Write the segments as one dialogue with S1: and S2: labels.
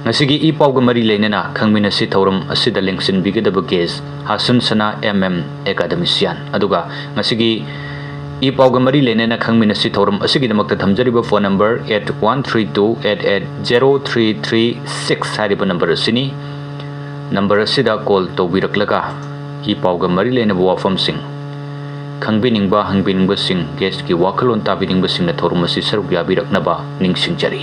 S1: ꯉꯁꯤꯒꯤ ꯏ ꯄꯥꯎꯒ ꯃꯔꯤ ꯂꯩꯅꯅ ꯈꯪꯃꯤꯟꯅꯁꯤ ꯊꯧꯔꯝ ꯑꯁꯤꯗ ꯂꯦꯡꯁꯤꯟꯕꯤꯒꯗꯕ ꯒꯦꯁ ꯍꯥꯁꯟ ꯁꯅꯥ ꯑꯦꯀꯥꯗꯃꯤꯁꯤꯌꯥꯟ ꯑꯗꯨꯒ ꯉꯁꯤꯒꯤ ꯏ ꯄꯥꯎꯒ ꯃꯔꯤ ꯂꯩꯅꯅ ꯈꯪꯃꯤꯟꯅꯁꯤ ꯊꯧꯔꯝ ꯑꯁꯤꯒꯤꯗꯃꯛꯇ ꯊꯝꯖꯔꯤꯕ ꯐꯣꯟ ꯅꯝꯕꯔ 8132880336 ꯍꯥꯏꯔꯤꯕ ꯅꯝꯕꯔ ꯑꯁꯤꯅꯤ ꯅꯝꯕꯔ ꯑꯁꯤꯗ ꯀꯣꯜ ꯇꯧꯕꯤꯔꯛꯂꯒ ꯏ ꯄꯥꯎꯒ ꯃꯔꯤ ꯂꯩꯅꯕ ꯋꯥꯐꯝꯁꯤꯡ ꯈꯪꯕꯤꯅꯤꯡꯕ ꯍꯪꯕꯤꯅꯤꯡꯕꯁꯤꯡ ꯒꯦꯁꯀꯤ ꯋꯥꯈꯜꯂꯣꯟ ꯇꯥꯕꯤꯅꯤꯡꯕꯁꯤꯡꯅ ꯊꯧꯔꯝ ꯑꯁꯤ ꯁꯔꯨꯛ ꯌꯥꯕꯤꯔꯛꯅꯕ ꯅꯤꯡꯁꯤꯡꯖꯔꯤ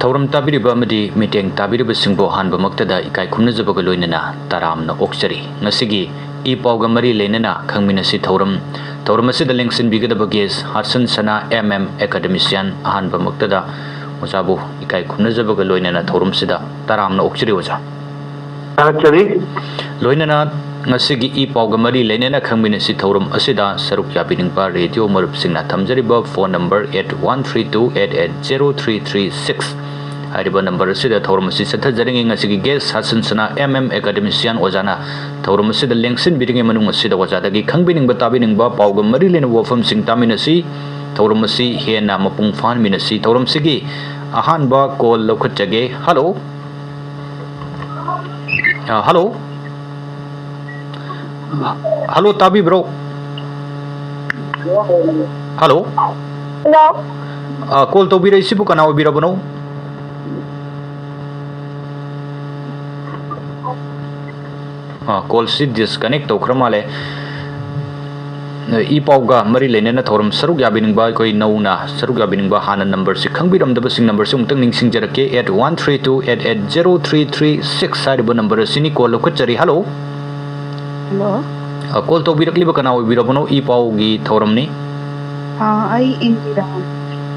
S1: ꯊꯧꯔꯝ ꯇꯥꯕꯤꯔꯤꯕ ꯑꯃꯗꯤ ꯃꯤꯠꯌꯦꯡ ꯇꯥꯕꯤꯔꯤꯕꯁꯤꯡꯕꯨ ꯑꯍꯥꯟꯕꯃꯛꯇꯗ ꯏꯀꯥꯏ ꯈꯨꯝꯅꯖꯕꯒ ꯂꯣꯏꯅꯅ ꯇꯔꯥꯝꯅ ꯑꯣꯛꯆꯔꯤ ꯉꯁꯤꯒꯤ ꯏ ꯄꯥꯎꯒ ꯃꯔꯤ ꯂꯩꯅꯅ ꯈꯪꯃꯤꯟꯅꯁꯤ ꯊꯧꯔꯝ ꯑꯁꯤꯗ ꯂꯦꯡꯁꯤꯟꯕꯤꯒꯗꯕ ꯒꯦꯁ ꯍꯥꯁꯟ ꯁꯅꯥ ꯑꯦꯀꯥꯗꯃꯤꯁꯤꯌꯥꯟ ꯑꯍꯥꯟꯕꯃꯛꯇꯗ ꯑꯣꯖꯥꯕꯨ ꯏꯀꯥꯏ ꯈꯨꯝꯅꯖꯕꯒ ꯂꯣꯏꯅꯅ ꯊꯧꯔꯝꯁꯤꯗ ꯇꯔꯥꯝꯅ ꯑꯣꯛꯆꯔꯤ ꯑꯣꯖꯥ ꯂꯣꯏꯅꯅ ꯉꯁꯤꯒꯤ ꯏ ꯄꯥꯎꯒ ꯃꯔꯤ ꯂꯩꯅꯅ ꯈꯪꯃꯤꯟꯅꯁꯤ ꯊꯧꯔꯝ ꯑꯁꯤꯗ ꯁꯔꯨꯛ ꯌꯥꯕꯤꯅꯤꯡꯕ ꯔꯦꯗꯤꯑꯣ ꯃꯔꯨꯞꯁꯤꯡꯅ ꯊꯝꯖꯔꯤꯕ ꯐꯣꯟ ꯅꯝꯕꯔ 8132880336 ꯍꯥꯏꯔꯤꯕ ꯅꯝꯕꯔ ꯑꯁꯤꯗ ꯊꯧꯔꯝ ꯑꯁꯤ ꯆꯠꯊꯖꯔꯤꯉꯩ ꯉꯁꯤꯒꯤ ꯒꯦꯁ ꯍꯥꯁꯟ ꯁꯅꯥ ꯑꯦꯀꯥꯗꯃꯤꯁꯤꯌꯥꯟ ꯑꯣꯖꯥꯅ ꯊꯧꯔꯝ ꯑꯁꯤꯗ ꯂꯦꯡꯁꯤꯟꯕꯤꯔꯤꯉꯩ ꯃꯅꯨꯡ ꯑꯁꯤꯗ ꯑꯣꯖꯥꯗꯒꯤ ꯈꯪꯕꯤꯅꯤꯡꯕ ꯇꯥꯕꯤꯅꯤꯡꯕ ꯄꯥꯎꯒ ꯃꯔꯤ ꯂꯩꯅꯕ ꯋꯥꯐꯝꯁꯤꯡ ꯇꯥꯃꯤꯟꯅꯁꯤ ꯊꯧꯔꯝ ꯑꯁꯤ ꯍꯦꯟꯅ ꯃꯄꯨꯡ ꯐꯥꯍꯟꯃꯤꯟꯅꯁꯤ ꯊꯧꯔꯝꯁꯤꯒꯤ ꯑꯍꯥꯟꯕ ꯀꯣꯜ ꯂꯧꯈꯠꯆꯒꯦ ꯍꯜꯂꯣ ꯍꯜꯂꯣ ꯍꯜꯂꯣ ꯇꯥꯕꯤꯕ꯭ꯔꯣ ꯍꯜꯂꯣ
S2: ꯍꯜꯂꯣ
S1: ꯀꯣꯜ ꯇꯧꯕꯤꯔꯛꯏꯁꯤꯕꯨ ꯀꯅꯥ ꯑꯣꯏꯕꯤꯔꯕꯅꯣ ꯀꯣꯜꯁꯤ ꯗꯤꯁꯀꯅꯦꯛ ꯇꯧꯈ꯭ꯔ ꯃꯥꯜꯂꯦ ꯏ ꯄꯥꯎꯒ ꯃꯔꯤ ꯂꯩꯅꯅ ꯊꯧꯔꯝ ꯁꯔꯨꯛ ꯌꯥꯕꯤꯅꯤꯡꯕ ꯑꯩꯈꯣꯏ ꯅꯧꯅ ꯁꯔꯨꯛ ꯌꯥꯕꯤꯅꯤꯡꯕ ꯍꯥꯟꯅ ꯅꯝꯕꯔꯁꯤ ꯈꯪꯕꯤꯔꯝꯗꯕꯁꯤꯡ ꯅꯝꯕꯔꯁꯤ ꯑꯃꯨꯛꯇꯪ ꯅꯤꯡꯁꯤꯡꯖꯔꯛꯀꯦ 8132880336 ꯍꯥꯏꯔꯤꯕ ꯅꯝꯕꯔ ꯑꯁꯤꯅꯤ ꯀꯣꯜ ꯂꯧꯈꯠꯆꯔꯤ ꯍꯜꯂꯣ
S2: ꯍꯜꯂꯣ
S1: ꯀꯣꯜ ꯇꯧꯕꯤꯔꯛꯂꯤꯕ ꯀꯅꯥ ꯑꯣꯏꯕꯤꯔꯕꯅꯣ ꯏ ꯄꯥꯎꯒꯤ ꯊꯧꯔꯝꯅꯤ
S2: ꯑꯩ ꯏꯟꯗꯤꯔꯥ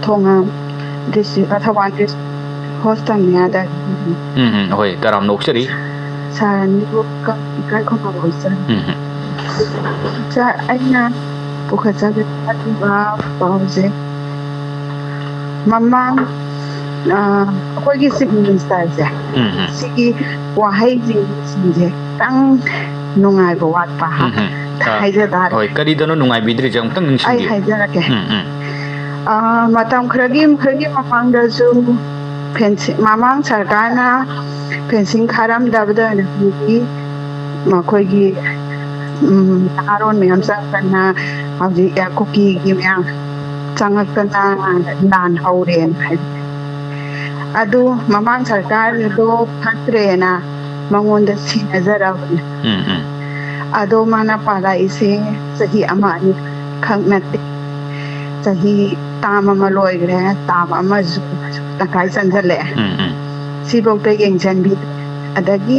S2: ꯊꯣꯉꯥꯝ ꯗꯤꯁꯇ꯭ꯔꯤꯛ ꯊꯧꯕꯥꯜ ꯗꯤꯁꯇ꯭ꯔꯤꯛ ꯍꯣꯁꯇꯜ ꯃꯌꯥꯗꯒꯤ
S1: ꯍꯣꯏ ꯇꯔꯥꯝꯅ ꯑꯣꯛꯆꯔꯤ
S2: ꯁꯥꯔꯅꯤꯕꯨ ꯏꯀꯥꯏ ꯈꯨꯝꯅꯕ ꯑꯣꯏꯖꯔꯤ ꯑꯩꯅ ꯄꯨꯈꯠꯆꯒꯗꯕ ꯄꯥꯎꯁꯦ ꯃꯃꯥꯡ ꯑꯩꯈꯣꯏꯒꯤ ꯆꯤꯐ ꯃꯤꯅꯤꯁꯇꯔꯁꯦ ꯁꯤꯒꯤ ꯋꯥꯍꯩꯁꯤꯡꯁꯦ ꯈꯤꯇꯪ ꯅꯨꯡꯉꯥꯏꯕ ꯋꯥꯠꯄ ꯍꯥꯏꯖ ꯇꯥꯔꯦ
S1: ꯍꯣꯏ ꯀꯔꯤꯗꯅꯣ ꯅꯨꯡꯉꯥꯏꯕꯤꯗ꯭ꯔꯤꯁꯦ ꯑꯃꯨꯛꯇꯪ
S2: ꯑꯩ
S1: ꯅꯤꯡꯁꯤꯡꯕꯤꯌꯨ
S2: ꯍꯥꯏꯖꯔꯛꯀꯦ ꯃꯇꯝ ꯈꯔꯒꯤ ꯃꯃꯥꯡꯗꯁꯨ ꯃꯃꯥꯡ ꯁꯔꯀꯥꯔꯅ ꯐꯦꯟꯁꯤꯡ ꯈꯥꯔꯝꯗꯕꯗ ꯃꯈꯣꯏꯒꯤ ꯅꯍꯥꯔꯣꯟ ꯃꯌꯥꯝ ꯆꯪꯗꯅ ꯍꯧꯖꯤꯛ ꯀꯨꯀꯤꯒꯤ ꯃꯌꯥꯝ ꯆꯪꯉꯛꯇꯅ ꯂꯥꯟ ꯍꯧꯔꯦꯅ ꯍꯥꯏꯕ ꯑꯗꯨ ꯃꯃꯥꯡ ꯁꯔꯀꯥꯔꯗꯣ ꯐꯠꯇ꯭ꯔꯦꯅ ꯃꯉꯣꯟꯗ ꯁꯤꯟꯅꯖꯔꯕꯅꯤ ꯑꯗꯣ ꯃꯥꯅ ꯄꯥꯜꯂꯛꯏꯁꯦ ꯆꯍꯤ ꯑꯃ ꯑꯅꯤ ꯈꯛ ꯅꯠꯇꯦ ꯆꯍꯤ ꯇꯥꯝ ꯑꯃ ꯂꯣꯏꯈ꯭ꯔꯦ ꯇꯥꯝ ꯑꯃꯁꯨ ꯇꯪꯈꯥꯏ ꯆꯟꯁꯤꯜꯂꯛꯑꯦ ꯁꯤꯐꯧꯗ ꯌꯦꯡꯁꯤꯟꯕꯤꯗ꯭ꯔꯦ ꯑꯗꯒꯤ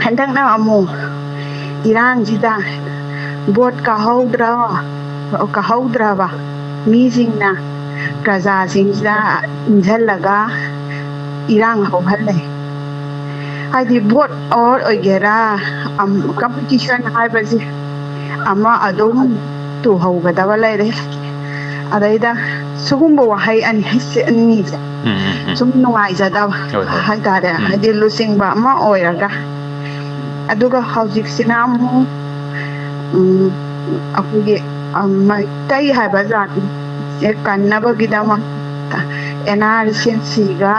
S2: ꯍꯟꯗꯛꯅ ꯑꯃꯨꯛ ꯏꯔꯥꯡꯁꯤꯗ ꯚꯣꯠ ꯀꯥꯍꯧꯗ꯭ꯔꯕ ꯃꯤꯁꯤꯡꯅ ꯄ꯭ꯔꯖꯥꯁꯤꯡꯁꯤꯗ ꯏꯟꯁꯤꯜꯂꯒ ꯏꯔꯥꯡ ꯍꯧꯍꯜꯂꯦ ꯍꯥꯏꯗꯤ ꯚꯣꯠ ꯑꯣꯏꯒꯦꯔꯥ ꯀꯝꯄꯤꯇꯤꯁꯟ ꯍꯥꯏꯕꯁꯤ ꯑꯃ ꯑꯗꯨꯝ ꯇꯨꯍꯧꯒꯗꯕ ꯂꯩꯔꯦ ꯑꯗꯩꯗ ꯁꯤꯒꯨꯝꯕ ꯋꯥꯍꯩ ꯑꯅꯤꯁꯦ ꯁꯨꯝ ꯅꯨꯡꯉꯥꯏꯖꯗꯕ ꯍꯥꯏꯇꯥꯔꯦ ꯍꯥꯏꯗꯤ ꯂꯨꯆꯤꯡꯕ ꯑꯃ ꯑꯣꯏꯔꯒ ꯑꯗꯨꯒ ꯍꯧꯖꯤꯛꯁꯤꯅ ꯑꯃꯨꯛ ꯑꯩꯈꯣꯏꯒꯤ ꯃꯩꯇꯩ ꯍꯥꯏꯕ ꯖꯥꯇꯤꯁꯦ ꯀꯟꯅꯕꯒꯤꯗꯃꯛꯇ NRCCꯒ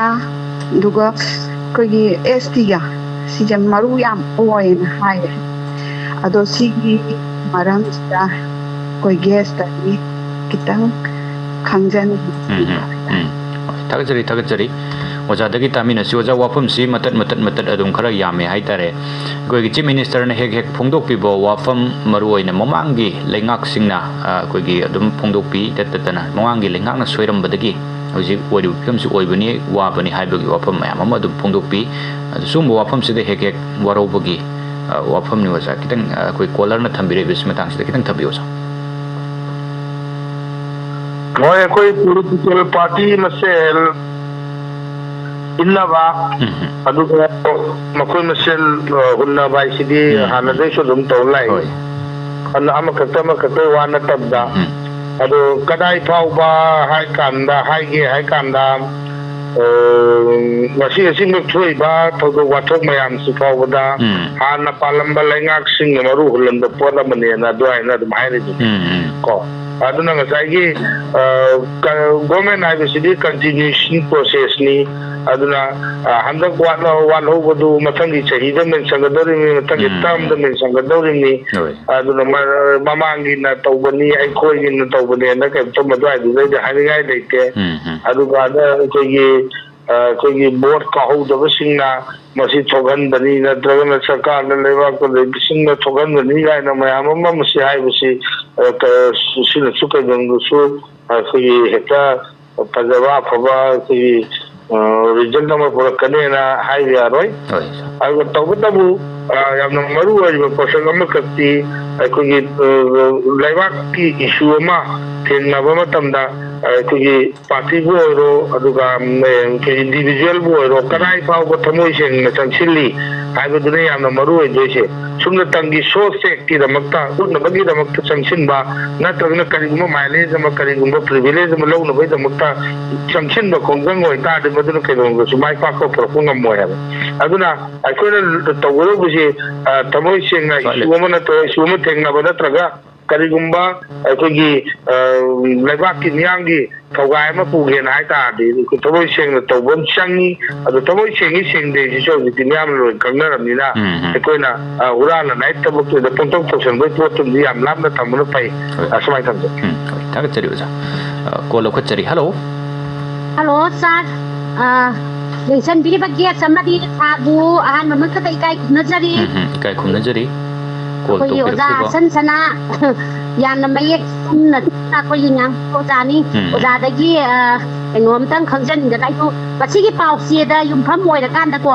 S2: ꯑꯗꯨꯒ ꯑꯩꯈꯣꯏꯒꯤ STꯒ ꯁꯤꯁꯦ ꯃꯔꯨ ꯌꯥꯝ ꯑꯣꯏꯅ ꯍꯥꯏꯌꯦ ꯑꯗꯣ ꯁꯤꯒꯤ ꯃꯔꯝꯁꯤꯗ ꯑꯩꯈꯣꯏ ꯒꯦꯁꯇꯒꯤ ꯈꯤꯇꯪ
S1: ꯊꯥꯒꯠꯆꯔꯤ ꯑꯣꯖꯥꯗꯒꯤ ꯇꯥꯃꯤꯟꯅꯁꯤ ꯑꯣꯖꯥ ꯋꯥꯐꯝꯁꯤ ꯃꯇꯠ ꯑꯗꯨꯝ ꯈꯔ ꯌꯥꯝꯃꯦ ꯍꯥꯏꯇꯥꯔꯦ ꯑꯩꯈꯣꯏꯒꯤ ꯆꯤꯐ ꯃꯤꯅꯤꯁꯇꯔꯅ ꯍꯦꯛ ꯐꯣꯡꯗꯣꯛꯄꯤꯕ ꯋꯥꯐꯝ ꯃꯔꯨꯑꯣꯏꯅ ꯃꯃꯥꯡꯒꯤ ꯂꯩꯉꯥꯛꯁꯤꯡꯅ ꯑꯩꯈꯣꯏꯒꯤ ꯑꯗꯨꯝ ꯐꯣꯡꯗꯣꯛꯄꯤ ꯇꯠꯇꯅ ꯃꯃꯥꯡꯒꯤ ꯂꯩꯉꯥꯛꯅ ꯁꯣꯏꯔꯝꯕꯗꯒꯤ ꯍꯧꯖꯤꯛ ꯑꯣꯏꯔꯤꯕ ꯐꯤꯕꯝꯁꯤ ꯑꯣꯏꯕꯅꯤ ꯋꯥꯕꯅꯤ ꯍꯥꯏꯕꯒꯤ ꯋꯥꯐꯝ ꯃꯌꯥꯝ ꯑꯃ ꯑꯗꯨꯝ ꯐꯣꯡꯗꯣꯛꯄꯤ ꯑꯗꯨ ꯁꯤꯒꯨꯝꯕ ꯋꯥꯐꯝꯁꯤꯗ ꯍꯦꯛ ꯋꯥꯔꯧꯕꯒꯤ ꯋꯥꯐꯝꯅꯤ ꯑꯣꯖꯥ ꯈꯤꯇꯪ ꯑꯩꯈꯣꯏ ꯀꯣꯂꯔꯅ ꯊꯝꯕꯤꯔꯛꯏꯕꯁꯤ ꯃꯇꯥꯡꯁꯤꯗ ꯈꯤꯇꯪ ꯊꯝꯕꯤꯌꯨ ꯑꯣꯖꯥ
S3: ꯍꯣꯏ ꯑꯩꯈꯣꯏ ꯄꯣꯂꯤꯇꯤꯀꯦꯜ ꯄꯥꯔꯇꯤ ꯃꯁꯦꯜ inaba aduga makoi masel hunna bai sidi hana dai so dum to lai ana amakata wana tabda adu kadai thauba hai kanda ngasi asing thui ba thodo wathok mayam su thawda hana palamba lengak sing maru hulam da pona mane na do ai na dum hai ri ko aduna ngasai gi government ai sidi continuation process ni aduna handak wan ho bodu mathangi chahi da men sangadori mi mathangi tam da men sangadori mi aduna mamangi na tawbani ai khoi gi na tawbani na ka to madwai du da hai ngai leite aduga da kogi board ka ho da singna masi thogan bani na dragana sarkar na lewa ko le singna thogan bani ga na mayam ma masi hai basi sina suka gangu su kogi heta pajaba phaba kogi result number purakane na hai ya roi ago tawbatabu yamna maru wa person am katti kogi lewa ki issue ma thengna ba matamda kogi party bo ro aduga ke individual bo ro kanai pau ko thamoi seng na changsilli haiba dune yamna maru oi doise sumna tangi so sek ki damakta unna bagi damakta changsin ba na tagna kariguma mileage ma kariguma privilege ma lawna bai damakta changsin ba kongang oi ta de maduna ke dong su mai pa ko propungam mo ya aduna aikoina tawuro busi thamoi seng na isu ma na to isu ma thengna ba natraga karigumba aikogi leibak ki niangi thawgai ma puge na ai ta di ko tawoi seng na tawbon changi adu tawoi sengi seng de so di niam lo kangna ram ni na aikoina urana nai tabuk to da pontok to sen bai to tum di am lam na tamno pai asmai tam
S1: ta chari oja ko lo chari hello
S4: sir lesan biri bagia samadi thabu ahan mamak ta ikai khumna jari ko to oja san sana yamna mayek sumna ta ko yingang oja ni oja da gi enom tang khangjan da dai to pasigi pau si da yum pham moi da kan da ko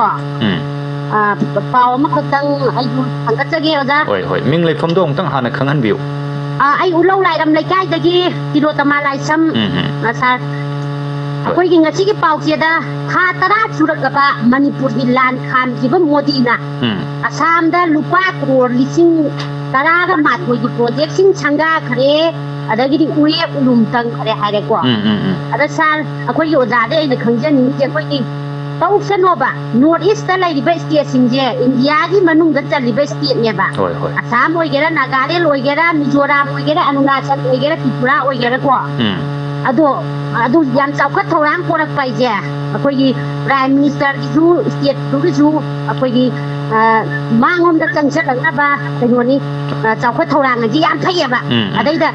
S4: pau ma khang ayu hang ka ge oja
S1: hoi ming lai pham dong tang hana khangan biu
S4: ai ulau lai ram lai kai da gi kilo tama lai sam sa akwai gi ngasi gi pau si da kha tara surak ba manipur gi lan khan gi ba modi na asam da lupa crore lising taraga matoi gi project sing changa khare adagi di uye ulum tang khare haire ko ada sal akwai yo da de na khangjan ni je akwai gi tau sano ba north east ta lai ba state sing je india gi manung da chali ba state ne ba asam oi gera nagaland oi gera mizoram oi gera arunachal oi gera tripura oi gera ko adu yam chawkhat thorang porak pai je akwai gi prime minister gi ju state gi ju akwai gi mangom da changchat lang na ba kainoni chawkhat thorang gi yam thai ba adai da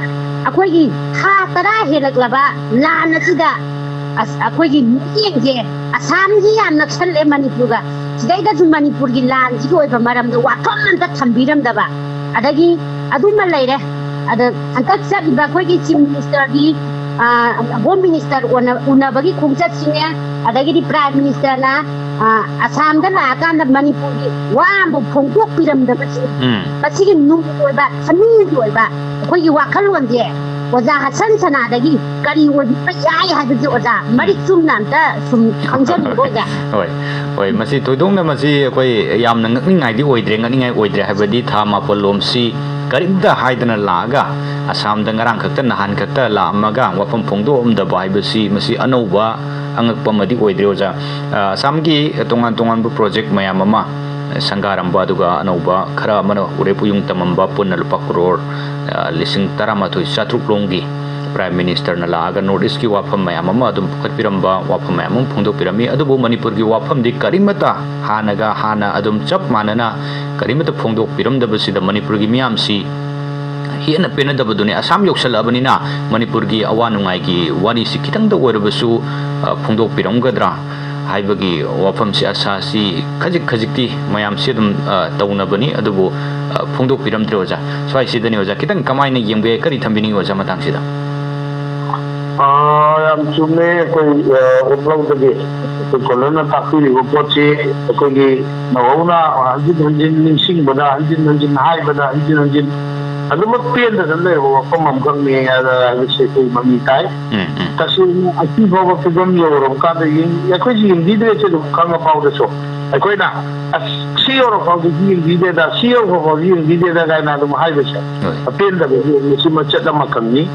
S4: akwai gi kha tara helak laba lan asida akwai gi miyeng je asam gi yam naksal le manipur ga sidai da ju manipur gi lan gi oi ba maram da wa thom man da thambiram da ba adagi adu ma leire ada antak sa ba akwai gi chief minister gi home minister unabagi khungchat sine adagi di prime minister na asam da la kan da manipur gi wa bu phongpok piram da basi gi nu oi ba sami oi ba khoi gi wa khalwan je oja hasan sana dagi kari oi pa yai ha ji oja mari chum nan da sum khangjan bo ja
S1: hoi masi toidong na masi khoi yam na ngni ngai di oidre habadi tha ma polom si karimda haidana laga asam da ngarang khakta nahan khakta la amaga wafam phongdo da bai basi masi anouba angakpa madi oidre oja asam gi tongan bu project mayam ama sangaram ba duga anouba khara mana ure puyung tamamba punna lupa crore lising taramatoi chatruk longi prime minister na laga north east ki wafam mayam ama adum pukhat piramba wafam mayam phongdo pirami adubu manipur gi wafam di karimata hana adum chap manana karimata phongdo piram da basi da manipur gi miyam si hiana pena da badune asam yoksal abanina manipur gi awanungai gi wani si kitang da oirabasu phongdo piram gadra haibagi wafam si asa si khajik mayam si dum tauna bani adubu phongdo piram droja swai sidani oja kitang kamaina yengbe kari thambini oja matang sida
S3: yam chumne koi uplau de kolona takuri upochi koi nawuna hanjin ningsing bada hanjin hai bada hanjin ꯑꯗꯨꯃꯛ ꯄꯦꯟꯗꯅ ꯂꯩꯔꯕ ꯋꯥꯐꯝ ꯑꯃꯈꯛꯅꯤ ꯍꯥꯏꯕꯁꯦ ꯑꯩꯈꯣꯏ ꯃꯃꯤ ꯇꯥꯏ ꯇꯁꯦꯡꯅ ꯑꯁꯤ ꯐꯥꯎꯕ ꯐꯤꯕꯝ ꯌꯧꯔꯕ ꯀꯥꯟꯗ ꯑꯩꯈꯣꯏꯁꯤ ꯌꯦꯡꯕꯤꯗ꯭ꯔꯦꯁꯦ ꯑꯗꯨꯝ ꯈꯪꯉ ꯐꯥꯎꯗꯁꯨ ꯑꯩꯈꯣꯏꯅ ꯑꯁ ꯁꯤ ꯌꯧꯔꯕ ꯐꯥꯎꯗꯤ ꯌꯦꯡꯕꯤꯗꯦꯗ ꯁꯤ ꯌꯧꯔꯕ ꯐꯥꯎꯗꯤ ꯌꯦꯡꯕꯤꯗꯦꯗ ꯀꯥꯏꯅ ꯑꯗꯨꯝ ꯍꯥꯏꯕꯁꯦ ꯑꯄꯦꯟꯗꯕꯒꯤ ꯃꯁꯤ ꯃꯆꯠ ꯑꯃꯈꯛꯅꯤ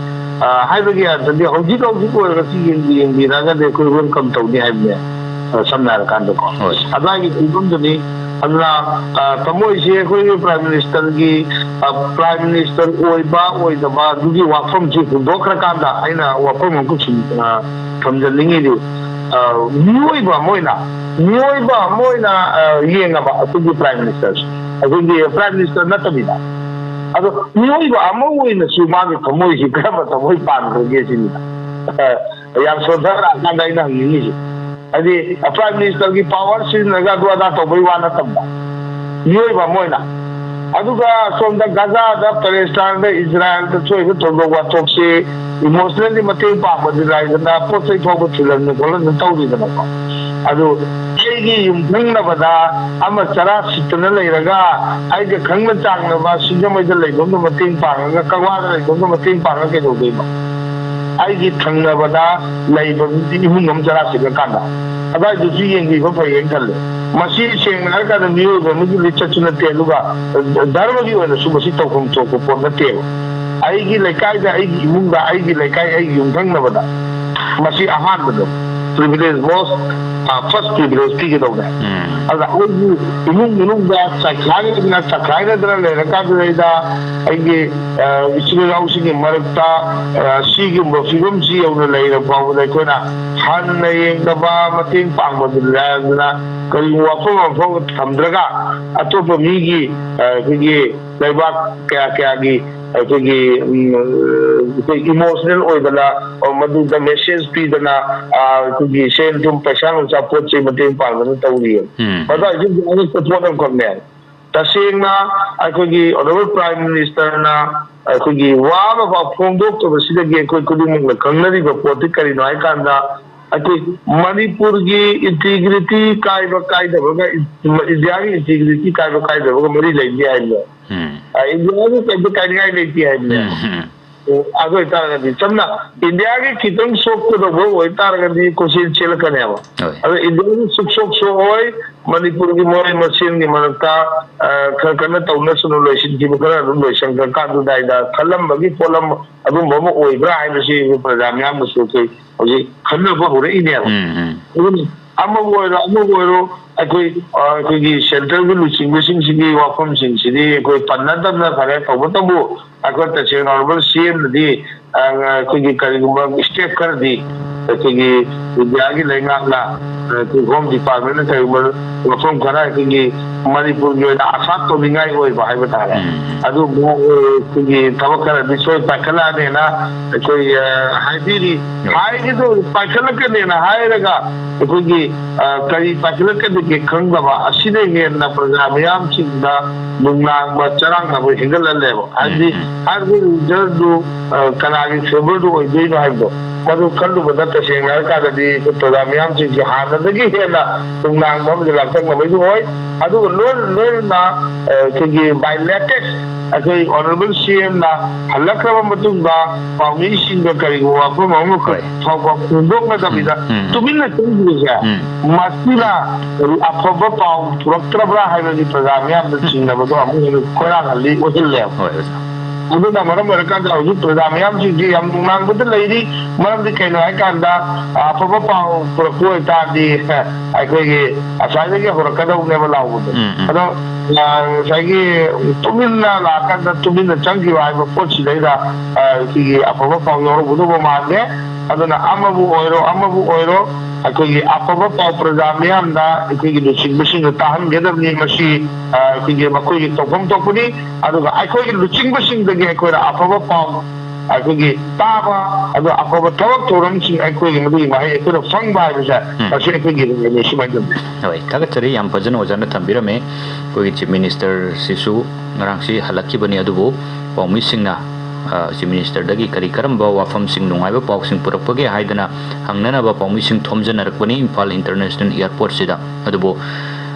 S3: ꯍꯥꯏꯕꯒꯤ ꯑꯗꯨꯗꯤ ꯍꯧꯖꯤꯛ ꯑꯣꯏꯔꯒꯁꯨ ꯌꯦꯡꯕꯤꯔꯒꯗꯤ ꯑꯩꯈꯣই ꯋꯦꯜꯀꯝ ꯇꯧꯅꯤ ꯍꯥꯏꯕꯅꯦ ꯁꯝꯅ ꯍꯥꯏꯔꯀꯥꯟꯗꯀꯣ ꯑꯗꯨꯋꯥꯏꯒꯤ ꯐꯤꯕꯝꯗꯨꯅꯤ ꯑꯗꯨꯅ ꯊꯃꯣꯏꯁꯤ ꯑꯩꯈꯣꯏꯒꯤ ꯄ꯭ꯔꯥꯏꯝ ꯃꯤꯅꯤꯁꯇꯔ ꯑꯣꯏꯕ ꯑꯣꯏꯗꯕ ꯑꯗꯨꯒꯤ ꯋꯥꯐꯝꯁꯤ ꯍꯨꯟꯗꯣꯛꯈ꯭ꯔꯀꯥꯟꯗ ꯑꯩꯅ ꯋꯥꯐꯝ ꯑꯃꯈꯛ ꯊꯝꯖꯅꯤꯡꯉꯤꯗꯤ ꯃꯤꯑꯣꯏꯕ ꯑꯃ ꯑꯣꯏꯅ ꯌꯦꯡꯉꯕ ꯑꯩꯈꯣꯏꯒꯤ ꯄ꯭ꯔꯥꯏꯝ ꯃꯤꯅꯤꯁꯇꯔꯁꯤ ꯑꯩꯈꯣꯏꯒꯤ ꯄ꯭ꯔꯥꯏꯝ ꯃꯤꯅꯤꯁꯇꯔ ꯅꯠꯇꯕꯤꯗ ꯑꯗꯣ ꯃꯤꯑꯣꯏꯕ ꯑꯃ ꯑꯣꯏꯅꯁꯨ ꯃꯥꯒꯤ ꯊꯃꯣꯏꯁꯤ ꯀꯔꯝꯕ ꯊꯃꯣꯏ ꯄꯥꯟꯈ꯭ꯔꯒꯦ ꯁꯤꯅꯤꯗ ꯌꯥꯝ ꯁꯣꯟꯊꯔꯛꯑꯀꯥꯟꯗ ꯑꯩꯅ ꯍꯪꯅꯤꯡꯉꯤꯁꯤ ꯍꯥꯏꯗꯤ ꯄ꯭ꯔꯥꯏꯝ ꯃꯤꯅꯤꯁꯇꯔꯒꯤ ꯄꯥꯋꯔ ꯁꯤꯖꯤꯟꯅꯔꯒ ꯑꯗꯨ ꯑꯗꯥ ꯇꯧꯕꯩ ꯋꯥ ꯅꯠꯇꯕ ꯃꯤꯑꯣꯏꯕ ꯑꯃ ꯑꯣꯏꯅ ꯑꯗꯨꯒ ꯁꯣꯝꯗ ꯒꯖꯥꯗ ꯄꯦꯂꯦꯁꯇꯥꯏꯟꯗ ꯏꯖꯔꯥꯏꯜꯗ ꯊꯣꯛꯏꯕ ꯊꯧꯗꯣꯛ ꯋꯥꯊꯣꯛꯁꯤ ꯏꯃꯣꯁꯅꯦꯜꯂꯤ ꯃꯇꯦꯡ ꯄꯥꯡꯕꯗꯤ ꯂꯥꯏꯗꯅ ꯄꯣꯠ ꯆꯩ ꯐꯥꯎꯕ ꯊꯤꯜꯍꯟꯗꯅ ꯈꯣꯠꯍꯟꯗꯅ ꯇꯧꯔꯤꯗꯅꯀꯣ ꯑꯗꯨ ꯑꯩꯒꯤ ꯌꯨꯝꯊꯪꯅꯕꯗ ꯑꯃ ꯆꯔꯥ ꯁꯤꯠꯇꯅ ꯂꯩꯔꯒ ꯑꯩꯒ ꯈꯪꯅ ꯆꯥꯡꯅꯕ ꯁꯤꯡꯖꯃꯩꯗ ꯂꯩꯐꯝꯗ ꯃꯇꯦꯡ ꯄꯥꯡꯉꯒ ꯀꯛꯋꯥꯗ ꯂꯩꯐꯝꯗ ꯃꯇꯦꯡ ꯄꯥꯡꯉꯒ ꯀꯩꯗꯧꯗꯣꯏꯅꯣ ꯑꯩꯒꯤ ꯊꯪꯅꯕꯗ ꯂꯩꯕ ꯏꯃꯨꯡ ꯑꯃ ꯆꯔꯥ ꯁꯤꯠꯂꯀꯥꯟꯗ ꯑꯗꯨꯋꯥꯏꯗꯨꯁꯨ ꯌꯦꯡꯕꯤꯕ ꯐꯩꯌꯦꯅ ꯈꯜꯂꯦ ꯃꯁꯤ ꯁꯦꯡꯅ ꯍꯥꯏꯔꯀꯥꯟꯗ ꯃꯤꯑꯣꯏꯕ ꯑꯃꯒꯤ ꯂꯤꯆꯠꯁꯨ ꯅꯠꯇꯦ ꯑꯗꯨꯒ ꯙꯔꯃꯒꯤ ꯑꯣꯏꯅꯁꯨ ꯃꯁꯤ ꯇꯧꯐꯝ ꯊꯣꯛꯄ ꯄꯣꯠ ꯅꯠꯇꯦꯕ ꯑꯩꯒꯤ ꯂꯩꯀꯥꯏꯗ ꯑꯩꯒꯤ ꯏꯃꯨꯡꯗ ꯑꯩꯒꯤ ꯂꯩꯀꯥꯏ ꯑꯩꯒꯤ ꯌꯨꯝꯊꯪꯅꯕꯗ ꯃꯁꯤ ꯑꯍꯥꯟꯕꯗ ꯄ꯭ꯔꯤꯚꯤꯂꯦꯖ ꯃꯣꯁ ꯐꯥꯔꯁ ꯄ꯭ꯔꯤꯚꯤꯂꯦꯖ ꯄꯤꯒꯗꯧꯅꯦ ꯑꯗꯨꯅ ꯑꯩꯒꯤ ꯏꯃꯨꯡ ꯃꯅꯨꯡꯗ ꯆꯈꯥꯏꯅꯗꯅ ꯂꯩꯔꯀꯥꯟꯗꯨꯗꯩꯗ ꯑꯩꯒꯤ ꯏꯆꯤꯜ ꯏꯅꯥꯎꯁꯤꯡꯒꯤ ꯃꯔꯛꯇ ꯁꯤꯒꯨꯝꯕ ꯐꯤꯕꯝꯁꯤ ꯌꯧꯅ ꯂꯩꯔꯕ ꯐꯥꯎꯕꯗ ꯑꯩꯈꯣꯏꯅ ꯍꯟꯅ ꯌꯦꯡꯗꯕ ꯃꯇꯦꯡ ꯄꯥꯡꯕꯗꯨ ꯂꯩꯔꯗꯅ ꯀꯔꯤꯒꯨꯝꯕ ꯋꯥꯐꯝ ꯑꯃꯐꯥꯎ ꯊꯝꯗ꯭ꯔꯒ ꯑꯇꯣꯞꯄ ꯃꯤꯒꯤ ꯑꯩꯈꯣꯏꯒꯤ ꯂꯩꯕꯥꯛ ꯀꯌꯥꯒꯤ ꯑꯩꯈꯣꯏꯒꯤ ꯏꯃꯣꯁꯅꯦꯜ ꯑꯣꯏꯗꯅ ꯃꯗꯨꯗ ꯃꯦꯁꯦꯖ ꯄꯤꯗꯅ ꯑꯩꯈꯣꯏꯒꯤ ꯁꯦꯟ ꯊꯨꯝ ꯄꯩꯁꯥ ꯅꯨꯡꯁꯥ ꯄꯣꯠ ꯆꯩ ꯃꯇꯦꯡ ꯄꯥꯡꯗꯅ ꯇꯧꯔꯤꯌꯦ ꯑꯗꯨꯋꯥꯏꯁꯨ ꯑꯉꯛꯄ ꯄꯣꯠ ꯑꯃꯈꯛꯅꯦ ꯇꯁꯦꯡꯅ ꯑꯩꯈꯣꯏꯒꯤ ꯑꯣꯅꯔꯦꯕꯜ ꯄ꯭ꯔꯥꯏꯝ ꯃꯤꯅꯤꯁꯇꯔꯅ ꯑꯩꯈꯣꯏꯒꯤ ꯋꯥ ꯑꯃꯐꯥꯎ ꯐꯣꯡꯗꯣꯛꯇꯕꯁꯤꯗꯒꯤ ꯑꯩꯈꯣꯏ ꯈꯨꯗꯤꯡꯃꯛꯅ ꯈꯪꯅꯔꯤꯕ ꯄꯣꯠꯇꯤ ꯀꯔꯤꯅꯣ ꯍꯥꯏꯀꯥꯟꯗ ꯑꯩꯈꯣꯏ ꯃꯅꯤꯄꯨꯔꯒꯤ ꯏꯟꯇꯤꯒ꯭ꯔꯤꯇꯤ ꯀꯥꯏꯕ ꯀꯥꯏꯗꯕꯒ ꯏꯟꯗꯤꯌꯥꯒꯤ ꯏꯟꯇꯤꯒ꯭ꯔꯤꯇꯤ ꯀꯥꯏꯕ ꯀꯥꯏꯗꯕꯒ ꯃꯔꯤ ꯂꯩꯇꯦ ꯍꯥꯏꯕꯅꯦ ꯏꯟꯗꯤꯌꯥꯒꯤ ꯀꯩꯝꯇ ꯀꯥꯏꯅꯤꯡꯉꯥꯏ ꯂꯩꯇꯦ ꯍꯥꯏꯕꯅꯦ ꯑꯗꯨ ꯑꯣꯏꯇꯥꯔꯒꯗꯤ ꯆꯝꯅ ꯏꯟꯗꯤꯌꯥꯒꯤ ꯈꯤꯇꯪ ꯁꯣꯛꯀꯗꯧꯕ ꯑꯣꯏꯇꯥꯔꯒꯗꯤ ꯀꯣꯏꯆꯦꯜ ꯆꯦꯜꯂꯛꯀꯅꯦꯕ ꯑꯗꯣ ꯏꯟꯗꯤꯌꯥꯒꯤ ꯁꯨꯛꯁꯣꯛ ꯁꯣꯛꯑꯣꯏ ꯃꯅꯤꯄꯨꯔꯒꯤ ꯃꯣꯏ ꯃꯁꯦꯟꯒꯤ ꯃꯔꯛꯇ ꯈꯔ ꯀꯟꯅ ꯇꯧꯅꯁꯨꯅ ꯂꯣꯏꯁꯤꯟꯈꯤꯕ ꯈꯔ ꯑꯗꯨꯝ ꯂꯣꯏꯁꯤꯟꯈ꯭ꯔꯀꯥꯟꯗꯨꯗ ꯈꯜꯂꯝꯕꯒꯤ ꯄꯣꯠꯂꯝ ꯑꯗꯨꯝꯕ ꯑꯃ ꯑꯣꯏꯕ꯭ꯔꯥ ꯍꯥꯏꯕꯁꯤ ꯄ꯭ꯔꯖꯥ ꯃꯌꯥꯝꯅꯁꯨ ꯑꯩꯈꯣꯏ ꯍꯧꯖꯤꯛ ꯈꯟꯅꯕ ꯍꯧꯔꯛꯏꯅꯦꯕ ꯑꯗꯨꯅ ꯑꯃꯕꯨ ꯑꯣꯏꯔꯣ ꯑꯩꯈꯣꯏꯒꯤ ꯁꯦꯟꯇ꯭ꯔꯦꯜꯒꯤ ꯂꯨꯆꯤꯡꯕꯁꯤꯡꯁꯤꯒꯤ ꯋꯥꯐꯝꯁꯤꯡꯁꯤꯗꯤ ꯑꯩꯈꯣꯏ ꯄꯟꯅꯗꯕꯅ ꯐꯔꯦ ꯇꯧꯕꯇꯕꯨ ꯑꯩꯈꯣꯏ ꯇꯁꯦꯡꯅ ꯑꯣꯅꯔꯦꯕꯜ ꯁꯤꯑꯦꯝꯅꯗꯤ ꯑꯩꯈꯣꯏꯒꯤ ꯀꯔꯤꯒꯨꯝꯕ ꯁ꯭ꯇꯦꯞ ꯈꯔꯗꯤ ꯑꯩꯈꯣꯏꯒꯤ ꯏꯟꯗꯤꯌꯥꯒꯤ ꯂꯩꯉꯥꯛꯅ ꯍꯣꯝ ꯗꯤꯄꯥꯔꯠꯃꯦꯟꯅ ꯀꯔꯤꯒꯨꯝꯕ ꯃꯐꯝ ꯈꯔ ꯑꯩꯈꯣꯏꯒꯤ ꯃꯅꯤꯄꯨꯔꯒꯤ ꯑꯣꯏꯅ ꯑꯁꯥ ꯇꯧꯅꯤꯡꯉꯥꯏ ꯑꯣꯏꯕ ꯍꯥꯏꯕ ꯇꯥꯔꯦ ꯑꯗꯨꯒꯨꯝꯕ ꯑꯩꯈꯣꯏꯒꯤ ꯊꯕꯛ ꯈꯔꯗꯤ ꯁꯣꯏ ꯄꯥꯏꯈꯠꯂꯛꯑꯅꯦꯅ ꯑꯩꯈꯣꯏ ꯍꯥꯏꯕꯤꯔꯤ ꯍꯥꯏꯒꯤꯗꯣ ꯄꯥꯏꯈꯠꯂꯛꯀꯅꯦꯅ ꯍꯥꯏꯔꯒ ꯑꯩꯈꯣꯏꯒꯤ ꯀꯔꯤ ꯄꯥꯏꯈꯠꯂꯛꯀꯗꯒꯦ ꯈꯪꯗꯕ ꯑꯁꯤꯗ ꯍꯦꯟꯅ ꯄ꯭ꯔꯖꯥ ꯃꯌꯥꯝꯁꯤꯡꯗ ꯅꯨꯡꯅꯥꯡꯕ ꯆꯔꯥꯡꯅꯕ ꯍꯦꯟꯒꯠꯍꯜꯂꯦꯕ ꯍꯥꯏꯕꯗꯤ ꯍꯥꯏꯔꯤꯕ ꯔꯤꯖꯜꯗꯨ ꯀꯅꯥꯒꯤ ꯐꯦꯚꯔꯗꯨ ꯑꯣꯏꯗꯣꯏꯅꯣ ꯍꯥꯏꯕꯗꯣ ꯃꯗꯨ ꯈꯜꯂꯨꯕꯗ ꯇꯁꯦꯡꯅ ꯍꯥꯏꯔꯀꯥꯟꯗꯗꯤ ꯄ꯭ꯔꯖꯥ ꯃꯌꯥꯝꯁꯤꯡꯁꯤ ꯍꯥꯟꯅꯗꯒꯤ ꯍꯦꯟꯅ ꯅꯨꯡꯅꯥꯡꯕ ꯑꯃꯗꯤ ꯂꯥꯛꯇꯛꯅꯕꯩꯁꯨ ꯑꯣꯏ ꯑꯗꯨꯒ ꯂꯣꯏꯅꯅ ꯑꯩꯈꯣꯏꯒꯤ ꯕꯥꯏ ꯂꯦꯇꯦꯁ ꯑꯩꯈꯣই ꯑꯣꯅꯔꯦꯕꯜ ꯁꯤꯑꯦꯝꯅ ꯍꯜꯂꯛꯈ꯭ꯔꯕ ꯃꯇꯨꯡꯗ ꯄꯥꯎꯃꯤꯁꯤꯡꯒ ꯀꯔꯤꯒꯨꯝꯕ ꯋꯥꯐꯝ ꯑꯃꯈꯛ ꯐꯥꯎꯕ ꯐꯣꯡꯗꯣꯛꯅꯗꯕꯤꯗ ꯇꯨꯃꯤꯟꯅ ꯆꯪꯈꯤꯕꯁꯦ ꯃꯁꯤꯅ ꯑꯐꯕ ꯄꯥꯎ ꯄꯨꯔꯛꯇ꯭ꯔꯕ꯭ꯔꯥ ꯍꯥꯏꯕꯒꯤ ꯄ꯭ꯔꯖꯥ ꯃꯌꯥꯝꯗ ꯆꯤꯡꯅꯕꯗꯣ ꯑꯃꯨꯛ ꯍꯦꯟꯅ ꯈꯣꯏꯔꯥꯡꯍꯜꯂꯤ ꯑꯣꯏꯍꯜꯂꯦꯕ ꯑꯗꯨꯅ ꯃꯔꯝ ꯑꯣꯏꯔꯀꯥꯟꯗ ꯍꯧꯖꯤꯛ ꯄ꯭ꯔꯖꯥ ꯃꯌꯥꯝꯁꯤꯡꯁꯤ ꯌꯥꯝ ꯅꯨꯡꯅꯥꯡꯕꯗ ꯂꯩꯔꯤ ꯃꯔꯝꯗꯤ ꯀꯩꯅꯣ ꯍꯥꯏꯀꯥꯟꯗ ꯑꯐꯕ ꯄꯥꯎ ꯄꯨꯔꯛꯄ ꯑꯣꯏꯇꯥꯔꯗꯤ ꯑꯩꯈꯣꯏꯒꯤ ꯑꯁ꯭ꯋꯥꯏꯗꯒꯤ ꯍꯧꯔꯛꯀꯗꯧꯅꯦꯕ ꯂꯥꯎꯕꯗꯣ ꯑꯗꯣ ꯉꯁꯥꯏꯒꯤ ꯇꯨꯃꯤꯟꯅ ꯂꯥꯛꯑꯀꯥꯟꯗ ꯇꯨꯃꯤꯟꯅ ꯆꯪꯈꯤꯕ ꯍꯥꯏꯕ ꯄꯣꯠꯁꯤꯗꯩꯗ ꯑꯩꯈꯣꯏꯒꯤ ꯑꯐꯕ ꯄꯥꯎ ꯌꯧꯔꯛꯀꯗꯧꯕ ꯃꯥꯟꯗꯦ ꯑꯗꯨꯅ ꯑꯃꯕꯨ ꯑꯣꯏꯔꯣ ꯑꯩꯈꯣꯏꯒꯤ ꯑꯐꯕ ꯄꯥꯎ ꯄ꯭ꯔꯖꯥ ꯃꯤꯌꯥꯝꯗ ꯑꯩꯈꯣꯏꯒꯤ ꯂꯨꯆꯤꯡꯕꯁꯤꯡꯅ ꯇꯥꯍꯟꯒꯗꯕꯅꯤ ꯃꯁꯤ ꯑꯩꯈꯣꯏꯒꯤ ꯃꯈꯣꯏꯒꯤ ꯇꯧꯐꯝ ꯊꯣꯛꯄꯅꯤ ꯑꯗꯨꯒ ꯑꯩꯈꯣꯏꯒꯤ ꯂꯨꯆꯤꯡꯕꯁꯤꯡꯗꯒꯤ ꯑꯩꯈꯣꯏꯅ ꯑꯐꯕ ꯄꯥꯎ ꯑꯩꯈꯣꯏꯒꯤ ꯇꯥꯕ ꯑꯗꯨꯒ ꯑꯐꯕ ꯊꯕꯛ ꯊꯧꯔꯝꯁꯤꯡ ꯑꯩꯈꯣꯏꯒꯤ ꯃꯗꯨꯒꯤ ꯃꯍꯩ ꯑꯩꯈꯣꯏꯅ ꯐꯪꯕ ꯍꯥꯏꯕꯁꯦ ꯃꯁꯤ ꯑꯩꯈꯣꯏꯒꯤ ꯁꯨꯃꯥꯏꯅ ꯇꯧꯅꯤ
S1: ꯍꯣꯏ ꯊꯥꯒꯠꯆꯔꯤ ꯌꯥꯝ ꯐꯖꯅ ꯑꯣꯖꯥꯅ ꯊꯝꯕꯤꯔꯝꯃꯦ ꯑꯩꯈꯣꯏꯒꯤ ꯆꯤꯐ ꯃꯤꯅꯤꯁꯇꯔꯁꯤꯁꯨ ꯉꯔꯥꯡꯁꯤ ꯍꯜꯂꯛꯈꯤꯕꯅꯤ ꯑꯗꯨꯕꯨ ꯄꯥꯎꯃꯤꯁꯤꯡꯅ ꯆꯤꯐ ꯃꯤꯅꯤꯁꯇꯔꯗꯒꯤ ꯀꯔꯝꯕ ꯋꯥꯐꯝꯁꯤꯡ ꯅꯨꯡꯉꯥꯏꯕ ꯄꯥꯎꯁꯤꯡ ꯄꯨꯔꯛꯄꯒꯦ ꯍꯥꯏꯗꯅ ꯍꯪꯅꯅꯕ ꯄꯥꯎꯃꯤꯁꯤꯡ ꯊꯣꯝꯖꯅꯔꯛꯄꯅꯤ ꯏꯝꯐꯥꯜ ꯏꯟꯇꯔꯅꯦꯁꯅꯦꯜ ꯑꯦꯌꯔꯄꯣꯔꯠꯁꯤꯗ ꯑꯗꯨꯕꯨ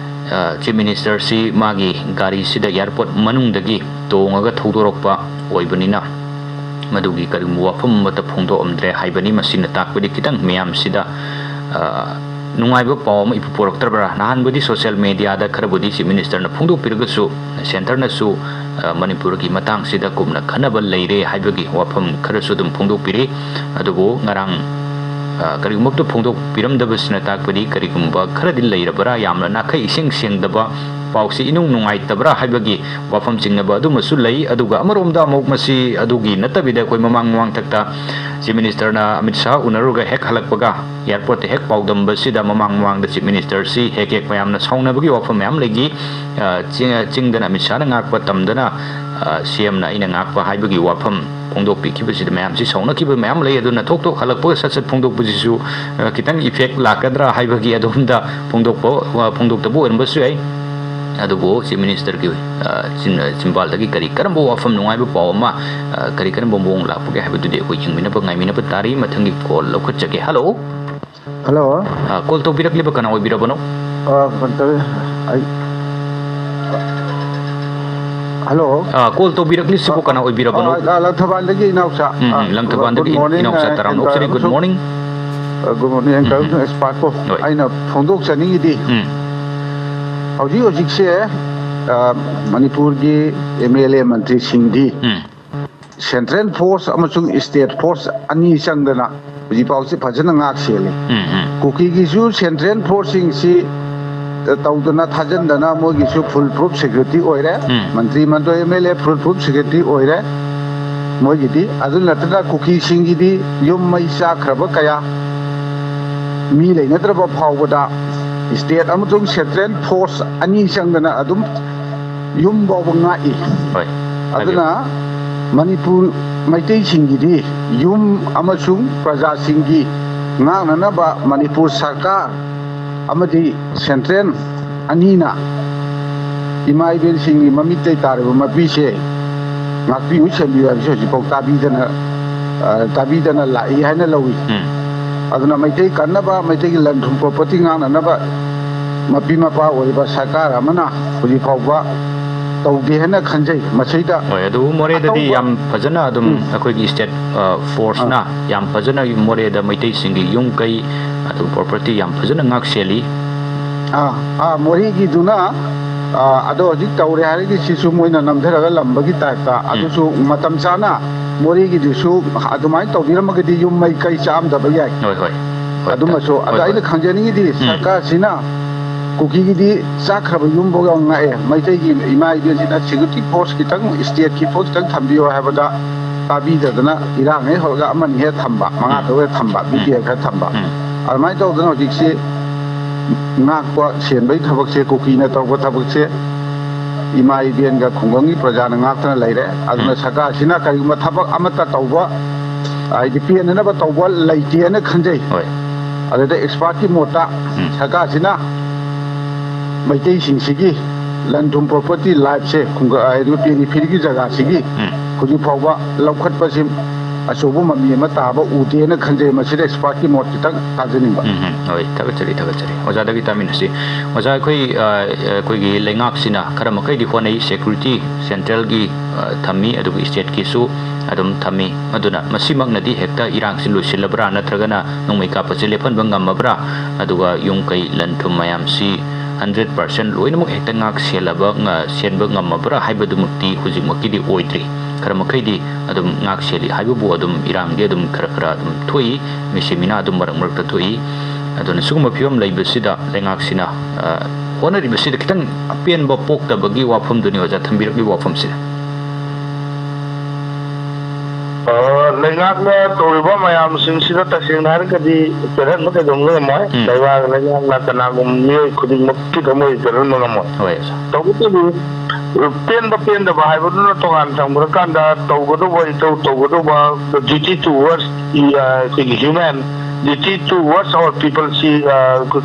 S1: Chief Minister si magi gari sida airport manungdagi tongaga thudorokpa oibanina madugi karigum wafam mata phongdo amdre haibani masina takpadi kitang miyam sida nungaiba paw ma ipuporoktrabra nahan budi social media da kharabudi Chief Minister na phongdo pirgasu center na su Manipur ki matang sida kumna khanaba leire haibagi wafam kharasu dum phongdo piri adugo ngarang karigumok phongdok piramdabasina takpadi karigumba kharadi leirabara yamna nakhai ising singdaba pausi inung nungai tabra haibagi wafam chingnaba adumasu lei aduga amaromda amok masi adugi natabida koi mamang takta Chief Minister na Amit Shah unaruga hek halakpaga airport hek paudam basida mamang da Chief Minister si hek mayamna saungnabagi wafam mayam legi chingdana Amit Shah na ngakpa tamdana CM na ina ngakpa haibagi wafam phongdok pikibasida mayam si saunakibba mayam lei aduna thok halakpa sat phongdok bujisu kitang effect lakadra haibagi adumda phongdok tabu enbasu ai adugo Chief Minister ki chimbal dagi kari karambo wafam nungai ba pawma kari karambo bong lakpuge habidudi ko jingmina ba ngaimina ba tari mathangi call lokachage hello call to birakli ba kana obirabano
S5: hello
S1: call to birakli sibo kana obirabano
S5: Langthaban dagi inausa
S1: Langthaban dagi inausa taram noksari good morning
S5: ang karon expert ko aina phongdok chani di Hojik se Manipur ki MLA Mantri Singdi Central Force amasung State Force ani sangdana buji pawsi phajana ngak sele kuki gi su Central Force sing si tawdana thajandana mo gi su full proof security oire Mantri Mando MLA full proof security oire mo gi di adun latna kuki singi di yum mai sa khraba kaya mi le natraba phawda State amatong Central Force ani sangdana adum yum bawanga I aduna Manipur Maitai Singidi yum amasung Praja Singi ngana ba Manipur Sarkar amadi Central anina imai ben singi mamitai tarbu mapise ngakpi usembi abso jipok tabidana lai haina lawi aduna Maitai kannaba Maitai landhum property ngana ba mapi mapa oiba sarkar amana puji phawba tawde hena khanjai masaida
S1: adu more dadi yam phajana adum akoi gi state force na yam phajana more da Maitai singi yung kai adu property yam phajana ngak seli
S5: more gi duna ado hojik tawre hari gi sisu moina namtharaga lambagi taipta adu su matam chana more gi disu adumai tawdiramagadi yum mai kai cham da bayai adumaso ada ina khanjani di sarkar sina kuki gi di sakraba yum bo yang ngae Maitai gi imai bi sina security force kitang state ki force kitang thambiyo habada tabi dadana irang e holga amani he thamba manga to thamba bi ka thamba almai to dana hojik se ngakwa senbai thabak se kuki na tawba thabak se imai bien ga khungangi praja na ngaktana leire aduna saka sina kai ma thabak amata tawba IDP na ba tawba leite na khanjai adada expert ki mota saka sina Maitai Singsigi landhum property life se khunga aidu pini phirgi jaga sigi khuji phawba laukhat pasim asobu mami ma taba ude na khanjai masida expert ki mot kitang tajaninba
S1: tagachari oja dagi taminasi oja koi gi lengak sina karama kai di khonai security central gi thami adu state ki su adum thami aduna masimak nadi hekta irang sin lusilabra natragana nongmai ka pachile phan bangam mabra aduga yung kai landhum mayam si 100% loinamuk hekta ngak selaba senba ngamabra haibadumukti hujimaki di oidri karamakai di adum ngak seli haibu adum irang di adum kara adum thoi misimina adum marang marakta thoi aduna suguma phiom leibasida lengak sina honari basida kitang apen ba pokta bagi wafam duni oja thambiraki wafam sida
S3: lengak na toriba mayam sing sida tasing har kadi peran mo kedom le moy daiwa lengak na tanagum ni khuding mukti gamoy peran mo mo to gutu pen da bahai bodu na tongan samura kanda to godo ba duty towards the human duty towards our people si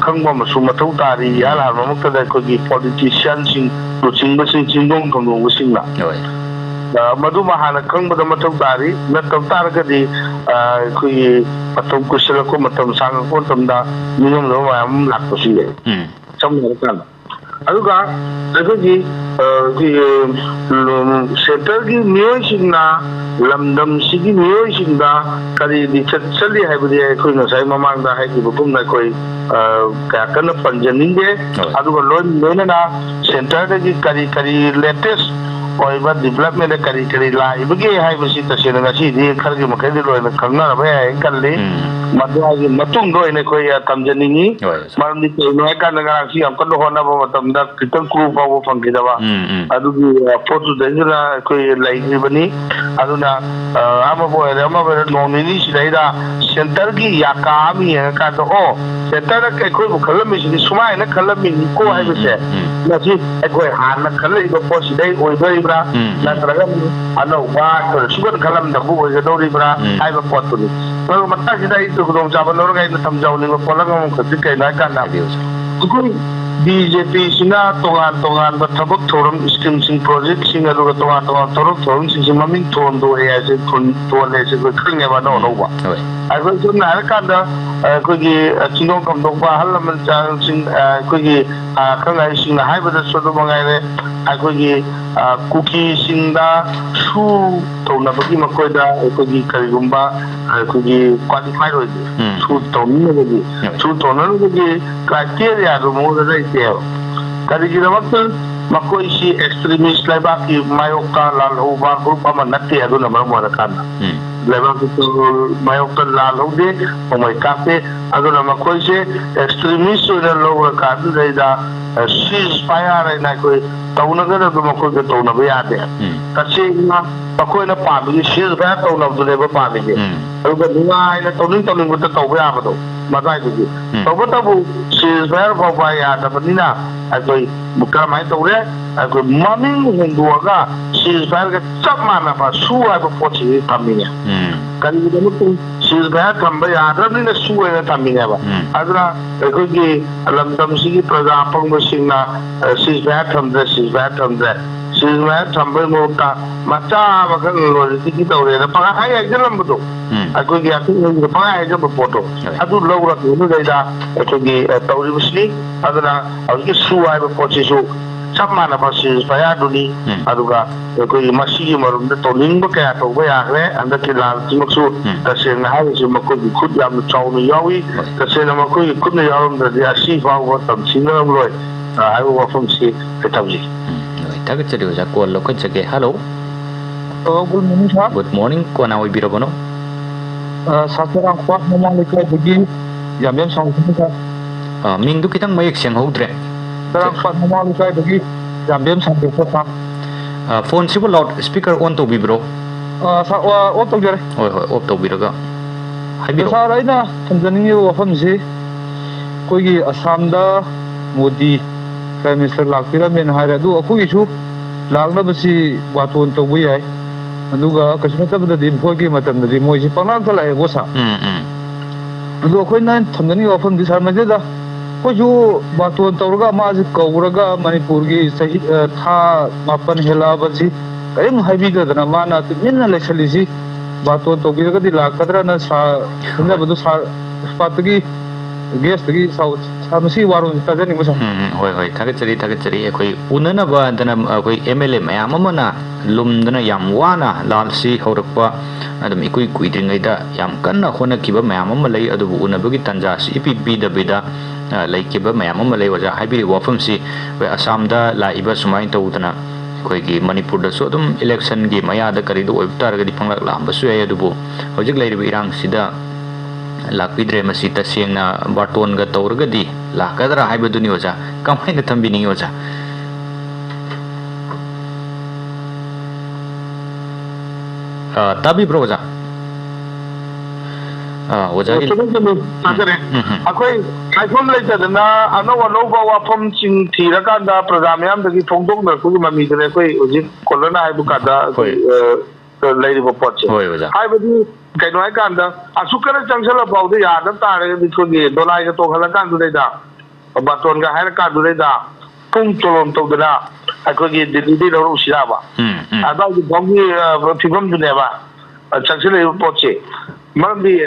S3: khangba masu matau tari yala ma mukta da ko gi politicians sing to sing dong sing la madu mahana kang bada matau tari na tar ka di kui patum kusila ko matam sang ko tamda minum lo mayam lakko sile cham kan aduga adugi center gi miyoi singna lamdam sigi miyoi singda kari di chali haibudi khoi na sai mamang da hai ki bugum na koi ka kana panjaning de aduga loina na center gi kari latest oiba development kari la ibagi haibasi tasena ngasi di khargi makai di loina khangna ba hai kalli madagi matung do ine koi tamjaningi marni te no ka na si am kan hona ba matam da kitan ku ba bo fangida ba adugi photo dengila koi lai ni bani aduna ama bo ama ba no ni si dai da center gi yakami ka to o center ka koi bu khalami si sumai na khalami ko haibase na si koi han na khalai go po si dai oi dai bra na traga ano ba to sugar khalam da bu oi do ri bra ai ba pot ni pero mata si dai to gong jaba lor ga ina tham jaw ni ko la ngam ko ti kai na ka na ko BJP sina tongan ba thabak thoram scheme sing project sing aru tongan thoram sing maming thon do ya se thon to le se ko khring ba no no ba ai ko sun na ka da ko gi chingong kam dong ba hal man chang sing ko gi khang ai sing hai ba da so do mangai le ai ko gi cookie sing da su to na ba gi ma ko da ko gi kari gumba ko gi qualify ro su to ni ne gi su to na ko gi criteria ro mo da kari gi ramak makoi si extremist lai ba ki mayoka lal ho ba group ama natte adu na mo ra kan level to mayoka lal ho de o mai ka pe adu na makoi se extremist na lo ra ka du dai da ceasefire na koi tauna ga na makoi ga tauna ba ya de ta se na makoi na pa bi ceasefire tauna du le ba pa bi adu ga ngai na tauning ko ta tau ba ya ba do ma dai du to ba ta bu ceasefire ba ba ya da ba ni na ai koi bukan main tahu deh, aku mami mengundua ga, ceasefire ke cap mana pa, suai pa poci kaminya. Kali kita itu ceasefire kambay ada ni na suai na kaminya ba. Adra aku ki alam tamsi ki prajapang masing na ceasefire kambay. Ceasefire kambay mo ta maca bakal lori kita udah. Pakai aja dalam betul. Aku ki aku pakai aja berfoto. Aduh laura tu ni dah aku ki tahu di sini. Adra aku ki suai pa poci su. Cap mana pa ceasefire duni. Aduga aku ki masih marum de toning ba kaya tahu ba ya le. Anda ki lal maksud kasi na hari si makoi ikut yang jauh ni yawi. Kasi na makoi ikut ni yawi dari asih bawa tam singa mulai. Ayo wafum si ketahui.
S1: Taga jadi uja call lo kan jage hello.
S5: Good morning sir.
S1: Good morning. Ko na oi biro bono.
S5: Saturang kuat memang lekar begini. Jam sang kita.
S1: Ming du kitang mayek siang hodre.
S5: Saturang kuat memang lekar begini. Jam sang kita.
S1: Phone si loud speaker on to bibro.
S5: On to jare.
S1: Oi off to biro ga. Hai biro.
S5: Sa rai na Tanzania wafam si. Koi Assam da Modi Prime Minister lakira men haira du aku isu lakna basi waton to bui ai aduga kasmata bada dim khoi gi matam di moi si panak ta lai gosa adu khoi nan thamdani ofam di sar ma da ko ju waton to ga ma ji kauraga manipur gi sahi tha mapan hela basi kaim haibi da na mana tu min na lesali si waton to gi ga di lakadra na sa hinda badu sa patgi guest gi sau samsi warun ta jani musa
S1: hoi thagachari ekoi unana ba dana koi MLA mayam amana lumdana yam wana lalsi horakpa adam ikui kuidringai da yam kanna hona kiba mayam am lai adu unabagi tanja si IPP da bida lai kiba mayam am lai waja haibiri wafam si we Assam da la iba sumai to utana koi gi Manipur da so dum election gi maya da kari do obtar ga di panglak lam ba su ya dubu hojik lai ri irang sida lakpidre masi tasing na baton ga taurga di lakadra haibadu ni oja kamai na thambi ni oja tabi bro oja oja gi
S3: akoi iPhone lai tadna ano ba wafam ching thira ka da pradamyam da gi thongdong na ku mami de koi ojik kolana haibu ka da lai ri pot che haibadu kai noi kan da asukara changsala bau de ya da ta re bi ko gi dolai ga to khala kan du da baton ga har ka du da pung cholon to da ako gi di ro usira ba ada gi bongi phibam du ne ba changsala pot che mar bi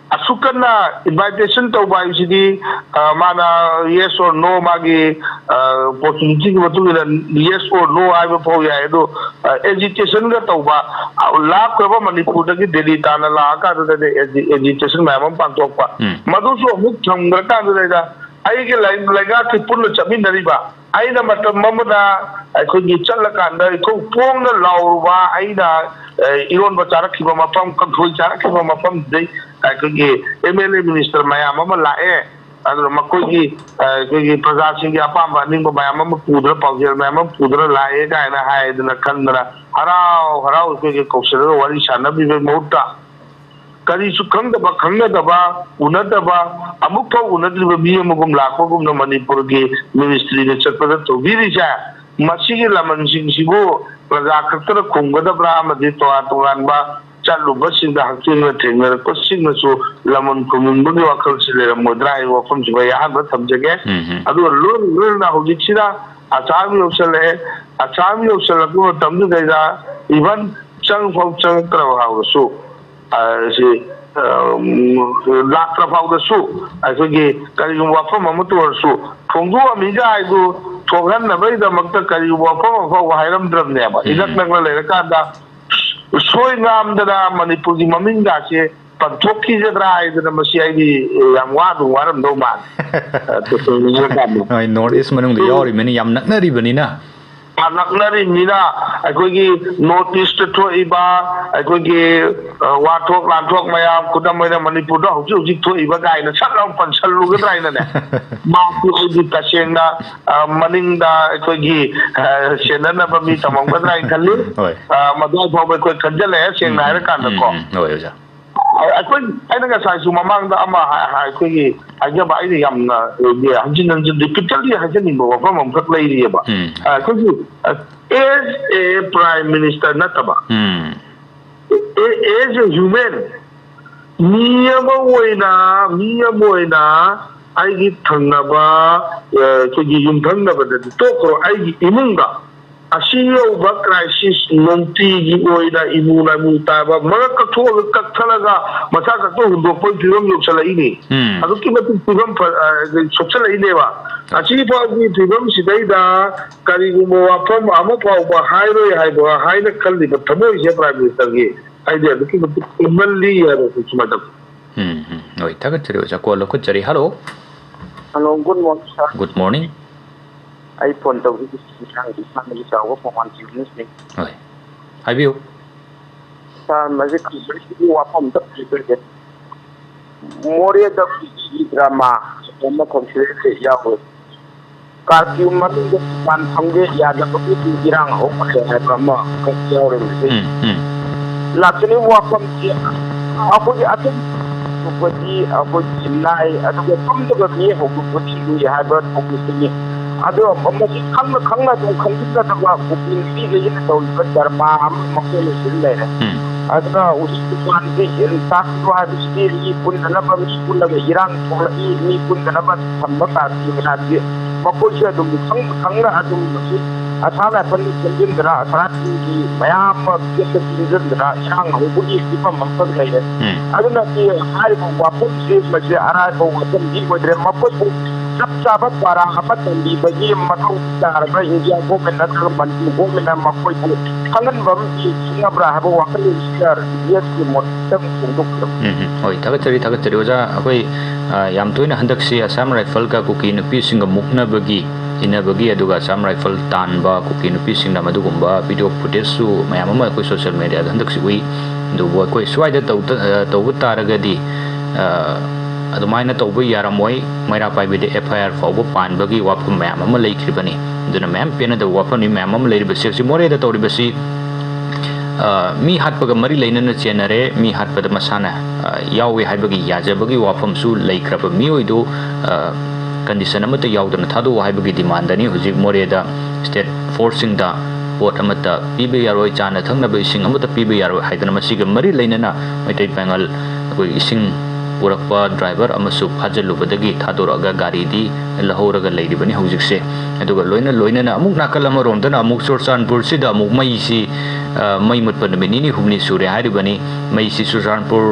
S3: asukana invitation to by city mana yes or no magi opportunity ki batu yes or no ai ba pau ya do agitation ga to ba la ko ba manipur da ki delhi tana la ka da agitation ma mam pan tok pa madu so muk tham ga ka da ai ke laiga ki pun chamin dari ba ai na matam mamada ko gi chala kan da ko pong na law ba ai da iron ba charak ki ba mapam kan thoi charak ki ba mapam dei ko gi MLA minister mayam ma la adu makoi gi praja sing gi apam ba ning ba mayam ma pudra paujel mayam pudra la ga na hai da kan da harau ko gi koksel wari sana bi mota kari su khangda ba unada ba amuk pa unadli ba mi amugum lakogum na manipur gi ministry ne chakpada to biri ja masigi laman sing sibo praja khatra khungda bra amadi to aturan ba chalu basing da haktin na thengna ko sing na su laman kumun bu wakal sile modrai wa fam ji ba ya ba tamjage adu lur na hoji chira achami opsale ko tamdu da even chang tra ha su si lakra fau da su aikogi kari wafam amatu su thongdu amiga aidu thogan na bai da makta kari wafam fau hairam dram ne ba idak nagla le ka da soi ngam da manipur gi mamin ga che panthokki jadra aidu na masi ai di yam wa du waram do ma to so ni ga
S1: ai north east manung da yori meni yam naknari bani na
S3: naknari mina aikogi notice to iba aikogi wathok lanthok mayam kudam mai manipur da hoji to iba gai na saklam panchalu ga drai na ne ma ku di taseng na maning da aikogi senana ba mi tamang ga drai khalli madai bhaw ko khanjale seng na ra kan ko
S1: oi oja
S3: akwai ai daga sai su mamang da amma aikogi aja ba ai yam na ye hanjin nan di pitali hajani ba fa mam khat lai ri ba aikogi is a prime minister nataba is a human miyama oina ai gi thangnaba aikogi yum thangnaba da to ko ai gi imunga asiyo ba crisis nonti gi oina imuna muta ba maraka to ka thalaga mata ka to do ko jirom yok chala ini adu ki matu jirom sochala ine ba asi pa gi jirom sidai da kari mo apam amo pa ba hairo haina kalli ba thamo je prime minister gi ai de ki matu imalli ya ro chumata
S1: oi tagat chiri oja ko lo ko chari hello
S6: good morning sir
S1: good morning
S6: ai phone tàu đi sang đi sang đi chào các phòng chịu nước này
S1: rồi hai biểu
S6: sao mà cái cái qua phòng tập đi cái Moria tập drama em không chơi cái giao rồi cả kiểu mà cái ban phong cái ya là có cái gì rằng ông có thể drama cái giao rồi là cái này qua phòng gì aku di atas aku di nai atau cái phong cái gì họ cũng có chịu ya hai bên không có gì ado masih khangna tu khangna tu wa kupin ni le yin to ba darma am makse le sil le adna usi tuan ke yin tak wa bi sti yi pun na ba mi pun la irang thol ni pun na ba thamba ta ti na ti makko che dum khangna adum masih asala pan jin dra asara ti mayam ke ke jin dra irang ho bu ni ti pa mam pa le adna ti hari ko wa pun se ma je ara ko wa pun di ko dre makko sabat barang apa tadi bagi matau cara India government atau bantu government makoi bu kangen bam di Singapura habu wakil minister dia semua untuk
S1: oi tagat chari oja akoi yam toina handak si Assam Rifle ka kuki nupi singa mukna bagi ina bagi aduga Assam Rifle tan ba kuki nupi singa madugumba video footage su mayam ma koi social media handak si ui do boy koi swai da tau taragadi adumaina tawbu yaramoi maira paibide FIR fawbu panbagi wapum ma'am ama leikribani duna ma'am pena da wapam ni ma'am ama leiribasi si more da tawribasi mi hatpaga mari leinana chenare mi hatpada masana yawi haibagi yajabagi wapam su leikraba mi oido condition amata yawdana thadu haibagi demand ani huji more da state forcing da pot amata pibe yaroi chana thangna be sing amata pibe yaroi haidana masiga mari leinana maitai pangal koi ising पुरक्पा driver अमसु फाजलुबदगी थादोरगा गाड़ी दी लहौरगा लेरिबनी हौजिकसे अदुगा लोइना लोइना अमुक नाकल अमरोमदना अमुक चुरचानपुर सिदा अमुक मईसी मई मुतपन मिनी हुमनी सूर्य हारिबनी मईसी चुरचानपुर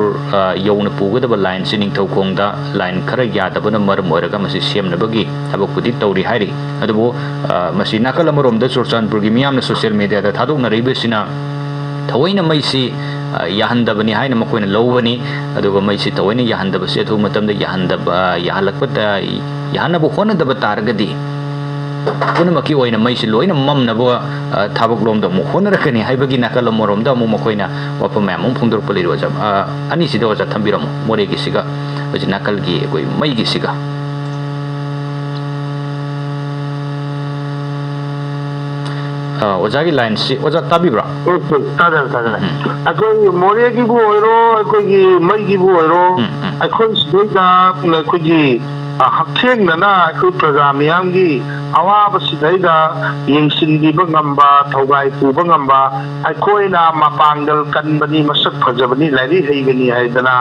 S1: यौन पुगदब लाइन से निंगथौखोंदा लाइन खरा यादबना मरम ओरगा मसी सेमनबगी थबकुदी तौरी हारि अदुबो मसी नाकल अमरोमदा चुरचानपुर गी मियामना सोशल मीडिया दा थादोकनरिबसिना थवैना मईसी याहंदबनी हाइना मकोइना लौबनी अदुगा मईसी थवैना याहंदबसे अथु मतमदा याहलकपदा याहनबो होनदब तारगदी पुनमकी ओइना मईसी लोइना ममनबो थाबकलोमदा मु होनरकनी हाइबगी नाकल अमरोमदा मु मकोइना वाफम मैम फोंदोरप लिरोजा अनि सिदा ओजा थंबिरमु मोरेगी सिगा ओजि नाकलगी कोइ मईगी सिगा ओजागी लाइन से ओजा ताबिब्रा
S3: अखोई मोरे की बु ओइरो अखोई मई की बु ओइरो अखोई सिदा अखोई हक्थेंगना अखोई प्रजा मियांगी अवाब सिदैदा यंगसिनबीब ngamba थौगाई पुब ngamba अखोइना मपांगल कनबनी मसक फजबनी लाइरी हैगनी हैदना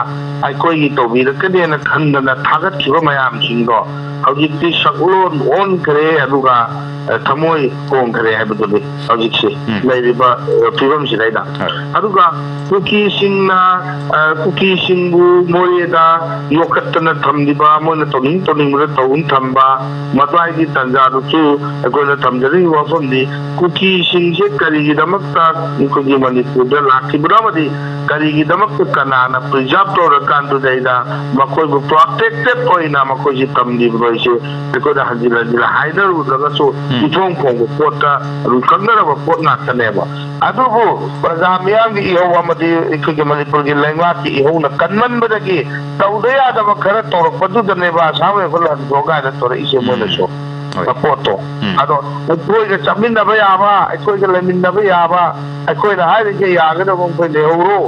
S3: अखोई की तोबीरकनेना खंदना थागतखिबा मयाम सिंगो हौजिकति सकलोन ओन करे अदुगा थमोई कों करे हैबदुदि हौजिकसे लैरिबा फिबम सिदैदा अदुगा कुकी सिंगबु मोरेदा योखत्तना थमदिबा मोना तोनिंग तौन थंबा मदवाई तंजादुसु अखोइना थमजरी वाफमदि कुकी सिंगसे करिगिदमक्ता कुकी मणिपुरदा लाखिबरामदि करिगिदमक्ता कनाना प्रिजर्व तौरकांदुदैदा मखोइबु प्रोटेक्टेड ओइना मखोइसि थमदिबरोइसे अखोइदा हजिला हाइदर उदगसु इथों खोंगु पोटा रुखंगरबा पोट नातनेबा अदुबु प्रजा मियांगी इहोवमदि इखोइगे मणिपुरगी लैंग्वाकी इहोना कन्मनबदगी तौदयादब खरा तौरकपदुदनेबा सामे फल हदोगादा तौरइसे मोनसो पोटो अदो अखोइगे चमिनबा याबा अखोइगे लेमिनबा याबा अखोइना हाइरिगे यागदबो कोइ लेहौरो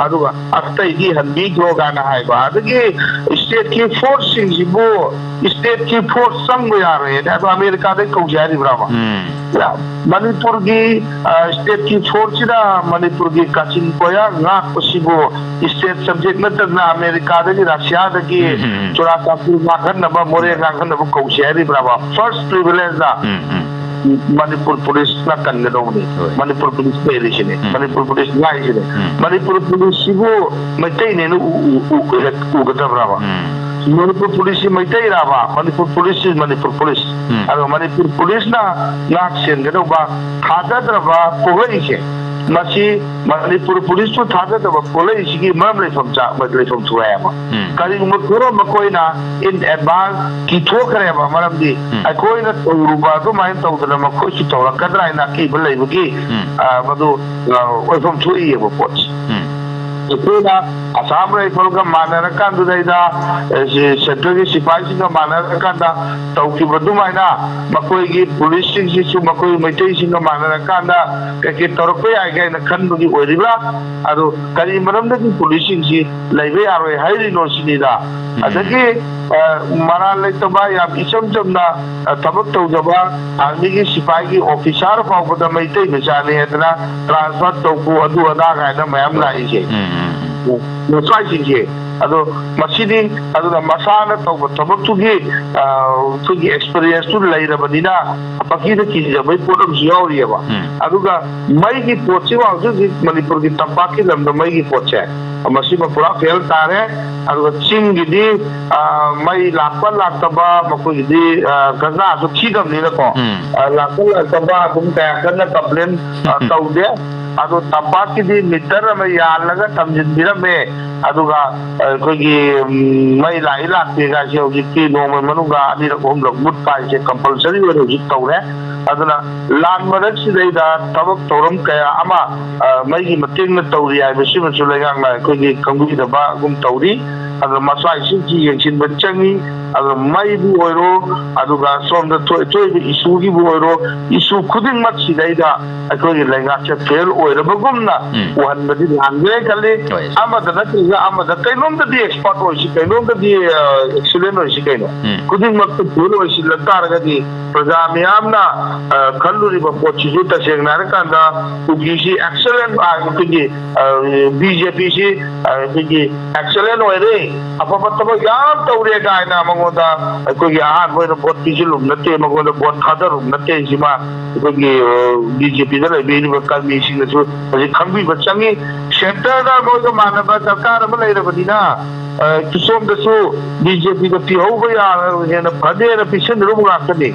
S3: अदुगा अस्तैगी हनबीगो गाना हाइबा अदगी स्टेट की फोर्स सिंगजिबो स्टेट की फोर्स संग यारे अदो अमेरिका दे कौजारी ब्रामा मणिपुर की स्टेट की फोर्स दा मणिपुर की काचिन कोया ना पसिबो स्टेट सब्जेक्ट नतना अमेरिका दे रशिया दे चुराचापुर नाखन नबा मोरे नाखन नबा कौजारी ब्रामा फर्स्ट प्रिविलेज दा मणिपुर पुलिस ना कन्नदोनी मणिपुर पुलिस पेरिशने मणिपुर पुलिस लाइशने मणिपुर पुलिस सिबो मैतैने उगदब्रावा मणिपुर पुलिस मैतै राबा मणिपुर पुलिस मणिपुर पुलिस अरो मणिपुर पुलिस ना नाक्सेनगदोबा थादद्रबा पोगैसे मसी मणिपुर पुलिस तो थादद्रबा पोगैसिगी मरम लेफम थुआयबा करिगुम थोरो मकोइना इन एडवांस की थोकरेबा मरमदी अकोइना तौरुबा दो माइन तौदना मकोइसि तौरकद्राइना की बलैबगी मदु ओइफम थुइयबा पोच अखोइना आसाम राइफल का मानरकांदुदैदा सेंट्रल की सिपाही का मानरकांदा तौकिबदुमाइना मकोइगी पुलिस सिंगसिसु मकोइ मैतैसिंग मानरकांदा के तौरपै आइगैना खनबगी ओइरिबा अदो करि मरमदगी पुलिस सिंगसि लैबे यारोय हाइरिनो सिनिदा अदगी मरा लेतबा याम इचम चमना थबक तौजबा आर्मी की सिपाही की ऑफिसर फावबदा मैतै मचाने हेदना ट्रांसफर तौको अदु अदा गायना मयाम लाइसे अदो मसीदी अदुना मसाना तौब थबक्तुगी तुगी एक्सपीरियंस तु लैरबनिना पकीदा किजबै पोटम यावरियबा अदुगा मई की पोची वाजु मणिपुर की तंबाक की लमद मई की पोचे मसीमा पूरा फेल तारे अदुगा चिंगिदी मई लापन लातबा मकुगी गजा सु खिदमनिना को लापन लातबा गुम कया कन कंप्लेन तौदे अदो तंबाक की मीटर में यालगा तमजिनबिरमे अदुगा कोई मई लाई लाक्तेगा से हौजिकी नोम मनुगा अनिरक होमलक मुट पाइसे कंपलसरी ओइ हौजिक तौरे अदुना लान मरक सिदैदा तबक तौरम कया अमा मई की मतेंग न तौरी आइबसि मसु लेगांग ला कोई कंगुदबा गुम तौरी अदुना मसाइ सिंची यंसिन बचंगी अदुना मई बु ओइरो अदुगा सोमदा तोय इशू की बु ओइरो इशू खुदिंग मत सिदैदा अकोई लेगा से फेल ओइरबगुमना वहनबदि लांगे कले अमदा नति ꯁꯤꯒ ꯑꯃꯗ ꯀꯩꯅꯣꯝꯗꯗꯤ ꯑꯦꯛꯁꯄꯥꯔꯠ ꯑꯣꯏꯁꯤ ꯀꯩꯅꯣꯝꯗꯗꯤ ꯑꯦꯛꯁꯤꯂꯦꯟ ꯑꯣꯏꯁꯤ ꯀꯩꯅꯣ ꯈꯨꯗꯤꯡꯃꯛꯇ ꯐꯦꯜ ꯑꯣꯏꯁꯤꯜꯂ ꯇꯥꯔꯒꯗꯤ ꯄ꯭ꯔꯖꯥ ꯃꯤꯌꯥꯝꯅ ꯈꯜꯂꯨꯔꯤꯕ ꯄꯣꯠꯁꯤꯁꯨ ꯇꯁꯦꯡꯅ ꯍꯥꯏꯔꯀꯥꯟꯗ ꯀꯨꯀꯤꯁꯤ ꯑꯦꯛꯁꯦꯂꯦꯟ ꯑꯩꯈꯣꯏꯒꯤ BJPꯁꯤ ꯑꯩꯈꯣꯏꯒꯤ ꯑꯦꯛꯁꯦꯂꯦꯟ ꯑꯣꯏꯔꯦ ꯑꯐꯕ ꯊꯕꯛ ꯌꯥꯝ ꯇꯧꯔꯦ ꯀꯥꯏꯅ ꯃꯉꯣꯟꯗ ꯑꯩꯈꯣꯏꯒꯤ ꯑꯍꯥꯟꯕ ꯑꯣꯏꯅ ꯚꯣꯠ ꯄꯤꯁꯤꯜꯂꯨꯕ ꯅꯠꯇꯦ ꯃꯉꯣꯟꯗ ꯚꯣꯠ ꯊꯥꯗꯔꯨꯕ ꯅꯠꯇꯦ ꯁꯤꯃ ꯑꯩꯈꯣꯏꯒꯤ BJPꯗ ꯂꯩꯕꯤꯔꯤꯕ ꯀꯔꯃꯤꯁꯤꯡꯅꯁꯨ ꯍꯧꯖꯤꯛ ꯈꯪꯕꯤꯕ ꯆꯪꯉꯤ ꯁꯦꯟꯇꯔꯗ ꯃꯣꯏꯒ ꯃꯥꯟꯅꯕ ꯁꯔꯀꯥꯔ ꯑꯃ ꯂꯩꯔꯕꯅꯤꯅ ꯁꯣꯝꯗꯁꯨ BJPꯗ ꯄꯤꯍꯧꯕ ꯍꯦꯟꯅ ꯐꯅꯦꯅ ꯄꯤꯁꯤꯟꯅꯔꯨꯕ ꯉꯥꯛꯇꯅꯤ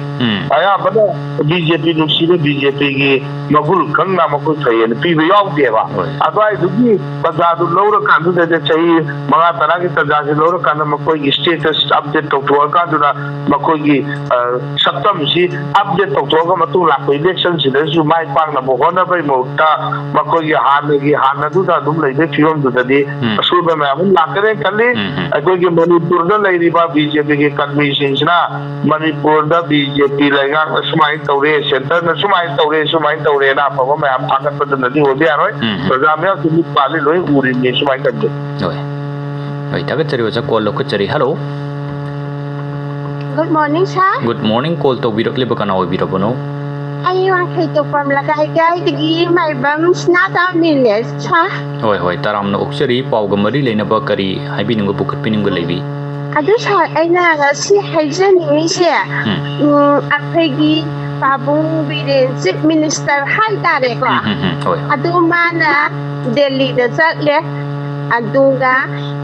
S3: ꯑꯌꯥꯝꯕꯅ BJP ꯅꯨꯡꯁꯤꯕ BJPꯒꯤ ꯃꯒꯨꯟ ꯈꯪꯅ ꯃꯈꯣꯏ ꯐꯩꯌꯦꯅ ꯄꯤꯕ ꯌꯥꯎꯗꯦꯕ ꯑꯗꯨꯋꯥꯏꯗꯨꯒꯤ ꯇꯟꯖꯥꯗꯨ ꯂꯧꯔꯀꯥꯟꯗꯨꯗ ꯆꯍꯤ 5-10ꯒꯤ ꯇꯟꯖꯥꯁꯤ ꯂꯧꯔꯀꯥꯟꯗ ꯃꯈꯣꯏꯒꯤ ꯁ꯭ꯇꯦꯇꯁ ꯑꯞꯗꯦꯠ ꯇꯧꯊꯣꯛꯑꯀꯥꯟꯗꯨꯗ ꯃꯈꯣꯏꯒꯤ ꯁꯛꯇꯝꯁꯤ ꯑꯞꯗꯦꯠ ꯇꯧꯊꯣꯛꯑꯒ ꯃꯇꯨꯡ ꯂꯥꯛꯄ ꯏꯂꯦꯛꯁꯟꯁꯤꯗꯁꯨ ꯃꯥꯏ ꯄꯥꯛꯅꯕ ꯍꯣꯠꯅꯕꯒꯤ ꯃꯍꯨꯠꯇ ꯃꯈꯣꯏꯒꯤ ꯍꯥꯟꯅꯗꯨꯗ ꯑꯗꯨꯝ ꯂꯩꯕ ꯐꯤꯕꯝꯗꯨꯗꯗꯤ ꯑꯁꯣꯏꯕ ꯃꯌꯥꯝ ꯑꯃ ꯂꯥꯛꯀꯅꯤ ꯈꯜꯂꯤ ꯑꯩꯈꯣꯏꯒꯤ ꯃꯅꯤꯄꯨꯔꯗ ꯂꯩꯔꯤꯕ BJPꯒꯤ ꯀꯔꯃꯤꯁꯤꯡꯁꯤꯅ ꯃꯅꯤꯄꯨꯔꯗ BJP ꯂꯩꯉꯥꯛꯅ ꯁꯨꯃꯥꯏꯅ ꯇꯧꯔꯦ ꯁꯦꯟꯇꯔꯅ ꯁꯨꯃꯥꯏꯅ ꯇꯧꯔꯦꯅ ꯑꯐꯕ ꯃꯌꯥꯝ ꯊꯥꯒꯠꯄꯗꯨꯅꯗꯤ ꯑꯣꯏꯕ ꯌꯥꯔꯣꯏ ꯄ꯭ꯔꯖꯥ ꯃꯌꯥꯝꯁꯨ ꯃꯤꯠ ꯄꯥꯜꯂꯤ ꯂꯣꯏ ꯎꯔꯤꯅꯤ ꯁꯨꯃꯥꯏꯅ ꯇꯧꯖꯩ
S1: ꯍꯣꯏ ꯊꯥꯒꯠꯆꯔꯤ ꯑꯣꯖꯥ ꯀꯣꯜ ꯂꯧꯈꯠꯆꯔꯤ hello
S2: Good morning, sir.
S1: Good morning call ꯇꯧꯕꯤꯔꯛꯂꯤꯕ ꯀꯅꯥ ꯑꯣꯏꯕꯤꯔꯕꯅꯣ
S2: I want to from Lagay my bums not a minute, sir.
S1: ꯍꯣꯏ ꯇꯔꯥꯝꯅ ꯑꯣꯛꯆꯔꯤ ꯄꯥꯎꯒ ꯃꯔꯤ ꯂꯩꯅꯕ ꯀꯔꯤ ꯍꯥꯏꯕꯤꯅꯤꯡꯕ ꯄꯨꯈꯠꯄꯤꯅꯤꯡꯕ ꯂꯩꯕꯤ
S2: ꯑꯗꯨ ꯁꯥꯔ ꯑꯩꯅ ꯉꯁꯤ ꯍꯥꯏꯖꯅꯤꯡꯉꯤꯁꯦ ꯑꯩꯈꯣꯏꯒꯤ ꯄꯥꯕꯨꯡ ꯕꯤꯔꯦꯟ ꯆꯤꯐ ꯃꯤꯅꯤꯁꯇꯔ ꯍꯥꯏꯇꯥꯔꯦꯀꯣ ꯑꯗꯨ ꯃꯥꯅ ꯗꯦꯜꯂꯤꯗ ꯆꯠꯂꯦ ꯑꯗꯨꯒ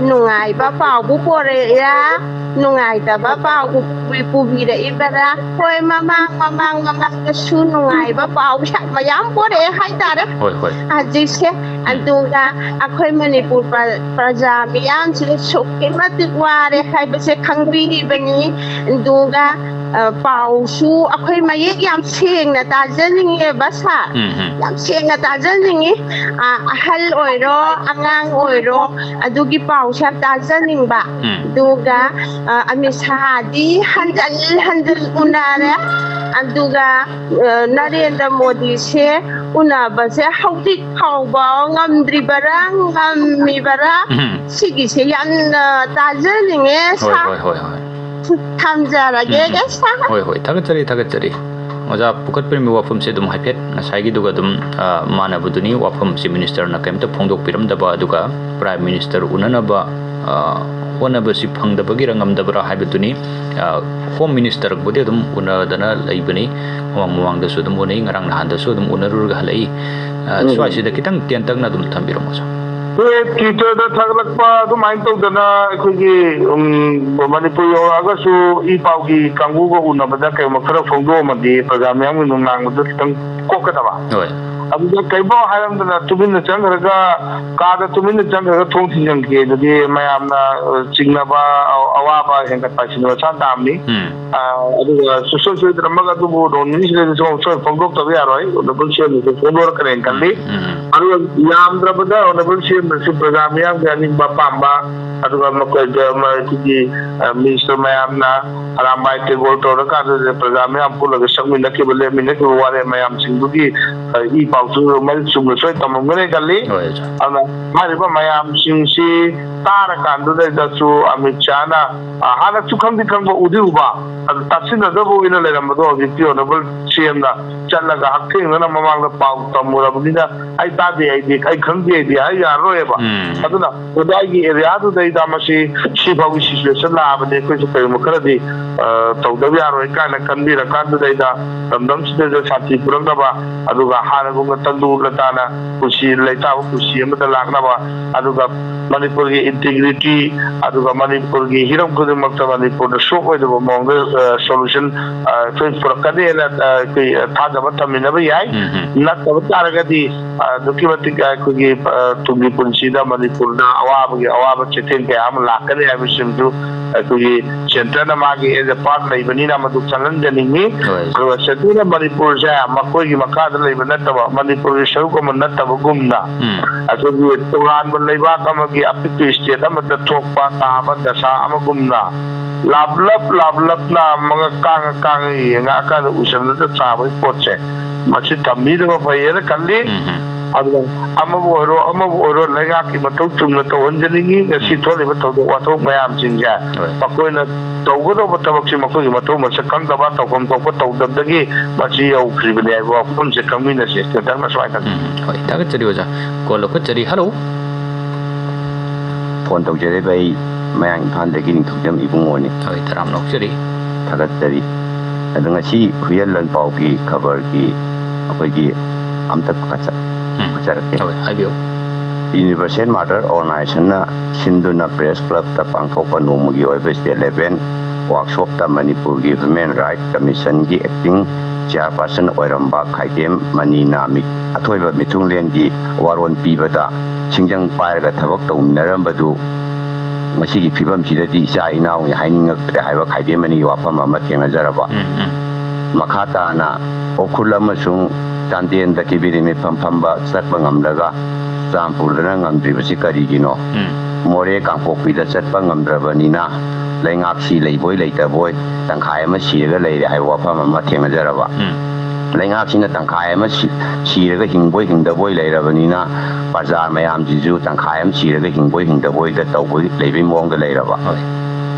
S2: ꯅꯨꯡꯉꯥꯏꯕ ꯄꯥꯎꯕꯨ ꯄꯣꯔꯛꯏꯔꯥ ꯅꯨꯡꯉꯥꯏꯇꯕ ꯄꯥꯎꯕꯨ ꯄꯨꯕꯤꯔꯛꯏꯕꯔꯥ ꯍꯣꯏ ꯃꯃꯥꯡꯗꯁꯨ ꯅꯨꯡꯉꯥꯏꯕ ꯄꯥꯎ ꯃꯌꯥꯝ ꯄꯣꯔꯛꯑꯦ ꯍꯥꯏꯇꯥꯔꯦ ꯍꯧꯖꯤꯛꯁꯦ ꯑꯗꯨꯒ ꯑꯩꯈꯣꯏ ꯃꯅꯤꯄꯨꯔ ꯄ꯭ꯔꯖꯥ ꯃꯤꯌꯥꯝꯁꯦ ꯑꯁꯨꯛꯀꯤ ꯃꯇꯤꯛ ꯋꯥꯔꯦ ꯍꯥꯏꯕꯁꯦ ꯈꯪꯕꯤꯔꯤꯕꯅꯤ ꯑꯗꯨꯒ ꯄꯥꯎꯁꯨ ꯑꯩꯈꯣꯏ ꯃꯌꯦꯛ ꯌꯥꯝ ꯁꯦꯡꯅ ꯇꯥꯖꯅꯤꯡꯉꯦꯕ ꯁꯥꯔ ꯌꯥꯝ ꯁꯦꯡꯅ ꯇꯥꯖꯅꯤꯡꯉꯤ ꯑꯍꯜ ꯑꯣꯏꯔో ꯑꯉꯥꯡ ꯑꯣꯏꯔో ꯑꯗꯨꯒꯤ ꯄꯥꯎꯁꯦ ꯌꯥꯝ ꯇꯥꯖꯅꯤꯡꯕ ꯑꯗꯨꯒ ꯑꯃꯤꯠ ꯁꯥꯍꯗꯤ ꯍꯟꯖꯤꯜ ꯎꯅꯔꯦ ꯑꯗꯨꯒ ꯅꯔꯦꯟꯗ꯭ꯔ ꯃꯣꯗꯤꯁꯦ ꯎꯅꯕꯁꯦ ꯍꯧꯖꯤꯛ ꯐꯥꯎꯕ ꯉꯝꯗ꯭ꯔꯤꯕꯔꯥ ꯉꯝꯃꯤꯕꯔꯥ ꯁꯤꯒꯤꯁꯦ ꯌꯥꯝꯅ ꯇꯥꯖꯅꯤꯡꯉꯦ ꯁꯥꯔ ꯊꯝꯖꯔꯒꯦ ꯁꯥꯔ
S1: ꯍꯣꯏ ꯊꯥꯒꯠꯆꯔꯤ ꯑꯣꯖꯥ ꯄꯨꯈꯠꯄꯤꯔꯝꯕ ꯋꯥꯐꯝꯁꯦ ꯑꯗꯨꯝ ꯍꯥꯏꯐꯦꯠ ꯉꯁꯥꯏꯒꯤꯗꯨꯒ ꯑꯗꯨꯝ ꯃꯥꯟꯅꯕꯗꯨꯅꯤ ꯋꯥꯐꯝꯁꯤ ꯃꯤꯅꯤꯁꯇꯔꯅ ꯀꯩꯝꯇ ꯐꯣꯡꯗꯣꯛꯄꯤꯔꯝꯗꯕ ꯑꯗꯨꯒ ꯄ꯭ꯔꯥꯏꯝ ꯃꯤꯅꯤꯁꯇꯔ ꯎꯅꯅꯕ ꯍꯣꯠꯅꯕꯁꯤ ꯐꯪꯗꯕꯒꯤꯔ ꯉꯝꯗꯕꯔꯥ ꯍꯥꯏꯕꯗꯨꯅꯤ ꯍꯣꯝ ꯃꯤꯅꯤꯁꯇꯔꯕꯨꯗꯤ ꯑꯗꯨꯝ ꯎꯅꯗꯅ ꯂꯩꯕꯅꯤ ꯃꯃꯥꯡꯗꯁꯨ ꯑꯗꯨꯝ ꯎꯅꯩ ꯉꯔꯥꯡ ꯅꯍꯥꯟꯗꯁꯨ ꯑꯗꯨꯝ ꯎꯅꯔꯨꯔꯒ ꯍꯜꯂꯛꯏ ꯁ꯭ꯋꯥꯏꯁꯤꯗ ꯈꯤꯇꯪ ꯇꯦꯟꯇꯛꯅ ꯑꯗꯨꯝ ꯊꯝꯕꯤꯔꯝꯃꯣ ꯑꯣꯖꯥ
S3: ꯇ꯭ꯋꯤꯇꯔꯗ ꯊꯥꯒꯠꯂꯛꯄ ꯑꯗꯨꯃꯥꯏꯅ ꯇꯧꯗꯅ ꯑꯩꯈꯣꯏꯒꯤ ꯃꯅꯤꯄꯨꯔ ꯌꯧꯔꯛꯑꯒꯁꯨ ꯏ ꯄꯥꯎꯒꯤ ꯀꯥꯡꯕꯨꯒ ꯎꯅꯕꯗ ꯀꯩꯒꯨꯝꯕ ꯈꯔ ꯐꯣꯡꯗꯣꯛꯑꯝꯃꯗꯤ ꯄ꯭ꯔꯖꯥ ꯃꯌꯥꯝꯒꯤ ꯅꯨꯡꯅꯥꯡꯕꯗ ꯈꯤꯇꯪ ꯀꯣꯛꯀꯗꯕ ꯑꯗꯨꯗ ꯀꯩꯐꯥꯎ ꯍꯥꯏꯔꯝꯗꯅ ꯇꯨꯃꯤꯟꯅ ꯆꯪꯈ꯭ꯔꯒ ꯀꯥꯗ ꯇꯨꯃꯤꯟꯅ ꯆꯪꯈ꯭ꯔꯒ ꯊꯣꯡ ꯊꯤꯡꯖꯤꯟꯈꯤ ꯑꯗꯨꯗꯤ ꯃꯌꯥꯝꯅ ꯆꯤꯡꯅꯕ ꯑꯋꯥꯕ ꯍꯦꯟꯒꯠꯄ ꯍꯥꯏꯁꯤꯅ ꯃꯁꯥ ꯇꯥꯕꯅꯤ ꯑꯗꯨꯒ ꯁꯨꯡꯁꯣꯏ ꯁꯣꯏꯗꯅꯃꯛ ꯑꯗꯨꯕꯨ ꯅꯣꯡ ꯅꯤꯅꯤꯁꯤꯗꯁꯨ ꯁꯣꯏ ꯐꯣꯡꯗꯣꯛꯇꯕ ꯌꯥꯔꯣꯏ ꯑꯣꯅꯔꯦꯕꯜ ꯁꯤꯑꯦꯝꯅꯁꯨ ꯐꯣꯡꯗꯣꯔꯛꯀꯅꯦꯅ ꯈꯜꯂꯤ ꯑꯗꯨꯒ ꯌꯥꯝꯗ꯭ꯔꯕꯗ ꯑꯣꯅꯔꯦꯕꯜ ꯁꯤꯑꯦꯝꯅꯁꯨ ꯄ꯭ꯔꯖꯥ ꯃꯤꯌꯥꯝꯒꯤ ꯑꯅꯤꯡꯕ ꯑꯄꯥꯝꯕ ꯑꯗꯨꯒ ꯑꯩꯈꯣꯏꯒꯤ ꯃꯤꯅꯤꯁꯇꯔ ꯃꯌꯥꯝꯅ ꯑꯔꯥꯝꯕꯥꯏ ꯇꯦꯒꯣꯔ ꯇꯧꯔꯀꯥꯟꯗ ꯄ꯭ꯔꯖꯥ ꯃꯌꯥꯝ ꯄꯨꯜꯂꯒ ꯁꯛꯃꯤꯟꯅꯈꯤꯕ ꯂꯦꯞꯃꯤꯟꯅꯈꯤꯕ ꯋꯥꯔꯦꯞ ꯃꯌꯥꯝꯁꯤꯡꯗꯨꯒꯤ ꯏ ꯄꯥꯎꯁꯨ ꯃꯔꯤꯛ ꯆꯨꯝꯅ ꯁꯣꯏ ꯇꯝꯃꯝꯒꯅꯤ ꯈꯜꯂꯤ ꯑꯗꯨꯅ ꯍꯥꯏꯔꯤꯕ ꯃꯌꯥꯝꯁꯤꯡꯁꯤ ꯇꯥꯔꯀꯥꯟꯗꯨꯗꯁꯨ ꯑꯃꯤꯠ ꯁꯥꯍꯅ ꯍꯥꯟꯅꯁꯨ ꯈꯪꯕ ꯎꯗꯤ ꯎꯕ ꯑꯗꯨ ꯇꯥꯁꯤꯟꯅꯗꯕ ꯑꯣꯏꯅ ꯂꯩꯔꯝꯕꯗꯣ ꯍꯧꯖꯤꯛꯇꯤ ꯑꯣꯅꯔꯦꯕꯜ ꯁꯤꯑꯦꯝꯅ ꯆꯠꯂꯒ ꯍꯛꯊꯦꯡꯅꯅ ꯃꯃꯥꯡꯗ ꯄꯥꯎ ꯇꯝꯃꯨꯔꯕꯅꯤꯅ ꯑꯩ ꯇꯥꯗꯦ ꯑꯩ ꯈꯪꯗꯦ ꯍꯥꯏ ꯌꯥꯔꯔꯣꯏꯕ ꯑꯗꯨꯅ ꯑꯗꯨꯋꯥꯏꯒꯤ ꯑꯦꯔꯤꯌꯥꯗꯨꯗꯩꯗ ꯃꯁꯤ ꯁꯤꯐꯥꯎꯒꯤ ꯁꯤꯆꯨꯋꯦꯁꯟ ꯂꯥꯛꯑꯕꯅꯤ ꯑꯩꯈꯣꯏꯁꯨ ꯀꯔꯤꯒꯨꯝꯕ ꯈꯔꯗꯤ ꯇꯧꯗꯕ ꯌꯥꯔꯣꯏ ꯀꯥꯏꯅ ꯈꯟꯕꯤꯔꯀꯥꯟꯗꯨꯗꯩꯗ ꯂꯝꯗꯝꯁꯤꯗ ꯁꯥꯟꯇꯤ ꯄꯨꯔꯛꯅꯕ ꯑꯗꯨꯒ ꯍꯥꯟꯅꯒꯨꯝꯅ ꯇꯪꯗꯨ ꯂꯇꯥꯅ ꯄꯨꯟꯁꯤ ꯂꯩꯇꯥꯕ ꯄꯨꯟꯁꯤ ꯑꯃꯗ ꯂꯥꯛꯅꯕ ꯑꯗꯨꯒ ꯃꯅꯤꯄꯨꯔꯒꯤ ꯏꯟꯇꯤꯒ꯭ꯔꯤꯇꯤ ꯑꯗꯨꯒ ꯃꯅꯤꯄꯨꯔꯒꯤ ꯍꯤꯔꯝ ꯈꯨꯗꯤꯡꯃꯛꯇ ꯃꯅꯤꯄꯨꯔꯗ ꯁꯣꯛ ꯑꯣꯏꯗꯕ ꯃꯑꯣꯡꯗ ꯁꯣꯂꯨꯁꯟ ꯑꯩꯈꯣꯏ ꯄꯨꯔꯛꯀꯅꯤꯅ ꯑꯩꯈꯣꯏ ꯊꯥꯖꯕ ꯊꯝꯃꯤꯟꯅꯕ ꯌꯥꯏ ꯅꯠꯇꯕ ꯇꯥꯔꯒꯗꯤ ꯑꯗꯨꯛꯀꯤ ꯃꯇꯤꯛ ꯑꯩꯈꯣꯏꯒꯤ ꯇꯨꯡꯒꯤ ꯄꯨꯟꯁꯤꯗ ꯃꯅꯤꯄꯨꯔꯗ ꯑꯋꯥꯕ ꯆꯩꯊꯦꯡ ꯀꯌꯥ ꯑꯃ ꯂꯥꯛꯀꯅꯤ ꯍꯥꯏꯕꯁꯤꯡꯁꯨ ꯑꯩꯈꯣꯏꯒꯤ ꯁꯦꯟꯇꯔꯅ ꯃꯥꯒꯤ ꯑꯦꯖ ꯑꯦ ꯄꯥꯔꯠ ꯂꯩꯕꯅꯤꯅ ꯃꯗꯨ ꯈꯪꯍꯟꯖꯅꯤꯡꯉꯤ ꯑꯗꯨꯒ ꯁꯦꯟꯇꯔꯅ ꯃꯅꯤꯄꯨꯔꯁꯦ ꯃꯈꯣꯏꯒꯤ ꯃꯈꯥꯗ ꯂꯩꯕ ꯅꯠꯇꯕ ꯃꯅꯤꯄꯨꯔꯒꯤ ꯁꯔꯨꯛ ꯑꯃ ꯅꯠꯇꯕꯒꯨꯝꯅ ꯑꯩꯈꯣꯏꯒꯤ ꯇꯣꯉꯥꯟꯕ ꯂꯩꯕꯥꯛ ꯑꯃꯒꯤ ꯑꯄꯤꯛꯄ ꯏꯁꯇꯦꯠ ꯑꯃꯗ ꯊꯣꯛꯄ ꯇꯥꯕ ꯗꯁꯥ ꯑꯃꯒꯨꯝꯅ ꯂꯥꯞꯂꯞꯅ ꯃꯉꯛ ꯀꯥꯡꯉ ꯌꯦꯡꯉꯛꯑꯀꯥꯟꯗ ꯎꯁꯟꯗ ꯆꯥꯕꯒꯤ ꯄꯣꯠꯁꯦ ꯃꯁꯤ ꯊꯝꯕꯤꯗꯕ ꯐꯩꯌꯦꯅ ꯈꯜꯂꯤ ꯑꯗꯨꯒ ꯑꯃꯕꯨ ꯑꯣꯏꯔꯣ ꯂꯩꯉꯥꯛꯀꯤ ꯃꯊꯧ ꯆꯨꯝꯅ ꯇꯧꯍꯟꯖꯅꯤꯡꯉꯤ ꯉꯁꯤ ꯊꯣꯛꯂꯤꯕ ꯊꯧꯗꯣꯛ ꯋꯥꯊꯣꯛ ꯃꯌꯥꯝꯁꯤꯡꯁꯦ ꯃꯈꯣꯏꯅ ꯇꯧꯒꯗꯧꯕ ꯊꯕꯛꯁꯤ ꯃꯈꯣꯏꯒꯤ ꯃꯊꯧ ꯃꯁꯛ ꯈꯪꯗꯕ ꯇꯧꯐꯝ ꯊꯣꯛꯄ ꯇꯧꯗꯕꯗꯒꯤ ꯃꯁꯤ ꯌꯧꯈ꯭ꯔꯤꯕꯅꯤ ꯍꯥꯏꯕ ꯋꯥꯐꯝꯁꯦ ꯈꯪꯃꯤꯟꯅꯁꯤ ꯁꯦꯟꯇꯔꯅ ꯁꯨꯃꯥꯏꯅ
S1: ꯍꯣꯏ ꯊꯥꯒꯠꯆꯔꯤ ꯑꯣꯖꯥ ꯀꯣꯜ ꯂꯧꯈꯠꯆꯔꯤ ꯍꯜꯂꯣ
S7: ꯐꯣꯟ ꯇꯧꯖꯔꯤꯕ ꯑꯩ ꯃꯌꯥꯡ ꯏꯝꯐꯥꯜꯗꯒꯤ ꯅꯤꯡꯊꯧꯖꯝ ꯏꯕꯨꯡꯉꯣꯅꯤ
S1: ꯍꯣꯏ ꯇꯔꯥꯝ ꯂꯧꯖꯔꯤ
S7: ꯊꯥꯒꯠꯆꯔꯤ ꯑꯗꯣ ꯉꯁꯤ ꯍꯨꯏꯌꯟ ꯂꯟꯄꯥꯎꯒꯤ ꯈꯕꯔꯒꯤ ꯑꯩꯈꯣꯏꯒꯤ ꯑꯝꯇ ꯄꯨꯖꯔꯛꯀꯦ
S1: ꯍꯣꯏ ꯍꯥꯏꯕꯤꯌꯨ
S7: ꯌꯨꯅꯤꯚꯔꯁꯦꯜ ꯃꯥꯗꯔ ꯑꯣꯔꯒꯅꯥꯏꯖꯦꯁꯟꯅ ꯁꯤꯟꯗꯨꯅ ꯄ꯭ꯔꯦꯁ ꯀ꯭ꯂꯕꯇ ꯄꯥꯡꯊꯣꯛꯄ ꯅꯣꯡꯃꯒꯤ ꯑꯣꯏꯕ ꯁ꯭ꯇꯦꯠ ꯂꯦꯚꯦꯜ ꯋꯥꯔꯛꯁꯣꯞꯇ ꯃꯅꯤꯄꯨꯔꯒꯤ ꯍ꯭ꯌꯨꯃꯦꯟ ꯔꯥꯏꯠ ꯀꯃꯤꯁꯟꯒꯤ ꯑꯦꯛꯇꯤꯡ ꯆꯤꯌꯥꯔꯄꯔꯁꯟ ꯑꯣꯏꯔꯝꯕ ꯈꯥꯏꯗꯦꯝ ꯃꯅꯤꯅ ꯑꯊꯣꯏꯕ ꯃꯤꯊꯨꯡꯂꯦꯟꯒꯤ ꯋꯥꯔꯣꯜ ꯄꯤꯕꯗ ꯁꯤꯡꯖꯪ ꯄꯥꯏꯔꯒ ꯊꯕꯛ ꯇꯧꯃꯤꯟꯅꯔꯝꯕꯗꯨ ꯃꯁꯤꯒꯤ ꯐꯤꯕꯝꯁꯤꯗꯗꯤ ꯏꯆꯥ ꯏꯅꯥꯎꯅꯤ ꯍꯥꯏꯅꯤꯡꯉꯛꯇ꯭ꯔꯦ ꯍꯥꯏꯕ ꯈꯥꯏꯗꯦꯝ ꯃꯅꯤꯒꯤ ꯋꯥꯐꯝ ꯑꯃ ꯊꯦꯡꯅꯖꯔꯕ ꯃꯈꯥ ꯇꯥꯅ ꯎꯈ꯭ꯔꯨꯜ ꯑꯃꯁꯨꯡ ꯆꯥꯟꯗꯦꯜꯗ ꯀꯤꯕꯤꯔꯤ ꯃꯤꯐꯝ ꯐꯝꯕ ꯆꯠꯄ ꯉꯝꯂꯒ ꯆꯨꯔꯥꯆꯥꯟꯄꯨꯔꯗꯅ ꯉꯝꯗ꯭ꯔꯤꯕꯁꯤ ꯀꯔꯤꯒꯤꯅꯣ ꯃꯣꯔꯦ ꯀꯥꯡꯄꯣꯛꯄꯤꯗ ꯆꯠꯄ ꯉꯝꯗ꯭ꯔꯕꯅꯤꯅ ꯂꯩꯉꯥꯛꯁꯤ ꯂꯩꯕꯣꯏ ꯂꯩꯇꯕꯣꯏ ꯇꯪꯈꯥꯏ ꯑꯃ ꯁꯤꯔꯒ ꯂꯩꯔꯦ ꯍꯥꯏꯕ ꯋꯥꯐꯝ ꯑꯃ ꯊꯦꯡꯅꯖꯔꯕ ꯂꯩꯉꯥꯛꯁꯤꯅ ꯇꯪꯈꯥꯏ ꯑꯃ ꯁꯤꯔꯒ ꯍꯤꯡꯕꯣꯏ ꯍꯤꯡꯗꯕꯣꯏ ꯂꯩꯔꯕꯅꯤ나 ꯄ꯭ꯔꯖꯥ ꯃꯌꯥꯝꯁꯤꯁꯨ ꯇꯪꯈꯥꯏ ꯑꯃ ꯁꯤꯔꯒ ꯍꯤꯡꯕꯣꯏ ꯍꯤꯡꯗꯕꯣꯏꯗ ꯇꯧꯕ ꯂꯩꯕꯒꯤ ꯃꯑꯣꯡꯗ ꯂꯩꯔꯕ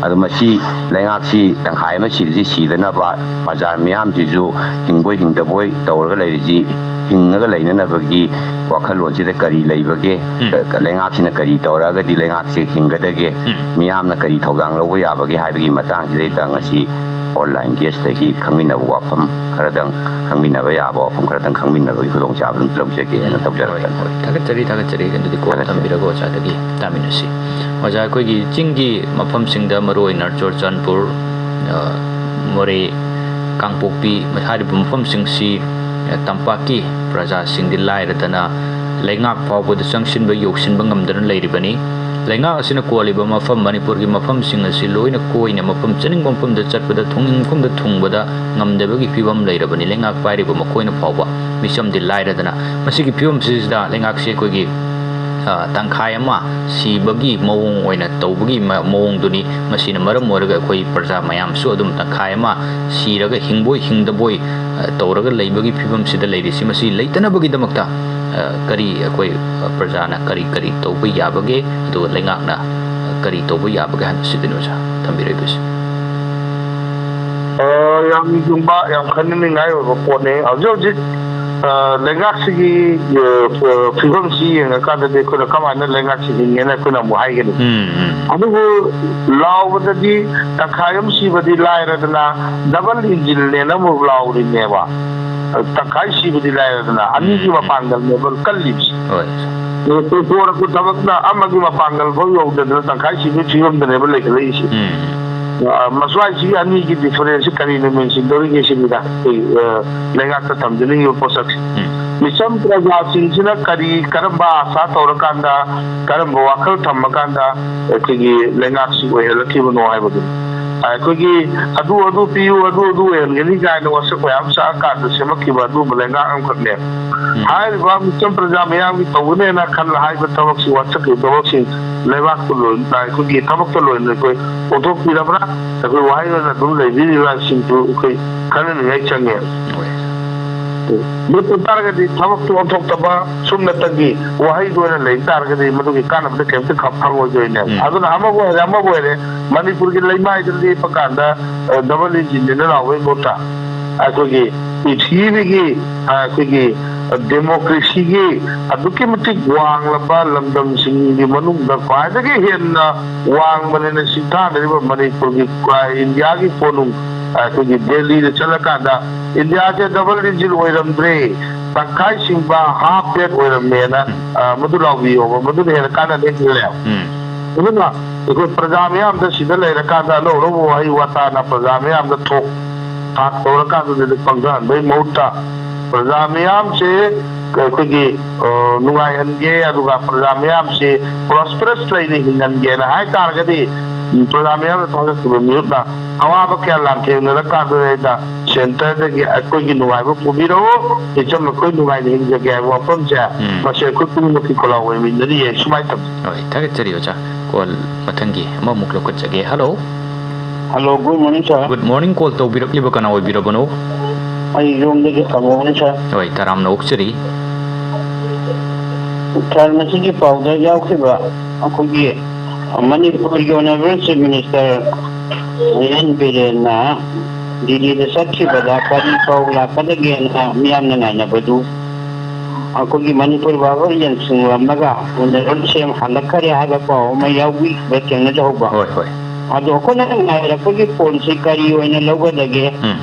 S7: ꯑꯗꯨ ꯃꯁꯤ ꯂꯩꯉꯥꯛꯁꯤ ꯇꯪꯈꯥꯏ ꯑꯃ ꯁꯤꯔꯤꯁꯤ ꯁꯤꯗꯅꯕ ꯄ꯭ꯔꯖꯥ ꯃꯌꯥꯝꯁꯤꯁꯨ ꯍꯤꯡꯕꯣꯏ ꯍꯤꯡꯗꯕꯣꯏ ꯇꯧꯔꯒ ꯂꯩꯔꯤꯁꯤ ꯍꯤꯡꯉꯒ ꯂꯩꯅꯅꯕꯒꯤ ꯋꯥꯈꯜꯂꯣꯟꯁꯤꯗ ꯀꯔꯤ ꯂꯩꯕꯒꯦ ꯂꯩꯉꯥꯛꯁꯤꯅ ꯀꯔꯤ ꯇꯧꯔꯒꯗꯤ ꯂꯩꯉꯥꯛꯁꯤ ꯍꯤꯡꯒꯗꯒꯦ ꯃꯤꯌꯥꯝꯅ ꯀꯔꯤ ꯊꯧꯗꯥꯡ ꯂꯧꯕ ꯌꯥꯕꯒꯦ ꯍꯥꯏꯕꯒꯤ ꯃꯇꯥꯡꯁꯤꯗꯩꯗ ꯉꯁꯤ ꯑꯣꯟꯂꯥꯏꯟ ꯒꯦꯁꯇꯒꯤ ꯈꯪꯃꯤꯟꯅꯕ ꯋꯥꯐꯝ ꯈꯔꯗꯪ ꯈꯪꯃꯤꯟꯅꯕ ꯌꯥꯕ ꯋꯥꯐꯝ ꯈꯔꯗꯪ ꯈꯪꯃꯤꯟꯅꯕꯒꯤ ꯈꯨꯗꯣꯡꯆꯥꯕ ꯑꯗꯨꯝ ꯂꯧꯖꯒꯦꯅ ꯇꯧꯖꯔꯛꯀꯅꯤ
S1: ꯊꯥꯒꯠꯆꯔꯤ ꯑꯗꯨꯗꯤ ꯀꯣꯜ ꯊꯝꯕꯤꯔꯒ ꯑꯣꯖꯥꯗꯒꯤ ꯇꯥꯃꯤꯟꯅꯁꯤ ꯑꯣꯖꯥ ꯑꯩꯈꯣꯏꯒꯤ ꯆꯤꯡꯒꯤ ꯃꯐꯝꯁꯤꯡꯗ ꯃꯔꯨꯑꯣꯏꯅ ꯆꯨꯔꯥꯆꯥꯟꯄꯨꯔ ꯃꯣꯔꯦ ꯀꯥꯡꯄꯣꯛꯄꯤ ꯍꯥꯏꯔꯤꯕ ꯃꯐꯝꯁꯤꯡꯁꯤ ꯇꯝꯄꯥꯛꯀꯤ प्रजाꯁꯤꯡꯗꯤ ꯂꯥꯏꯔꯗꯅ ꯂꯩꯉꯥꯛ ꯐꯥꯎꯕꯗ ꯆꯪꯁꯤꯟꯕ ꯌꯧꯁꯤꯟꯕ ꯉꯝꯗꯅ ꯂꯩꯔꯤꯕꯅꯤ ꯂꯩꯉꯥꯛ ꯑꯁꯤꯅ ꯀꯣꯜꯂꯤꯕ ꯃꯐꯝ ꯃꯅꯤꯄꯨꯔꯒꯤ ꯃꯐꯝꯁꯤꯡ ꯑꯁꯤ ꯂꯣꯏꯅ ꯀꯣꯏꯅ ꯃꯐꯝ ꯆꯠꯅꯤꯡꯕ ꯃꯐꯝꯗ ꯆꯠꯄꯗ ꯊꯨꯡꯅꯤꯡꯕ ꯃꯐꯝꯗ ꯊꯨꯡꯕꯗ ꯉꯝꯗꯕꯒꯤ ꯐꯤꯕꯝ ꯂꯩꯔꯕꯅꯤ ꯂꯩꯉꯥꯛ ꯄꯥꯏꯔꯤꯕ ꯃꯈꯣꯏꯅ ꯐꯥꯎꯕ ꯃꯤꯆꯝꯗꯤ ꯂꯥꯏꯔꯗꯅ ꯃꯁꯤꯒꯤ ꯐꯤꯕꯝꯁꯤꯗ ꯂꯩꯉꯥꯛꯁꯤ ꯑꯩꯈꯣꯏꯒꯤ ꯇꯪꯈꯥꯏ ꯑꯃ ꯁꯤꯕꯒꯤ ꯃꯑꯣꯡ ꯑꯣꯏꯅ ꯇꯧꯕꯒꯤ ꯃꯑꯣꯡꯗꯨꯅꯤ ꯃꯁꯤꯅ ꯃꯔꯝ ꯑꯣꯏꯔꯒ ꯑꯩꯈꯣꯏ ꯄ꯭ꯔꯖꯥ ꯃꯌꯥꯝꯁꯨ ꯑꯗꯨꯝ ꯇꯪꯈꯥꯏ ꯑꯃ ꯁꯤꯔꯒ ꯍꯤꯡꯕꯣꯏ ꯍꯤꯡꯗꯕꯣꯏ ꯇꯧꯔꯒ ꯂꯩꯕꯒꯤ ꯐꯤꯕꯝꯁꯤꯗ ꯂꯩꯔꯤꯁꯤ ꯃꯁꯤ ꯂꯩꯇꯅꯕꯒꯤꯗꯃꯛꯇ ꯀꯔꯤ ꯑꯩꯈꯣꯏ ꯄ꯭ꯔꯖꯥꯅ ꯀꯔꯤ ꯇꯧꯕ ꯌꯥꯕꯒꯦ ꯑꯗꯨꯒ ꯂꯩꯉꯥꯛꯅ ꯀꯔꯤ ꯇꯧꯕ ꯌꯥꯕꯒꯦ ꯍꯥꯏꯕꯁꯤꯗꯅꯤ ꯑꯣꯖꯥ ꯊꯝꯕꯤꯔꯛꯏꯕꯁꯤ
S3: ꯌꯥꯝ ꯌꯨꯝꯕ ꯌꯥꯝ ꯈꯟꯅꯤꯡꯉꯥꯏ ꯑꯣꯏꯕ ꯄꯣꯠꯅꯤ ꯍꯧꯖꯤꯛ ꯍꯧꯖꯤꯛ ꯂꯩꯉꯥꯛꯁꯤꯒꯤ ꯐꯤꯕꯝꯁꯤ ꯌꯦꯡꯉꯀꯥꯟꯗꯗꯤ ꯑꯩꯈꯣꯏꯅ ꯀꯃꯥꯏꯅ ꯂꯩꯉꯥꯛꯁꯤ ꯍꯤꯡꯉꯦꯅ ꯑꯩꯈꯣꯏꯅ ꯑꯃꯨꯛ ꯍꯥꯏꯒꯅꯤ ꯑꯗꯨꯕꯨ ꯂꯥꯎꯕꯗꯗꯤ ꯇꯪꯈꯥꯏ ꯑꯃ ꯁꯤꯕꯗꯤ ꯂꯥꯏꯔꯗꯅ ꯗꯕꯜ ꯏꯟꯖꯤꯟꯅꯦꯅ ꯑꯃꯨꯛ ꯂꯥꯎꯔꯤꯅꯦꯕ ꯇꯪꯈꯥꯏ ꯁꯤꯕꯗꯤ ꯂꯥꯏꯔꯗꯅ ꯑꯅꯤꯒꯤ ꯃꯄꯥꯡꯒꯜꯅꯦꯕ ꯀꯜꯂꯤꯕꯁꯤ ꯇꯣꯔꯛꯄ ꯊꯕꯛꯅ ꯑꯃꯒꯤ ꯃꯄꯥꯡꯒꯜ ꯐꯥꯎ ꯌꯧꯗꯗꯅ ꯇꯪꯈꯥꯏ ꯁꯤꯕꯒꯤ ꯐꯤꯕꯝꯗꯅꯦꯕ ꯂꯩꯈꯠꯂꯛꯏꯁꯤ ꯃꯁ꯭ꯋꯥꯏꯁꯤꯒꯤ ꯑꯅꯤꯒꯤ ꯗꯤꯐꯔꯦꯟꯁꯁꯤ ꯀꯔꯤꯅ ꯃꯦꯟꯁꯤꯟꯗꯧꯔꯤꯒꯦ ꯁꯤꯅꯤꯗ ꯂꯩꯉꯥꯛꯇ ꯊꯝꯖꯅꯤꯡꯉꯤꯕ ꯄꯣꯠꯁꯛꯁꯤ ꯃꯤꯆꯝ ꯄ꯭ꯔꯖꯥꯁꯤꯡꯁꯤꯅ ꯀꯔꯝꯕ ꯑꯁꯥ ꯇꯧꯔꯀꯥꯟꯗ ꯀꯔꯝꯕ ꯋꯥꯈꯜ ꯊꯝꯃꯀꯥꯟꯗ ꯑꯩꯈꯣꯏꯒꯤ ꯂꯩꯉꯥꯛꯁꯤ ꯑꯣꯏꯍꯜꯂꯛꯈꯤꯕꯅꯣ ꯍꯥꯏꯕꯗꯨꯅꯤ ꯑꯩꯈꯣꯏꯒꯤ ꯑꯗꯨ ꯄꯤꯌꯨ ꯑꯗꯨ ꯑꯣꯏꯍꯟꯒꯅꯤ ꯀꯥꯏꯅ ꯋꯥꯁꯛ ꯃꯌꯥꯝ ꯆꯥꯛꯑꯀꯥꯟꯗ ꯁꯦꯝꯃꯛꯈꯤꯕ ꯑꯗꯨꯒꯨꯝꯕ ꯂꯩꯉꯥꯛ ꯑꯃꯈꯛꯅꯦ ꯍꯥꯏꯔꯤꯕ ꯃꯤꯆꯝ ꯄ꯭ꯔꯖꯥ ꯃꯌꯥꯝꯒꯤ ꯇꯧꯒꯅꯦꯅ ꯈꯜꯂ ꯍꯥꯏꯕ ꯊꯕꯛꯁꯤ ꯋꯥꯁꯛꯈꯤꯕ ꯊꯕꯛꯁꯤꯡ ꯂꯩꯕꯥꯛꯇ ꯑꯩꯈꯣꯏꯒꯤ ꯊꯕꯛꯇ ꯂꯣꯏꯅ ꯑꯩꯈꯣꯏ ꯑꯣꯟꯊꯣꯛꯄꯤꯔꯕ꯭ꯔꯥ ꯑꯩꯈꯣꯏ ꯋꯥꯍꯩ ꯑꯣꯏꯅ ꯑꯗꯨꯝ ꯂꯩꯕꯤꯔꯤꯕꯁꯤꯡꯁꯨ ꯑꯩꯈꯣই ꯈꯟꯅꯅꯤꯡꯉꯥꯏ ꯆꯪꯉꯦ ꯂꯦꯞꯄ ꯇꯥꯔꯒꯗꯤ ꯊꯕꯛꯇꯨ ꯑꯣꯟꯊꯣꯛꯇꯕ ꯁꯨꯝꯅꯇꯒꯤ ꯋꯥꯍꯩꯗ ꯑꯣꯏꯅ ꯂꯩ ꯇꯥꯔꯒꯗꯤ ꯃꯗꯨꯒꯤ ꯀꯥꯟꯅꯕꯗ ꯀꯩꯝꯇ ꯐꯪꯉꯣꯏꯗꯣꯏꯅꯦꯕ ꯑꯗꯨꯅ ꯑꯃꯕꯨ ꯑꯣꯏꯔꯦ ꯃꯅꯤꯄꯨꯔꯒꯤ ꯂꯩꯃꯥꯏꯗ ꯂꯦꯞꯄ ꯀꯥꯟꯗ ꯗꯕꯜ ꯏꯟꯖꯤꯟꯅ ꯂꯥꯎꯕꯒꯤ ꯃꯍꯨꯠꯇ ꯑꯩꯈꯣꯏꯒꯤ ꯄ꯭ꯔꯤꯊꯤꯕꯤꯒꯤ ꯑꯩꯈꯣꯏꯒꯤ ꯗꯦꯃꯣꯀ꯭ꯔꯦꯁꯤꯒꯤ ꯑꯗꯨꯛꯀꯤ ꯃꯇꯤꯛ ꯋꯥꯡꯂꯕ ꯂꯝꯗꯝꯁꯤꯡꯒꯤ ꯃꯅꯨꯡꯗ ꯈ꯭ꯋꯥꯏꯗꯒꯤ ꯍꯦꯟꯅ ꯋꯥꯡꯕꯅꯦꯅ ꯁꯤꯡꯊꯥꯅꯔꯤꯕ ꯃꯅꯤꯄꯨꯔꯒꯤ ꯏꯟꯗꯤꯌꯥꯒꯤ ꯀꯣꯅꯨꯡ ꯑꯩꯈꯣꯏꯒꯤ ꯗꯦꯜꯂꯤꯗ ꯆꯠꯂꯀꯥꯟꯗ ꯏꯟꯗꯤꯌꯥꯁꯦ ꯗꯕꯜ ꯏꯟꯖꯤꯟ ꯑꯣꯏꯔꯝꯗ꯭ꯔꯦ ꯇꯪꯈꯥꯏ ꯁꯤꯡꯕ ꯍꯥꯐ ꯄ꯭ꯂꯦꯠ ꯑꯣꯏꯔꯝꯃꯦꯅ ꯃꯗꯨ ꯂꯥꯎꯕꯤꯌꯣꯕ ꯃꯗꯨꯅ ꯍꯦꯟꯅ ꯀꯥꯟꯅꯗꯦ ꯈꯜꯂꯦꯕ ꯑꯗꯨꯅ ꯑꯩꯈꯣꯏ ꯄ꯭ꯔꯖꯥ ꯃꯌꯥꯝꯗ ꯁꯤꯗ ꯂꯩꯔꯀꯥꯟꯗ ꯑꯅꯧ ꯑꯅꯧꯕ ꯋꯥꯍꯩ ꯋꯥꯇꯥꯅ ꯄ꯭ꯔꯖꯥ ꯃꯌꯥꯝꯗ ꯊꯥꯛ ꯇꯧꯔꯀꯥꯟꯗꯗꯤ ꯄꯪꯊꯍꯟꯕꯒꯤ ꯃꯍꯨꯠꯇ ꯄ꯭ꯔꯖꯥ ꯃꯌꯥꯝꯁꯦ ꯑꯩꯈꯣꯏꯒꯤ ꯅꯨꯡꯉꯥꯏꯍꯟꯒꯦ ꯑꯗꯨꯒ ꯄ꯭ꯔꯖꯥ ꯃꯌꯥꯝꯁꯦ ꯄ꯭ꯔꯣꯁꯄꯔꯁ ꯂꯩꯅ ꯍꯤꯡꯍꯟꯒꯦꯅ ꯍꯥꯏꯇꯥꯔꯒꯗꯤ ꯄ꯭ꯔꯖꯥ ꯃꯌꯥꯝꯅ ꯊꯥꯒꯠꯈꯤꯕ ꯃꯤꯍꯨꯠꯅ ꯑꯋꯥꯕ ꯀꯌꯥ ꯂꯥꯟꯊꯦꯡꯅꯔꯀꯥꯟꯗ ꯁꯦꯟꯇꯔꯗꯒꯤ ꯑꯩꯈꯣꯏꯒꯤ ꯅꯨꯡꯉꯥꯏꯕ ꯄꯨꯕꯤꯔꯛꯎ ꯏꯆꯝ ꯑꯩꯈꯣꯏ ꯅꯨꯡꯉꯥꯏꯅ ꯍꯤꯡꯖꯒꯦ ꯍꯥꯏꯕ ꯋꯥꯐꯝꯁꯦ ꯃꯁꯤ ꯑꯩꯈꯣꯏ ꯄꯨꯝꯅꯃꯛꯀꯤ ꯈꯣꯜꯂꯥꯎ ꯑꯣꯏꯃꯤꯟꯅꯔꯤꯌꯦ ꯁꯨꯃꯥꯏꯅ ꯇꯧꯏ
S1: ꯍꯣꯏ ꯊꯥꯒꯠꯆꯔꯤ ꯑꯣꯖꯥ ꯀꯣꯜ ꯃꯊꯪꯒꯤ ꯑꯃꯃꯨꯛ ꯂꯧꯈꯠꯆꯒꯦ hello
S6: good morning sir
S1: good morning call ꯇꯧꯕꯤꯔꯛꯂꯤꯕ ꯀꯅꯥ ꯑꯣꯏꯕꯤꯔꯕꯅꯣ
S6: ꯑꯩ ꯌꯣꯝꯗꯒꯤ ꯊꯝꯃꯣꯅꯤ ꯁꯥꯔ
S1: ꯍꯣꯏ ꯇꯔꯥꯝꯅ ꯑꯣꯛꯆꯔꯤ
S8: ꯈꯔ ꯃꯁꯤꯒꯤ ꯄꯥꯎꯗ ꯌꯥꯎꯈꯤꯕ ꯑꯩꯈꯣꯏꯒꯤ ꯃꯅꯤꯄꯨꯔꯒꯤ ꯑꯣꯅꯔꯦꯕꯜ ꯆꯤꯐ ꯃꯤꯅꯤꯁꯇꯔ ꯅꯥꯌꯥꯟ ꯕꯤꯔꯦꯟꯅ ꯗꯤꯜꯂꯤꯗ ꯆꯠꯈꯤꯕꯗ ꯀꯔꯤ ꯄꯥꯎ ꯂꯥꯛꯀꯗꯒꯦꯅ ꯃꯤꯌꯥꯝꯅ ꯉꯥꯏꯅꯕꯗꯨ ꯑꯩꯈꯣꯏꯒꯤ ꯃꯅꯤꯄꯨꯔ ꯕꯥꯕ ꯌꯦꯡꯁꯤꯟꯂꯝꯂꯒ ꯑꯣꯅꯔꯦꯕꯜ ꯁꯤꯑꯦꯝ ꯍꯜꯂꯛꯈꯔꯦ ꯍꯥꯏꯕ ꯄꯥꯎ ꯑꯃ ꯌꯥꯎꯕꯤꯕ ꯊꯦꯡꯅꯖꯍꯧꯕ
S1: ꯍꯣꯏ ꯍꯣꯏ
S8: ꯑꯗꯣ ꯑꯩꯈꯣꯏꯅ ꯉꯥꯏꯔꯛꯄꯒꯤ ꯄꯣꯟꯁꯤ ꯀꯔꯤ ꯑꯣꯏꯅ ꯂꯧꯒꯗꯒꯦ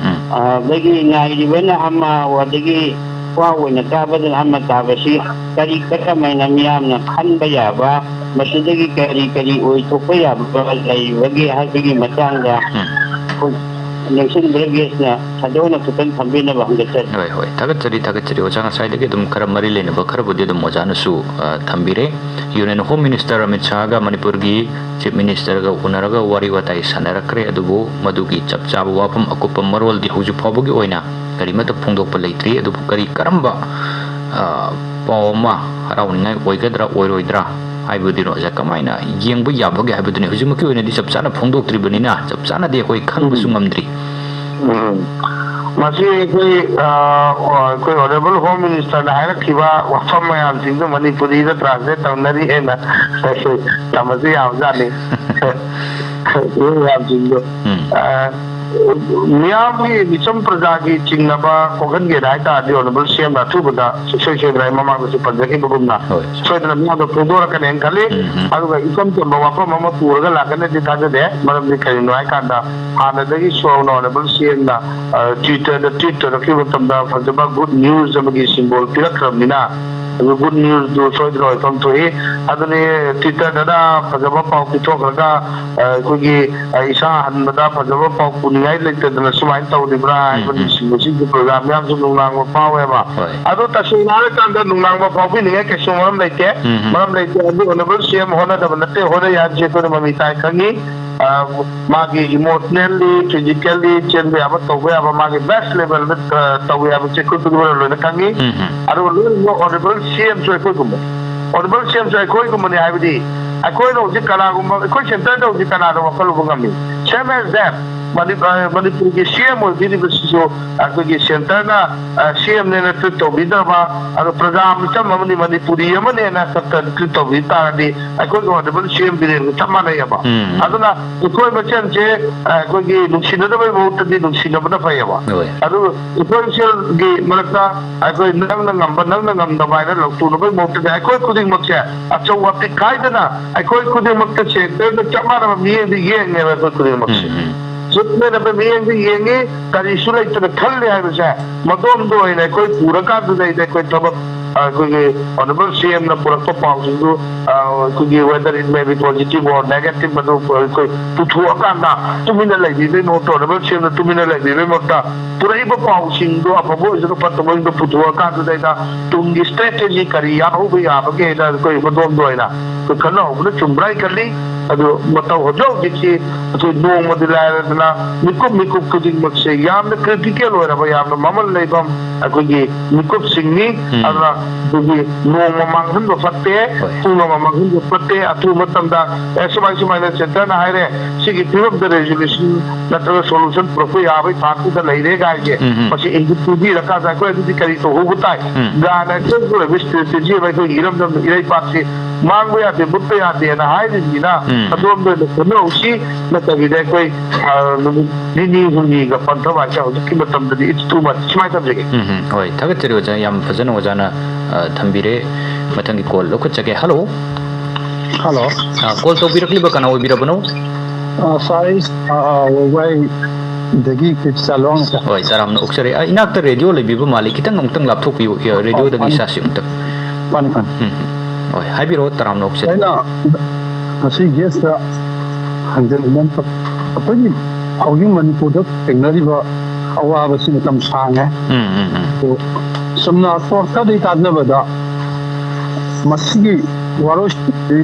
S8: ꯑꯗꯒꯤ ꯉꯥꯏꯔꯤꯕꯅ ꯑꯃ ꯑꯗꯒꯤ ꯋꯥ ꯑꯣꯏꯅ ꯇꯥꯕꯗꯅ ꯑꯃ ꯇꯥꯕꯁꯤ ꯀꯔꯤ ꯀꯔꯝꯃꯥꯏꯅ ꯃꯤꯌꯥꯝꯅ ꯈꯟꯕ ꯌꯥꯕ ꯃꯁꯤꯗꯒꯤ ꯀꯔꯤ ꯀꯔꯤ ꯑꯣꯏꯊꯣꯛꯄ ꯌꯥꯕ ꯂꯩꯕꯒꯦ ꯍꯥꯏꯕꯒꯤ ꯃꯇꯥꯡꯗ ꯅꯤꯡꯁꯤꯡꯕꯤꯔꯒꯦꯅ ꯁꯟꯗꯣꯛꯅ ꯈꯤꯇꯪ ꯊꯝꯕꯤꯅꯕ ꯍꯪꯒꯠꯆꯔꯤ
S1: ꯍꯣꯏ ꯍꯣꯏ ꯊꯥꯒꯠꯆꯔꯤ ꯑꯣꯖꯥ ꯉꯁꯥꯏꯗꯒꯤ ꯑꯗꯨꯝ ꯈꯔ ꯃꯔꯤ ꯂꯩꯅꯕ ꯈꯔꯕꯨꯗꯤ ꯑꯗꯨꯝ ꯑꯣꯖꯥꯅꯁꯨ ꯊꯝꯕꯤꯔꯦ ꯌꯨꯅꯤꯌꯟ ꯍꯣꯝ ꯃꯤꯅꯤꯁꯇꯔ ꯑꯃꯤꯠ ꯁꯥꯍꯒ ꯃꯅꯤꯄꯨꯔꯒꯤ ꯆꯤꯐ ꯃꯤꯅꯤꯁꯇꯔꯒ ꯎꯅꯔꯒ ꯋꯥꯔꯤ ꯋꯥꯇꯥꯏ ꯁꯥꯟꯅꯔꯛꯈ꯭ꯔꯦ ꯑꯗꯨꯕꯨ ꯃꯗꯨꯒꯤ ꯆꯞ ꯆꯥꯕ ꯋꯥꯐꯝ ꯑꯀꯨꯞꯄ ꯃꯔꯣꯜꯗꯤ ꯍꯧꯖꯤꯛ ꯐꯥꯎꯕꯒꯤ ꯑꯣꯏꯅ ꯀꯔꯤꯃꯠꯇ ꯐꯣꯡꯗꯣꯛꯄ ꯂꯩꯇ꯭ꯔꯤ ꯑꯗꯨꯕꯨ ꯀꯔꯝꯕ ꯄꯥꯎ ꯑꯃ ꯍꯔꯥꯎꯅꯤꯡꯉꯥꯏ ꯑꯣꯏꯒꯗ꯭ꯔꯥ ꯑꯣꯏꯔꯣꯏꯗ꯭रा ꯍꯥꯏꯕꯗꯨꯅ ꯑꯣꯖꯥ ꯀꯃꯥꯏꯅ ꯌꯦꯡꯕ ꯌꯥꯕꯒꯦ ꯍꯥꯏꯕꯗꯨꯅꯤ ꯍꯧꯖꯤꯛꯃꯛꯀꯤ ꯑꯣꯏꯅꯗꯤ ꯆꯞ ꯆꯥꯅ ꯐꯣꯡꯗꯣꯛꯇ꯭ꯔꯤꯕꯅꯤꯅ ꯆꯞ ꯆꯥꯅꯗꯤ ꯑꯩꯈꯣꯏ ꯈꯪꯕꯁꯨ ꯉꯝꯗ꯭ꯔꯤ
S3: ꯃꯁꯤ ꯑꯩꯈꯣꯏ ꯑꯣꯅꯔꯦꯕꯜ ꯍꯣꯝ ꯃꯤꯅꯤꯁꯇꯔꯅ ꯍꯥꯏꯔꯛꯈꯤꯕ ꯋꯥꯐꯝ ꯃꯌꯥꯝꯁꯤꯡꯗꯨ ꯃꯅꯤꯄꯨꯔꯤꯗ ꯇ꯭ꯔꯥꯟꯁꯂꯦꯠ ꯇꯧꯅꯔꯤꯑꯦꯅ ꯇꯝꯕꯁꯨ ꯌꯥꯕꯖꯥꯠꯅꯤ ꯃꯌꯥꯝꯁꯤꯡꯗꯣ ꯃꯤꯌꯥꯝꯒꯤ ꯃꯤꯆꯝ प्रजा चिंगनबा कोहनगेन हाइतारदि ऑनरेबल सीएम अथुबदा सुसै सेद्राय ममांगसु पंजखिबगुमना सोयदना मियादो फोदोरकने खली अदुगा इकम तंबा वाफम ममा पुरगा लाकने दि थाजदे मरमदि करिनो हाइकांदा हानदगी सोन ऑनरेबल सीएम ना ट्विटर रखिबो तंदा फजबा गुड न्यूज जमगी सिंबल पिरखरमनिना गुड न्यूज दो सोयद्रो इकम तोहि अदने ट्विटर ददा फजबा पाउ पिथोखरगा कोगी इसा हनबदा फजबा पाउ पुनियाई लेतदना सुमाइन तौदिब्रा हाइबनि सिंगसिंग प्रोग्राम याम सु नुंगलांगबा पावेबा अदो तसेनारे कांदा नुंगलांगबा पाउबि निगे केसो मरम लेते अदु ऑनरेबल सीएम होना दब नते होना या जेतो ममि ताई खंगी मागी इमोशनली फिजिकली चेंज याब तौबे याब मागी बेस्ट लेवल में तौबे याब चेको तुगो लोने खंगी अदु ऑनरेबल सीएम जो कोई गुम ऑनरेबल सीएम जो कोई गुम ने हाइबदी अखोय नो जि कला गुम अखोय सेंटर दो जि कला दो वकल गुगमी सेम एज दैट मणिपुर की सीएम जो अखोगी सेंटर ना सीएम ने ट्वीट तौबीदबा अदु प्रजा मिचम ममनि मणिपुरी अमने ना ट्वीट तौबीतारदि अखोय ऑनरेबल सीएम बिरेन तमानयबा अदुना अखोय मचन जे अखोगी नुसिनदबे बहुतदि नुसिनबना फयबा अदु अखोय सेलगी मरता अखोय नंग नंगमदबायना लौतुनबे बहुतदि अखोय खुदिंग मक्से अचौ वापि कायदना अखोय खुदिंग मक्ते सेंटर चमाना मियेदि येंगे अखोय खुदिंग मक्से सुतने नबे मियेंगे येंगे करी सुले इतने खल्ले है बसे मदोम दो है कोई पूरा का दे दे कोई तब कोई ऑनरेबल सीएम ना पूरा तो पाउसिंग कोई whether it may be positive और नेगेटिव मदो कोई पुथुआ का ना तुमिने लगी बे मोटो ऑनरेबल सीएम ना तुमिने लगी बे मोटा पूरा ही पाउसिंग दो अपबो जो पत्तो बंद पुथुआ का दे दा तुंगी स्ट्रेटजी करी या हो बे या बगे दा कोई मदोम दो है ना कोई खना हो बने चुमराई करली अदो मतौ होजो दिछि तो नोंग मदिलायदना मिकुप कुदिंग मक्से यामना क्रिटिकल होरबा यामना ममल लेबम अखोगी मिकुप सिंगनी अदना दुगी नोंग ममांगन दो फत्ते तुनो ममांगन दो फत्ते अथु मतमदा एसवाइस माइनस सेंटर ना हायरे सिगी फिल्म द रेजोल्यूशन नत्र सॉल्यूशन प्रोफो याबे थाकु द लैरे गायगे पछी इंडिपुदी रखा जा को एदि करी तो हो बुताय गाना के जो स्ट्रेटजी बाय को इरम दम इरै पाछे मांगो याते बुत्ते याते ना हायदि ना अदोम दे कोनो उसी नतबिदे कोई निनी हुनी गा पंथवा का हुकी मतम दि इट्स टू मच स्माइ तबजेगे
S1: होय थागतरी ओजा याम फजन ओजाना थंबिरे मथंगी कॉल लोखचगे हेलो
S5: हेलो
S1: कॉल तो बिरखलिबा kana oibirabano
S5: sorry wai dagi kitsalong
S1: होय सारामन ओक्सरे इनाक्ता रेडियो लेबिबो माली कितंग नंगतंग लापथोकपियो रेडियो दगी सासिंग तक
S5: पान
S1: होय हाबिरो तरामन ओक्सरे
S5: ꯑꯩꯅ ꯉꯁꯤ ꯒꯦꯁꯇ ꯍꯪꯖꯅꯤꯡꯕ ꯑꯩꯈꯣꯏꯒꯤ ꯍꯧꯖꯤꯛ ꯃꯅꯤꯄꯨꯔꯗ ꯊꯦꯡꯅꯔꯤꯕ ꯑꯋꯥꯕꯁꯤ ꯃꯇꯝ ꯁꯥꯡꯉꯦ ꯆꯨꯝꯅ ꯁꯣꯔꯠꯀꯠꯇꯒꯤ ꯇꯥꯟꯅꯕꯗ ꯃꯁꯤꯒꯤ ꯋꯥꯔꯣꯏꯁꯤꯟꯁꯤ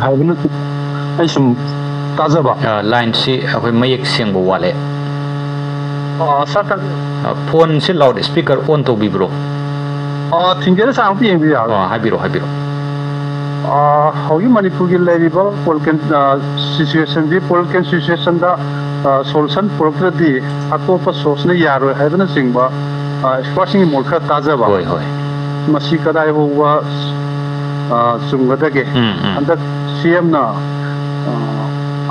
S5: ꯍꯥꯏꯕꯅ ꯑꯩ ꯁꯨꯝ ꯇꯥꯖꯕ
S1: ꯂꯥꯏꯟꯁꯤ ꯑꯩꯈꯣꯏ ꯃꯌꯦꯛ ꯁꯦꯡꯕ ꯋꯥꯠꯂꯦ
S5: ꯁꯔꯀꯥꯔ
S1: ꯐꯣꯟꯁꯤ ꯂꯥꯎꯠ ꯁ꯭ꯄꯤꯀꯔ ꯑꯣꯟ ꯇꯧꯕꯤꯕ꯭ꯔꯣ
S5: ꯊꯤꯡꯖꯔ ꯆꯥꯡꯇ ꯌꯦꯡꯕ ꯌꯥꯕ꯭ꯔꯥ
S1: ꯍꯥꯏꯕꯤꯔꯣ
S5: ꯍꯧꯖꯤꯛ ꯃꯅꯤꯄꯨꯔꯒꯤ ꯂꯩꯔꯤꯕ ꯄꯣꯂꯤꯇꯤꯀꯦꯜ ꯁꯤꯆꯨꯋꯦꯁꯟꯁꯤ ꯄꯣꯂꯤꯇꯤꯀꯦꯜ ꯁꯤꯆꯨꯋꯦꯁꯟꯗ ꯁꯣꯂꯨꯁꯟ ꯄꯨꯔꯛꯇ꯭ꯔꯗꯤ ꯑꯇꯣꯞꯄ ꯁꯣꯔꯁꯅ ꯌꯥꯔꯣꯏ ꯍꯥꯏꯕꯅꯆꯤꯡꯕ ꯑꯦꯛꯁꯄꯔꯠꯁꯤꯡꯒꯤ ꯃꯣꯠ ꯈꯔ ꯇꯥꯖꯕ
S1: ꯍꯣꯏ
S5: ꯃꯁꯤ ꯀꯗꯥꯏ ꯐꯥꯎꯕ ꯆꯨꯝꯒꯗꯒꯦ ꯍꯟꯗꯛ CMꯅ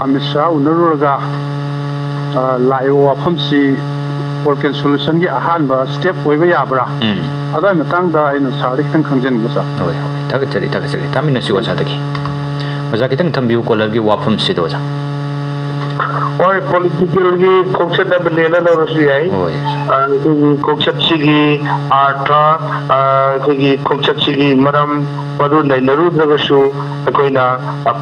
S5: ꯑꯃꯤꯠ ꯁꯥꯍ ꯎꯅꯔꯨꯔꯒ ꯂꯥꯛꯏꯕ ꯋꯥꯐꯝꯁꯤ ꯄꯣꯂꯤꯇꯤꯀꯦꯜ ꯁꯣꯂꯨꯁꯟꯒꯤ ꯑꯍꯥꯟꯕ ꯁ꯭ꯇꯦꯞ ꯑꯣꯏꯕ ꯌꯥꯕ꯭ꯔꯥ ꯑꯗꯨꯒꯤ ꯃꯇꯥꯡꯗ ꯑꯩꯅ ꯁꯥꯔꯗ ꯈꯤꯇꯪ ꯈꯪꯖꯅꯤꯡꯕ ꯁꯥꯔ
S1: ꯍꯣꯏ ꯊꯥꯒꯠꯆꯔꯤ ꯇꯥꯃꯤꯟꯅꯁꯤ ꯑꯣꯖꯥꯗꯒꯤ ꯑꯣꯖꯥ ꯈꯤꯇꯪ ꯊꯝꯕꯤꯌꯨ ꯀꯣꯂꯔꯒꯤ ꯋꯥꯐꯝꯁꯤꯗ ꯑꯣꯖꯥ
S3: ꯍꯣꯏ ꯄꯣꯂꯤꯇꯤꯀꯦꯜꯒꯤ ꯈꯣꯡꯆꯠꯅꯕꯅꯦꯅ ꯂꯧꯔꯁꯨ ꯌꯥꯏ ꯑꯩꯈꯣꯏꯒꯤ ꯈꯣꯡꯆꯠꯁꯤꯒꯤ ꯑꯥꯔꯊ ꯑꯩꯈꯣꯏꯒꯤ ꯈꯣꯡꯆꯠꯁꯤꯒꯤ ꯃꯔꯝ ꯃꯗꯨ ꯅꯩꯅꯔꯨꯗ꯭ꯔꯒꯁꯨ ꯑꯩꯈꯣꯏꯅ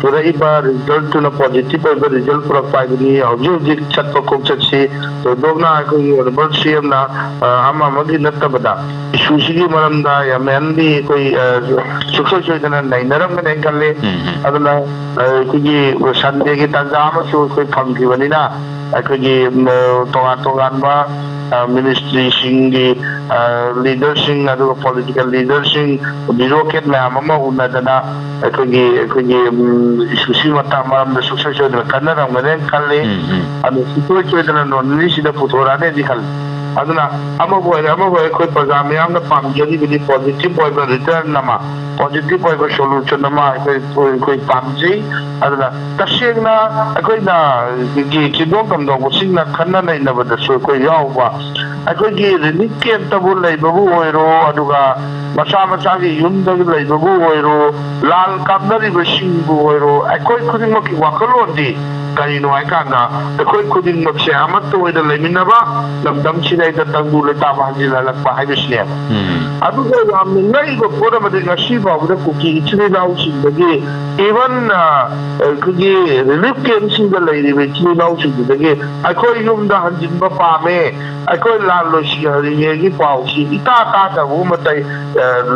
S3: ꯄꯨꯔꯛꯏꯕ ꯔꯤꯖꯜꯇꯨꯅ ꯄꯣꯖꯤꯇꯤꯚ ꯑꯣꯏꯕ ꯔꯤꯖꯜ ꯄꯨꯔꯛꯄ ꯍꯥꯏꯕꯅꯤ ꯍꯧꯖꯤꯛ ꯍꯧꯖꯤꯛ ꯆꯠꯄ ꯈꯣꯡꯆꯠꯁꯤ ꯊꯣꯏꯗꯣꯛꯅ ꯑꯩꯈꯣꯏꯒꯤ ꯑꯣꯅꯔꯦꯕꯜ CMꯅ ꯑꯃ ꯑꯃꯒꯤ ꯅꯠꯇꯕꯗ ꯏꯁꯨꯁꯤꯒꯤ ꯃꯔꯝꯗ ꯌꯥꯝꯅꯗꯤ ꯑꯩꯈꯣꯏ ꯁꯨꯡꯁꯣꯏ ꯁꯣꯏꯗꯅ ꯅꯩꯅꯔꯝꯒꯅꯤ ꯈꯜꯂꯤ ꯑꯗꯨꯅ ꯑꯩꯈꯣꯏꯒꯤ ꯁꯟꯗꯦꯒꯤ ꯇꯥꯟꯖꯥ ꯑꯃꯁꯨ ꯑꯩꯈꯣꯏ ꯐꯪꯈꯤꯕꯅꯤꯅ ꯑꯩꯈꯣꯏꯒꯤ ꯇꯣꯉꯥꯟ ꯇꯣꯉꯥꯟꯕ ꯃꯤꯅꯤꯁꯇ꯭ꯔꯤꯁꯤꯡꯒꯤ ꯂꯤꯗꯔꯁꯤꯡ ꯑꯗꯨꯒ ꯄꯣꯂꯤꯇꯤꯀꯦꯜ ꯂꯤꯗꯔꯁꯤꯡ ꯕꯤꯔꯣꯀꯦꯠ ꯃꯌꯥꯝ ꯑꯃ ꯎꯅꯗꯅ ꯑꯩꯈꯣꯏꯒꯤ ꯏꯁꯨꯁꯤꯒꯤ ꯃꯔꯝꯗ ꯁꯨꯡꯁꯣꯏ ꯁꯣꯏꯗꯅ ꯈꯟꯅꯔꯝꯒꯅꯤꯈꯜꯂꯤ ꯑꯗꯨ ꯁꯨꯡꯁꯣꯏ ꯁꯣꯏꯗꯅ ꯅꯣꯡ ꯅꯤꯅꯤꯁꯤꯗ ꯄꯨꯊꯣꯔꯛꯑꯅꯤꯗꯤ ꯈꯜꯂꯤ ꯑꯗꯨꯅ ꯑꯃꯕꯨ ꯑꯣꯏꯔꯦ ꯑꯩꯈꯣꯏ ꯄ꯭ꯔꯖꯥ ꯃꯌꯥꯝꯅ ꯄꯥꯝꯖꯔꯤꯕꯗꯤ ꯄꯣꯖꯤꯇꯤꯚ ꯑꯣꯏꯕ ꯔꯤꯇꯔꯟ ꯑꯃ ꯄꯣꯖꯤꯇꯤꯚ ꯑꯣꯏꯕ ꯁꯣꯂꯨꯁꯟ ꯑꯃ ꯑꯩꯈꯣꯏ ꯄꯥꯝꯖꯩ ꯑꯗꯨꯅ ꯇꯁꯦꯡꯅ ꯑꯩꯈꯣꯏꯅ ꯆꯤꯡꯗꯣꯟ ꯇꯝꯗꯧꯕꯁꯤꯡꯅ ꯈꯟꯅ ꯅꯩꯅꯕꯗꯁꯨ ꯑꯩꯈꯣꯏ ꯌꯥꯎꯕ ꯑꯩꯈꯣꯏꯒꯤ ꯔꯤꯂꯤꯐ ꯀꯦꯝꯞꯇꯕꯨ ꯂꯩꯕꯕꯨ ꯑꯣꯏꯔꯣ ꯑꯗꯨꯒ ꯃꯁꯥ ꯃꯁꯥꯒꯤ ꯌꯨꯝꯗꯒꯤ ꯂꯩꯕꯕꯨ ꯑꯣꯏꯔꯣ ꯂꯥꯜ ꯀꯥꯞꯅꯔꯤꯕꯁꯤꯡꯕꯨ ꯑꯣꯏꯔꯣ ꯑꯩꯈꯣꯏ ꯈꯨꯗꯤꯡꯃꯛꯀꯤ ꯋꯥꯈꯜꯂꯣꯟꯗꯤ ꯀꯔꯤꯅꯣ ꯍꯥꯏꯀꯥꯟꯗ ꯑꯩꯈꯣꯏ ꯈꯨꯗꯤꯡꯃꯛꯁꯦ ꯑꯃꯠꯇ ꯑꯣꯏꯅ ꯂꯩꯃꯤꯟꯅꯕ ꯂꯝꯗꯝꯁꯤꯗꯩꯗ ꯇꯪꯗꯨ ꯂꯩꯇꯥꯕ ꯍꯟꯖꯤꯜꯍꯜꯂꯛꯄ ꯍꯥꯏꯕꯁꯤꯅꯦꯕ ꯑꯗꯨꯒ ꯌꯥꯝꯅ ꯉꯛꯏꯕ ꯄꯣꯠ ꯑꯃꯗꯤ ꯉꯁꯤ ꯐꯥꯎꯕꯗ ꯀꯨꯀꯤ ꯏꯆꯤꯜ ꯏꯅꯥꯎꯁꯤꯡꯗꯒꯤ ꯏꯚꯟ ꯑꯩꯈꯣꯏꯒꯤ ꯔꯤꯂꯤꯐ ꯀꯦꯝꯞꯁꯤꯡꯗ ꯂꯩꯔꯤꯕ ꯏꯆꯤꯜ ꯏꯅꯥꯎꯁꯤꯡꯗꯨꯗꯒꯤ ꯑꯩꯈꯣꯏ ꯌꯨꯝꯗ ꯍꯟꯖꯤꯟꯕ ꯄꯥꯝꯃꯦ ꯑꯩꯈꯣꯏ ꯂꯥꯟ ꯂꯣꯏꯁꯤꯟꯍꯜꯂꯤꯉꯩꯒꯤ ꯄꯥꯎꯁꯤ ꯏꯇꯥ ꯇꯥꯗꯕꯒꯨꯝꯕ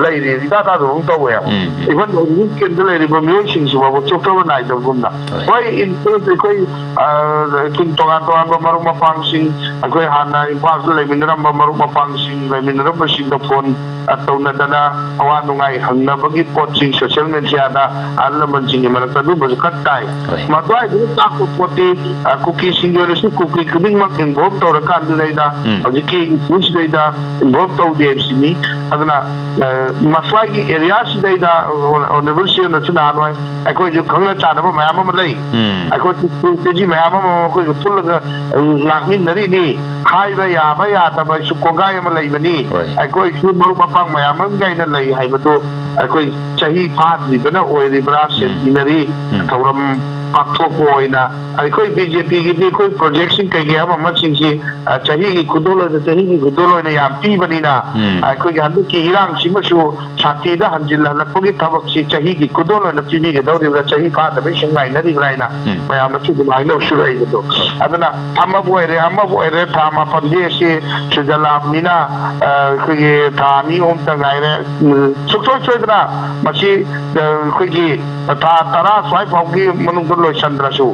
S3: ꯂꯩꯔꯤ ꯏꯇꯥ ꯇꯥꯗꯕꯒꯨꯝ ꯇꯧꯋꯦꯕ ꯏꯚꯟ ꯔꯤꯂꯤꯐ ꯀꯦꯝꯞꯇ ꯂꯩꯔꯤꯕ ꯃꯤꯑꯣꯏꯁꯤꯡꯁꯤ ꯐꯥꯎꯕ ꯆꯣꯛꯊꯕ ꯅꯥꯏꯗꯕꯒꯨꯝꯅ ꯍꯣꯏ ꯑꯩꯈꯣꯏ ꯇꯣꯉꯥꯟ ꯇꯣꯉꯥꯟꯕ ꯃꯔꯨꯞ ꯃꯄꯥꯡꯁꯤꯡ ꯑꯩꯈꯣꯏ ꯍꯥꯟꯅ ꯏꯝꯐꯥꯜꯗ ꯂꯩꯃꯤꯟꯅꯔꯝꯕ ꯃꯔꯨꯞ ꯃꯄꯥꯡꯁꯤꯡ ꯂꯩꯃꯤꯟꯅꯔꯝꯕꯁꯤꯡꯗ ꯐꯣꯟ ꯇꯧꯅꯗꯅ ꯑꯋꯥ ꯅꯨꯡꯉꯥꯏ ꯍꯪꯅꯕꯒꯤ ꯄꯣꯠꯁꯤꯡ ꯁꯣꯁꯤꯌꯦꯜ ꯃꯦꯗꯤꯌꯥꯗ ꯑꯍꯜ ꯂꯃꯟꯁꯤꯡꯒꯤ ꯃꯔꯛꯇ ꯑꯗꯨꯝꯕꯁꯨ ꯈꯔ ꯇꯥꯏ ꯃꯗꯨꯋꯥꯏꯗꯨꯗ ꯇꯥꯛꯄ ꯄꯣꯠꯇꯤ ꯀꯨꯀꯤꯁꯤꯡꯒꯤ ꯑꯣꯏꯔꯁꯨ ꯀꯨꯀꯤ ꯈꯨꯗꯤꯡꯃꯛ ꯏꯟꯚꯣꯜቭ ꯇꯧꯔꯀꯥꯟꯗꯨꯗꯩꯗ ꯍꯧꯖꯤꯛꯀꯤ ꯏꯁꯨꯁꯤꯗꯩꯗ ꯏꯟꯚꯣꯜꯚ ꯇꯧꯗꯦ ꯍꯥꯏꯕꯁꯤꯅꯤ ꯑꯗꯨꯅ ꯃꯁ꯭ꯋꯥꯏꯒꯤ ꯑꯦꯔꯤꯌꯥꯁꯤꯗꯩꯗ ꯑꯣꯅꯔꯦꯕꯜ CMꯅꯁꯨ ꯅꯍꯥꯟꯋꯥꯏ ꯑꯩꯈꯣꯏꯁꯨ ꯈꯪꯅ ꯆꯥꯟꯅꯕ ꯃꯌꯥꯝ ꯑꯃ ꯂꯩ ꯑꯩꯈꯣꯏ ꯁ꯭ꯇꯦꯇꯦꯖꯤ ꯃꯌꯥꯝ ꯑꯃ ꯑꯩꯈꯣꯏꯒ ꯄꯨꯜꯂꯒ ꯂꯥꯛꯃꯤꯟꯅꯔꯤꯅꯤ ꯍꯥꯏꯕ ꯌꯥꯕ ꯌꯥꯗꯕꯁꯨ ꯀꯣꯡꯒꯥꯏ ꯑꯃ ꯂꯩꯕꯅꯤ ꯑꯩꯈꯣꯏꯁꯨ ꯃꯔꯨꯞ ꯃꯄꯥꯡ ꯃꯌꯥꯝ ꯑꯃꯒꯩꯅ ꯂꯩ ꯍꯥꯏꯕꯗꯨ ꯑꯩꯈꯣꯏ ꯆꯍꯤ ꯐꯥꯗ꯭ꯔꯤꯕꯅ ꯑꯣꯏꯔꯤꯕ꯭ꯔꯥ ꯁꯦꯟꯇꯤꯅꯔꯤ ꯊꯧꯔꯝ ꯄꯥꯡꯊꯣꯛꯄ ꯑꯣꯏꯅ ꯑꯩꯈꯣꯏ BJPꯒꯤꯗꯤ ꯑꯩꯈꯣꯏ ꯄ꯭ꯔꯣꯖꯦꯛꯁꯤꯡ ꯀꯩꯀꯩ ꯑꯃꯁꯤꯡꯁꯤ ꯆꯍꯤꯒꯤ ꯈꯨꯗꯣꯜ ꯑꯣꯏꯅ ꯌꯥꯝ ꯄꯤꯕꯅꯤꯅ ꯑꯩꯈꯣꯏꯒꯤ ꯍꯟꯗꯛꯀꯤ ꯏꯔꯥꯡꯁꯤꯃꯁꯨ ꯁꯥꯟꯇꯤꯗ ꯍꯟꯖꯤꯜꯍꯜꯂꯛꯄꯒꯤ ꯊꯕꯛꯁꯤ ꯆꯍꯤꯒꯤ ꯈꯨꯗꯣꯜ ꯑꯣꯏꯅ ꯄꯤꯕꯤꯒꯗꯧꯔꯤꯕ꯭ꯔꯥ ꯆꯍꯤ ꯐꯥꯗꯕꯩ ꯁꯨꯝ ꯉꯥꯏꯅꯔꯤꯕ꯭ꯔꯥ ꯍꯥꯏꯅ ꯃꯌꯥꯝꯅꯁꯨ ꯑꯗꯨꯃꯥꯏꯅ ꯂꯩꯕꯗꯣ ꯑꯗꯨꯅ ꯑꯃꯕꯨ ꯑꯣꯏꯔꯦ ꯊꯥ 9 ꯑꯁꯤ ꯁꯨꯖꯜꯂꯛꯑꯕꯅꯤꯅ ꯑꯩꯈꯣꯏꯒꯤ ꯊꯥ 2-3 ꯉꯥꯏꯔꯦ ꯁꯨꯡꯁꯣꯏ ꯁꯣꯏꯗꯅ ꯃꯁꯤ ꯑꯩꯈꯣꯏꯒꯤ ꯊꯥ 10 ꯁ꯭ꯋꯥꯏ ꯐꯥꯎꯒꯤ ꯃꯅꯨꯡꯗ ꯂꯣꯏꯁꯤꯟꯗ꯭ꯔꯁꯨ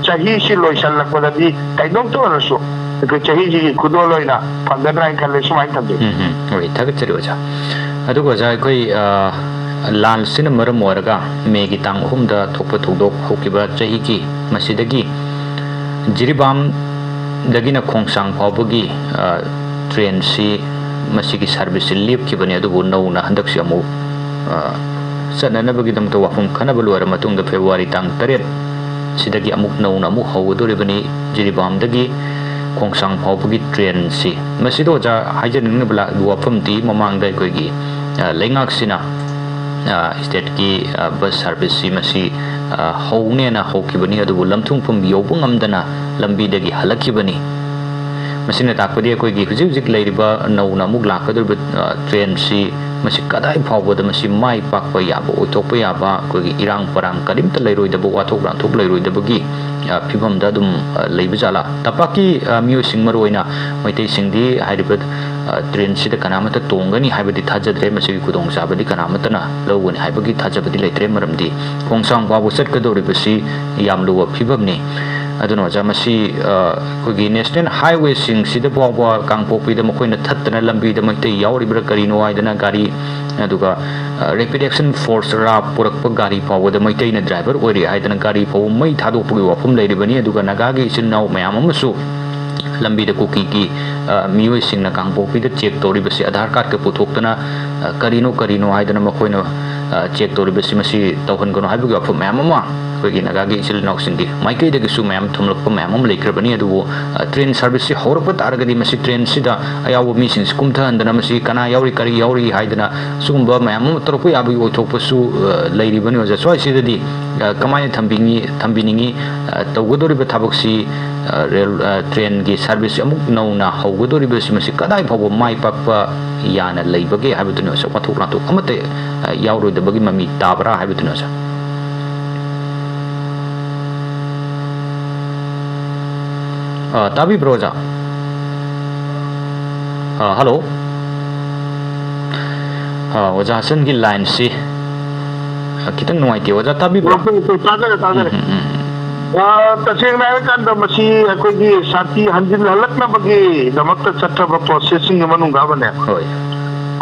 S3: ꯆꯍꯤꯁꯤ ꯂꯣꯏꯁꯤꯜꯂꯛꯄꯗꯗꯤ ꯀꯩꯅꯣꯝꯇ ꯑꯣꯏꯔꯁꯨ ꯑꯩꯈꯣꯏ ꯆꯍꯤꯁꯤꯒꯤ ꯈꯨꯗꯣꯜ ꯑꯣꯏꯅ ꯐꯪꯒꯗ꯭ꯔꯥ ꯍꯥꯏꯅ ꯈꯜꯂꯦ ꯁꯨꯃꯥꯏꯅ ꯊꯝꯖꯩ
S1: ꯍꯣꯏ ꯊꯥꯒꯠꯆꯔꯤ ꯑꯣꯖꯥ ꯑꯗꯨꯒ ꯑꯣꯖꯥ ꯑꯩꯈꯣꯏ ꯂꯥꯟꯁꯤꯅ ꯃꯔꯝ ꯑꯣꯏꯔꯒ ꯃꯦꯒꯤ ꯇꯥꯡ 3ꯗ ꯊꯣꯛꯄ ꯊꯧꯗꯣꯛ ꯍꯧꯈꯤꯕ ꯆꯍꯤꯒꯤ ꯃꯁꯤꯗꯒꯤ ꯖꯤꯔꯤꯕꯥꯝꯗꯒꯤꯅ ꯈꯣꯡꯁꯥꯡ ꯐꯥꯎꯕꯒꯤ ꯇ꯭ꯔꯦꯟꯁꯤ ꯃꯁꯤꯒꯤ ꯁꯥꯔꯚꯤꯁꯁꯤ ꯂꯦꯞꯈꯤꯕꯅꯤ ꯑꯗꯨꯕꯨ ꯅꯧꯅ ꯍꯟꯗꯛꯁꯤ ꯑꯃꯨꯛ ꯆꯠꯅꯅꯕꯒꯤꯗꯃꯛꯇ ꯋꯥꯐꯝ ꯈꯟꯅꯕ ꯂꯣꯏꯔ ꯃꯇꯨꯡꯗ ꯐꯦꯕ꯭ꯔꯨꯋꯥꯔꯤ ꯇꯥꯡ 8 ꯁꯤꯗꯒꯤ ꯑꯃꯨꯛ ꯅꯧꯅ ꯑꯃꯨꯛ ꯍꯧꯒꯗꯧꯔꯤꯕꯅꯤ ꯖꯤꯔꯤꯕꯥꯝꯗꯒꯤ ꯈꯣꯡꯁꯥꯡ ꯐꯥꯎꯕꯒꯤ ꯇ꯭ꯔꯦꯟꯁꯤ ꯃꯁꯤꯗ ꯑꯣꯖꯥ ꯍꯥꯏꯖꯅꯤꯡꯂꯤꯕ ꯋꯥꯐꯝꯗꯤ ꯃꯃꯥꯡꯗ ꯑꯩꯈꯣꯏꯒꯤ ꯂꯩꯉꯥꯛꯁꯤꯅ ꯁ꯭ꯇꯦꯠꯀꯤ ꯕꯁ ꯁꯥꯔꯚꯤꯁꯁꯤ ꯃꯁꯤ ꯍꯧꯅꯦꯅ ꯍꯧꯈꯤꯕꯅꯤ ꯑꯗꯨꯕꯨ ꯂꯝꯊꯨꯡꯐꯝ ꯌꯧꯕ ꯉꯝꯗꯅ ꯂꯝꯕꯤꯗꯒꯤ ꯍꯜꯂꯛꯈꯤꯕꯅꯤ ꯃꯁꯤꯅ ꯇꯥꯛꯄꯗꯤ ꯑꯩꯈꯣꯏꯒꯤ ꯍꯧꯖꯤꯛ ꯍꯧꯖꯤꯛ ꯂꯩꯔꯤꯕ ꯅꯧꯅ ꯑꯃꯨꯛ ꯂꯥꯛꯀꯗꯧꯔꯤꯕ ꯇ꯭ꯔꯦꯟꯁꯤ ꯃꯁꯤ ꯀꯗꯥꯏ ꯐꯥꯎꯕꯗ ꯃꯁꯤ ꯃꯥꯏ ꯄꯥꯛꯄ ꯌꯥꯕ ꯑꯣꯏꯊꯣꯛꯄ ꯌꯥꯕ ꯑꯩꯈꯣꯏꯒꯤ ꯏꯔꯥꯡ ꯄꯔꯥꯡ ꯀꯔꯤꯝꯇ ꯂꯩꯔꯣꯏꯗꯕ ꯋꯥꯊꯣꯛ ꯂꯥꯟꯊꯣꯛ ꯂꯩꯔꯣꯏꯗꯕꯒꯤ ꯐꯤꯕꯝꯗ ꯑꯗꯨꯝ ꯂꯩꯕ ꯖꯥꯠꯂꯥ ꯇꯝꯄꯥꯛꯀꯤ ꯃꯤꯑꯣꯏꯁꯤꯡ ꯃꯔꯨꯑꯣꯏꯅ ꯃꯩꯇꯩꯁꯤꯡꯗꯤ ꯍꯥꯏꯔꯤꯕ ट्रेन कनामत तोंगनी है थाजद्रे खुदचाबदी कनामतना लौगनी है थाजबदी लेट्रे मरमदी खोंसांग बाबू चटकदौरिबसी याम लुब फिबमनी अदुनो जामसी कोगी नेशनल हाईवे सिंग सिद बाबा कांगपोपीद मखोइना थत्तना लंबीद मैतै यावरिब्रा करिनो आइदना गाड़ी अदुगा रैपिड एक्शन फोर्स रा पुरकप गाड़ी पावद मैतैना ड्राइवर ओइरि आइदना गाड़ी पाव मै थादोपगि वाफम लेरिबनी अदुगा नगागी इसिनाव मयाम अमसु लंबीद कुकी की मियोइसिंगना कांगपोपीद चेक तौरिबसी आधार कार्ड के पुथोक्तना करीनो करीनो हाइदना मखोइनो चेक तौरिबसि मसी तौहनगनो हाइबुगी वाफम मैम अमा अखोइगी नागागी इचिल नाउसिंगी माइकैदगिसु मैम थुमलकप मैम अम लेख्रबनी अदुबु ट्रेन सर्विस से हौरप तारगदी मसी ट्रेन सिदा अयाव मिसिंग कुमथहनदना मसी कना यावरी करी यावरी हाइदना सुगुंबा मैम अम तरप याबुगी ओइथोकपसु लैरिबनी ओजा स्वाइसिददी कमाय थम्बिनिंगी तौगदोरिबा थाबकसी रेल ट्रेन की सर्विस अमुक नौना हौगदोरिबसि मसी कदाइ फावबो माइ पाकपा याना लैबगे हाइबदुनो स पाथोक नाथोक अमते यावरोइदबगी ममी ताबरा हाइबदुनो स ताबी ब्रोजा हेलो ओजा हसन की लाइन से कितन नुआइते ओजा ताबी ब्रो
S3: तसेंगना हाइरकांदा मसी अखोगी साथी हंजिल हलकनबगी चट्टब प्रोसेसिंग मनुंगाबने
S1: होय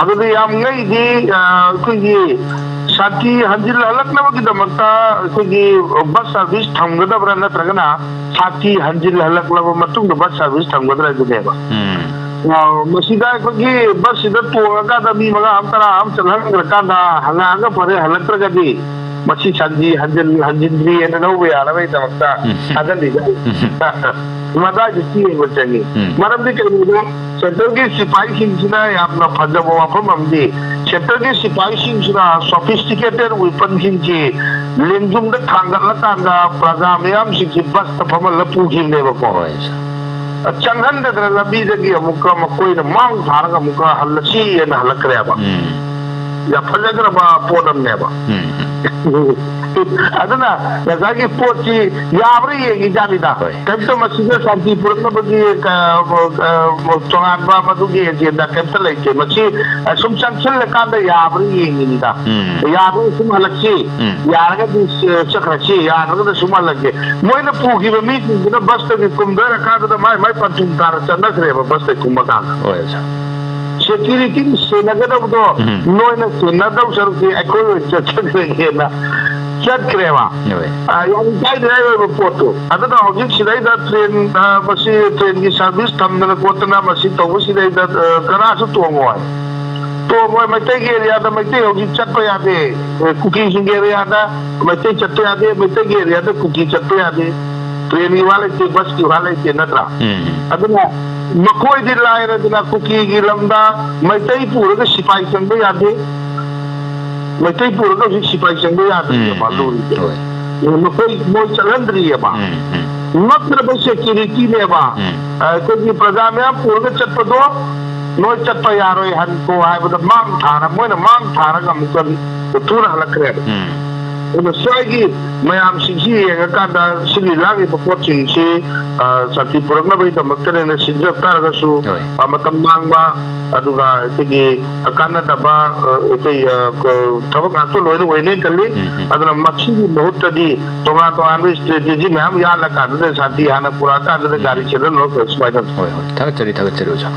S3: अदुदी याम ngaiदी अखोगी साथी हंजिल हलकनबगी दमक्ता अखोगी बस सर्विस थमगदबरा नत्रगना साथी हंजिल हलकलब मतुंग बस सर्विस थमगदरा जुनेबा मसीदा अखोगी बस सिदा तोगा दा मी मगा हम तरा हम चलहंगरकांदा हंगागा परे हलकत्रगदी मसी संजी हंजिंद्री एना नौबे यारबे दमक्ता अदली मदा जिसी वचंगी मरमदी केनुदो सेंट्रल की सिपाही सिंहना यापना फजबो वाफम अमदी सेंट्रल की सिपाही सिंहना सोफिस्टिकेटेड वेपन सिंची लेंजुम द थांगला तांगा प्रजा मयाम सिंची बस तफमल पुगिने बको चंगन द लबी दगी अमुका मकोइना मांग थारगा अमुका हलसी एना हलकरेबा या फजगरबा पोदमनेबा अदना नजागी पोची याबरी ये जानिदा कब मसीद शांति पुरनबगी चोंगानबा मदुगी एजेंडा केमता लेके मसी सुम संचल कांद याबरी येनिदा याबरी सुम हलक्षी यारगा दिस चक्रची यारगा सुम हलके मोइना पुगी बमी न बस तक कुमदर कांद माय पंचुम तार चंदखरे बस तक कुमका
S1: ओयसा
S3: security senagado noina senadau sarki ekoi chakreena chakrema yang kai driver poto adana hojik sidai da train masi train ki service tamna kotna masi to sidai da karasu tongoi to moi mate ge area da mate hojik chatpa yade cookie sing area da mate chatpa yade mate ge area da cookie chatpa yade train wale ke bus ki wale ke natra adana मकोई the lawyer दिना cookie की लंदा मैतई पूरे के सिपाही संग यादे मैतई पूरे के सिपाही संग यादे मालूम है ये मकोई मोई चलंदरी है बा मतलब सिक्योरिटी में बा कोई प्रजा में पूरे के चटपदो नोय चटप यारो हन को आय बद मांग थारा मोय न मांग थारा का मुकन तो तुरा हलकरे उन सोगी मयाम सिंसी कांदा सिली लागे पपोट सिंसी साथी पुरगना बई तमक्तने ने सिंजक तारगसु मतम मांगबा अदुगा तेगी काना दबा ते थबक आतो लोय वइने कल्ली अदना मक्सी बहुत तदी तोगा तो आन स्ट्रेटजी में हम या लगा दे साथी आना पूरा का दे गाड़ी चलन लो स्पाइडर
S1: होय होय थगचरी ओजा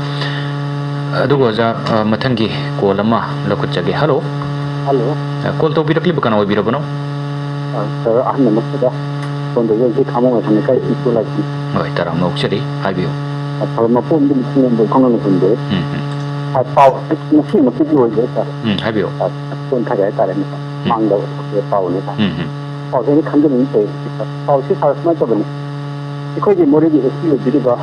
S1: अदुगो ओजा मथंगी कॉल अमा लखुचगे हेलो
S9: हेलो
S1: कॉल तो बिरकली बकना होय बिरबनो
S9: sir ahna makda kondo ye khamong thane kai isu lagi
S1: hoy taram nok cheri haibiu
S9: athar mapum din khum do khong no kunde ha pau nasi maki lo ye ta
S1: haibiu
S9: kon tha ga ta re ni mang do ye pau ni ta pau ni kham de ni te pau si sa ma to bani ikoi ji mori ji esi lo ji ba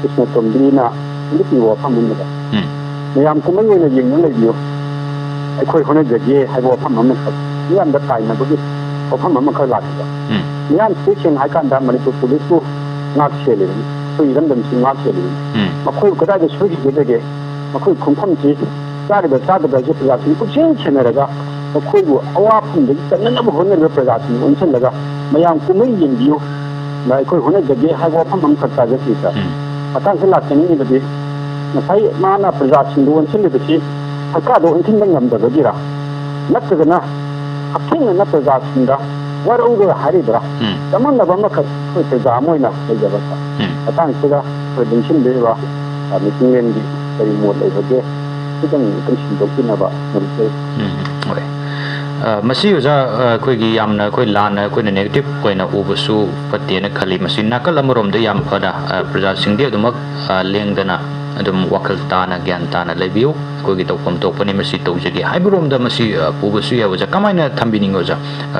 S9: isna tom di na ni ti wo pham mun da mayam ko mai ne yin na le yo ikoi khone je ye hai wo pham mam na ni am da tai na bu pham mam kha la ta ni am station hai kan da mani to police ko ngak chele ni so iram dam sing ngak chele ni ma khoi ko da de so ji de ge ma khoi khum pham ji sa de sa de je pra sin ko chen chen ra ga ma khoi bu awa phum de ta na bu hon ne pra sin on chen la ga mayam ku mai yin biu na khoi hon de ge hai wo pham mam kha ta je ti ta atan se la chen ni de na sai ma na pra sin do on chen de ti ha ka do on chen ngam da ga ra nat ga na aking na pra sin da war uga haribra tamang na bama ka ko te ga moi na te ga ba atang sila ko din shin de ba meeting len di dari mo le ba ge kitang kan shin do kin ba mo se
S1: oi masi uja koi gi yam na koi la na koi negative koi na ubusu patte na khali masi na kala morom de yam phada praja sing de dumak leng dana adum wakal tana gyan tana lebiu ko gi tawpam tokpani masi tawjagi haiburom da masi pubu su ya waja kamaina thambini ngoja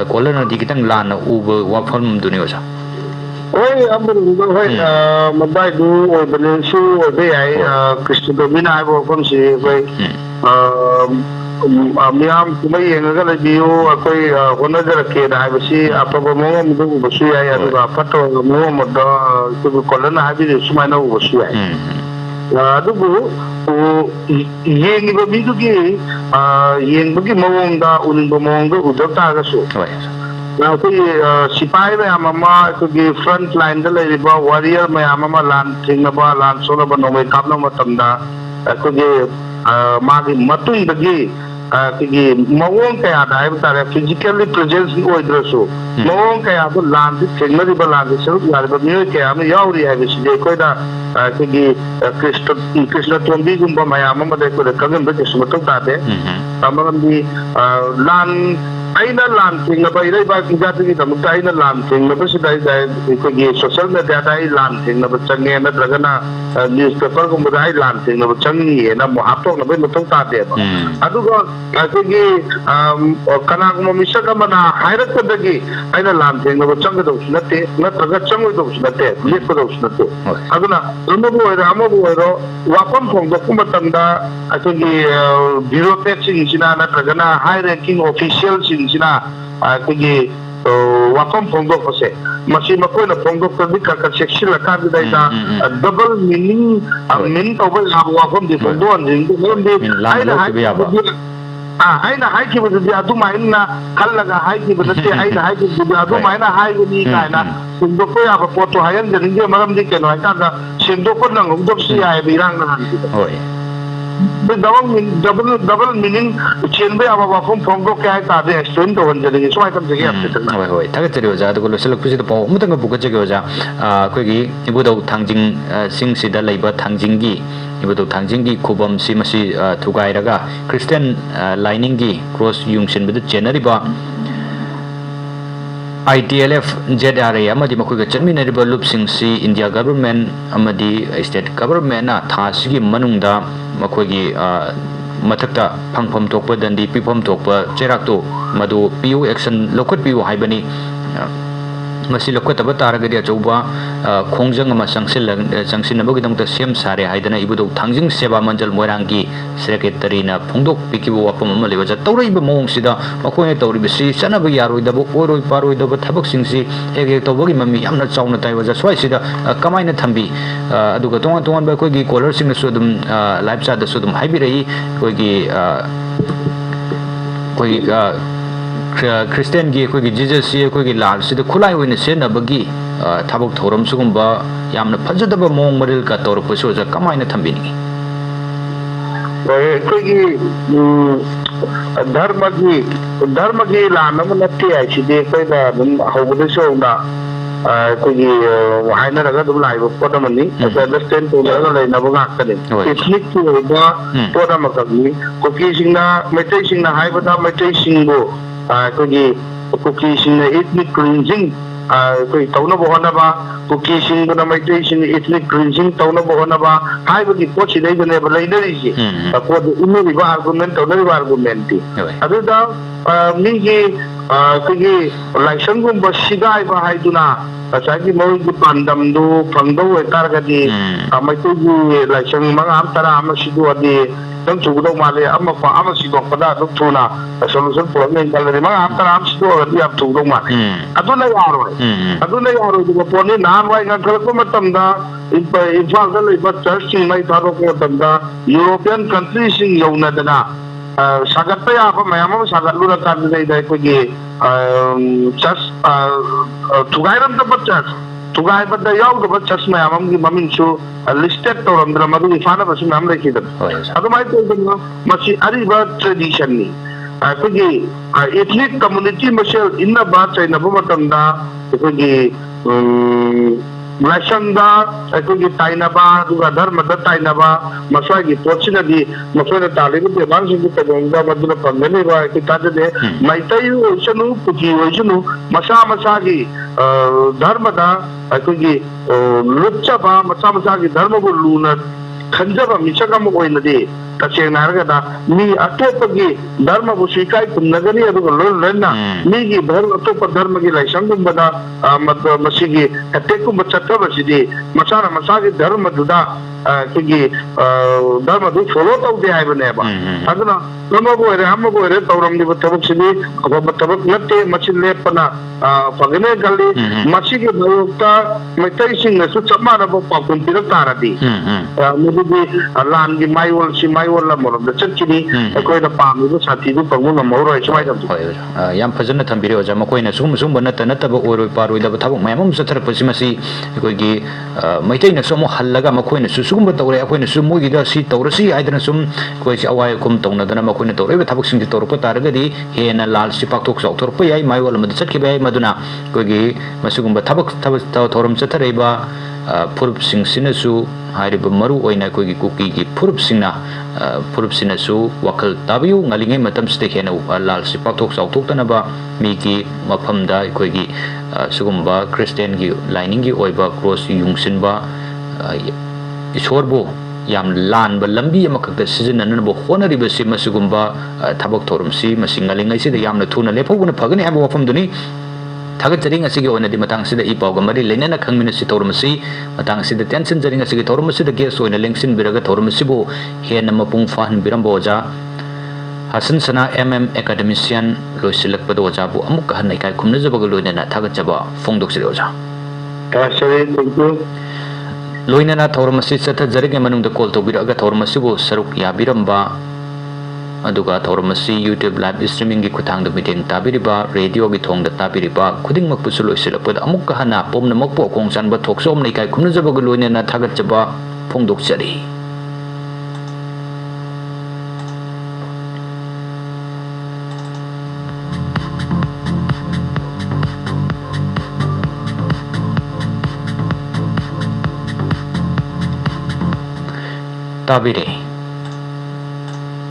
S1: kolar na digitang lana uba wafam duni waja
S3: oi amru hoi mabai du oi benen su oi be ai kristo domina ai bo kom si oi miyam kuma yenga la biu akoi hona jara ke da ai basi apa bo mo mu du bo su ya ya du pato mo mo do ku kolana ha bi su mai na bo su ya adubu yengi ba bi du ki yeng ba ki mawong da unin ba mawong da udok ta ga su na ko sipai me amama ko gi front line da le ba warrior me amama lan thing na ba lan so na ba no me kap na ma tam da ko gi ma gi matung da gi ki mawong ka ada ai ta physically presence ni oi draso mawong ka ada lan di thing na di ba lan di so ya ba mi ke am yaw ri ai si de ko da ki krishna tombi gum ba ma amama de ko da kagam ba su matung ta de amam di lan aina lan thing na ba irai ba ki jati ki dam ta aina lan thing na ba si dai dai ko gi social media dai lan thing na ba change na dragana newspaper ko dai lan thing na ba changi na mo hapto na ba mutung ta de ba adu ko gi kana ko misa ka mana hairat ko dagi aina lan thing na ba chang do na te na traga chang do na te le ko do na te adu na ramo bo ro wapam phong do kuma tanda gi bureaucrat sina na dragana high ranking official sina gi wapam phong do ko se masi ma ko na phong do ko ka ka section la ka dai da double meaning mean to ba wapam di phong do an di aina hai ki bu adu mai na kallaga hai ki bu te aina hai ki bu adu mai na hai ni ka na sindo ko ya ba poto hayan de nge maram di ke no ka da sindo ko nang ugdop si ai birang na han oi double meaning chenbe aba ba phong do ka ta de explain to wan jari so ai kam jagi apte
S1: oi oi taga teri oja do lo selok pusi to po mutang bu ka jagi oja ko gi ibu do thangjing sing si da leiba thangjing gi ibu do thangjing gi khubam si masi thugai raga christian lining gi cross yungsin bu chenari ba ITLF ZRA amadi makoi ga chadminari ba loop sing si India government amadi state government na thasi gi manungda makoi gi mathakta phangpham tokpa dandi pipam tokpa cherak to madu PU action lokot PU haibani masi lokot aba taragadi achouba khongjang ama sangsin abagi dangta sem sare haidana ibudo thangjing seba manjal moirangi secretary na phongdok pikibu wapam ama lewaja tawraiba mawong sida makoi tawri bisi sanaba yaroi dabo oroi paroi dabo thabak singsi hege tawbagi mami yamna chauna tai waja swai sida kamaina thambi aduga tongan tongan ba koi gi caller sing su dum live chat da su dum haibirei koi gi Christian gi ko gi Jesus si ko gi lal si de khulai hoine se na bagi thabok thoram sugumba yamna phajadaba mong maril ka tor puso ja kamaina thambini
S3: ko gi dharma gi lana ma natte ai si de ko da dum hawde so na ko gi haina raga dum lai bo poda mani understand to la lai na ba ka de technique to ba poda ma ka gi ko ki singna metai singna hai ba da metai singbo ko gi cookie sing ethnic cleansing ko tawna bo hona ba cookie sing na mai tei sing ethnic cleansing tawna bo hona ba hai ba gi po chi dei ne ba lai nei ji ko de inu ba argument tawna ba argument ti adu da mi gi ko gi license gum ba sigai ba hai duna sa gi mo gi pandam do phangdo e tar ga di mai tu gi license ma am tara am si do di dan su do male amma fa amma si do pada do tuna solution problem kal re ma am tara am si do di am tu do ma adu na yaro do po ni nan wai ga kal ko matam da infal da le ba church sing mai tharo ko tam da european country sing yona da sagat pa ya pa mayam sagat lu ra kan dai dai ko gi church tugairam da ba church tugai ba da yaw da ba church mayam gi mamin su listed to ram da madu ifana ba su nam rekhi da adu mai to da masi ari ba tradition ni ko gi ethnic community mashal inna ba chai na ba matam da ko gi Lashanda, ko gi taina ba duga dharma da taina ba maswa gi pochina di maswa na talibu de man su ta gonga maduna pangane ba ki ta de maitai oisanu puki oisanu masa gi dharma da ko gi lucha ba masa gi dharma go luna खंजब मिसक तसेंगना मी अतोपगी धर्म busy काय पुनगरी लोना मीगी धर्म अतोप धर्म की लाइसंगुंबदा मसिगी हतेकुंब चतबसिदी मसाना मसागी धर्म दुदा की धर्म दु फॉलो तौदे हाइबनेबा अदना नमगोरे हमगोरे तौरमदिब तबकसिदी अबब तबक नते मचिन लेपना फगने गली मसिगी भयोक्ता मैतै सिंगसु चमानब पाकुन पिरक तारदी मुदुदी लान की माइवल सी माइवल मरम चटकिनी अखोइना पामिबो साथीदु पंगुन मौरोय सुमाय तब
S1: याम फजन थंबिरे ओजा मकोइना सुम सुम नत नतब ओरोय पारोय दब थबक मयमम सथरपसि मसी अखोइगी मैतैना सम हल्लगा मकोइना सुगुम तौरे अखोइना सुम मोगिदा सी तौरसी आइदना सुम कोइसि अवाय कुम तौनदना मकोइना तौरेबा थबक सिंग तौरप तारगदी हेना लाल सि पाक्थोक सौथोरप याय माइवल मद चटकिबा याय मदुना कोइगी मसुगुम थबक थौरम चथरेबा फुरुप सिंग सिनसु हारिब मरु ओइना कोइगी कुकी की फुरुप सिंगना फुरुप सिनसु वखल ताबियु ngalingay matam ste khena lal si pathok sauthok tanaba mi ki mafamda koigi sugumba christian gi lining gi oiba cross yungsin ba isorbo yam lan ba lambi amakak season nan bo honari ba si masugumba thabak thorum si masingalingai si da yamna thuna lepoguna phagani ha wafam duni थागत जरिंग असिगे ओनदि Matang सिदा इ पावग मरि लेनेना खंगमिन सि तौरमसि मतंग सिदा tension जरिंग असिगे तौरमसि the guess ओइना लेंगसिन बिरगा तौरमसिबो हेन मपुंग फाहन बिरंबो ओजा हसन सना MM academician लोइसिलक बद ओजा बु अमुक हन नाइकाय खुमन जबग लोइनेना थागत जबा फोंगदोक सिदे ओजा
S3: तासरे थैंक
S1: लोइनेना तौरमसि सथ जरिगे मनुंग द कॉल तो बिरगा तौरमसिबो सरुक या बिरंबा अदुगा थौरमसी यूट्यूब लाइव स्ट्रीमिंग की खुथांग द मीटिंग ताबिरिबा रेडियो की थोंग द ताबिरिबा खुदिंग मक पुसुल ओइसिलपद अमुक हना पोमन मकपो खोंगसान ब थोकसोम नैकाय खुमन जबग लोइनेना थागत जबा फोंगदोक चरी ताबिरे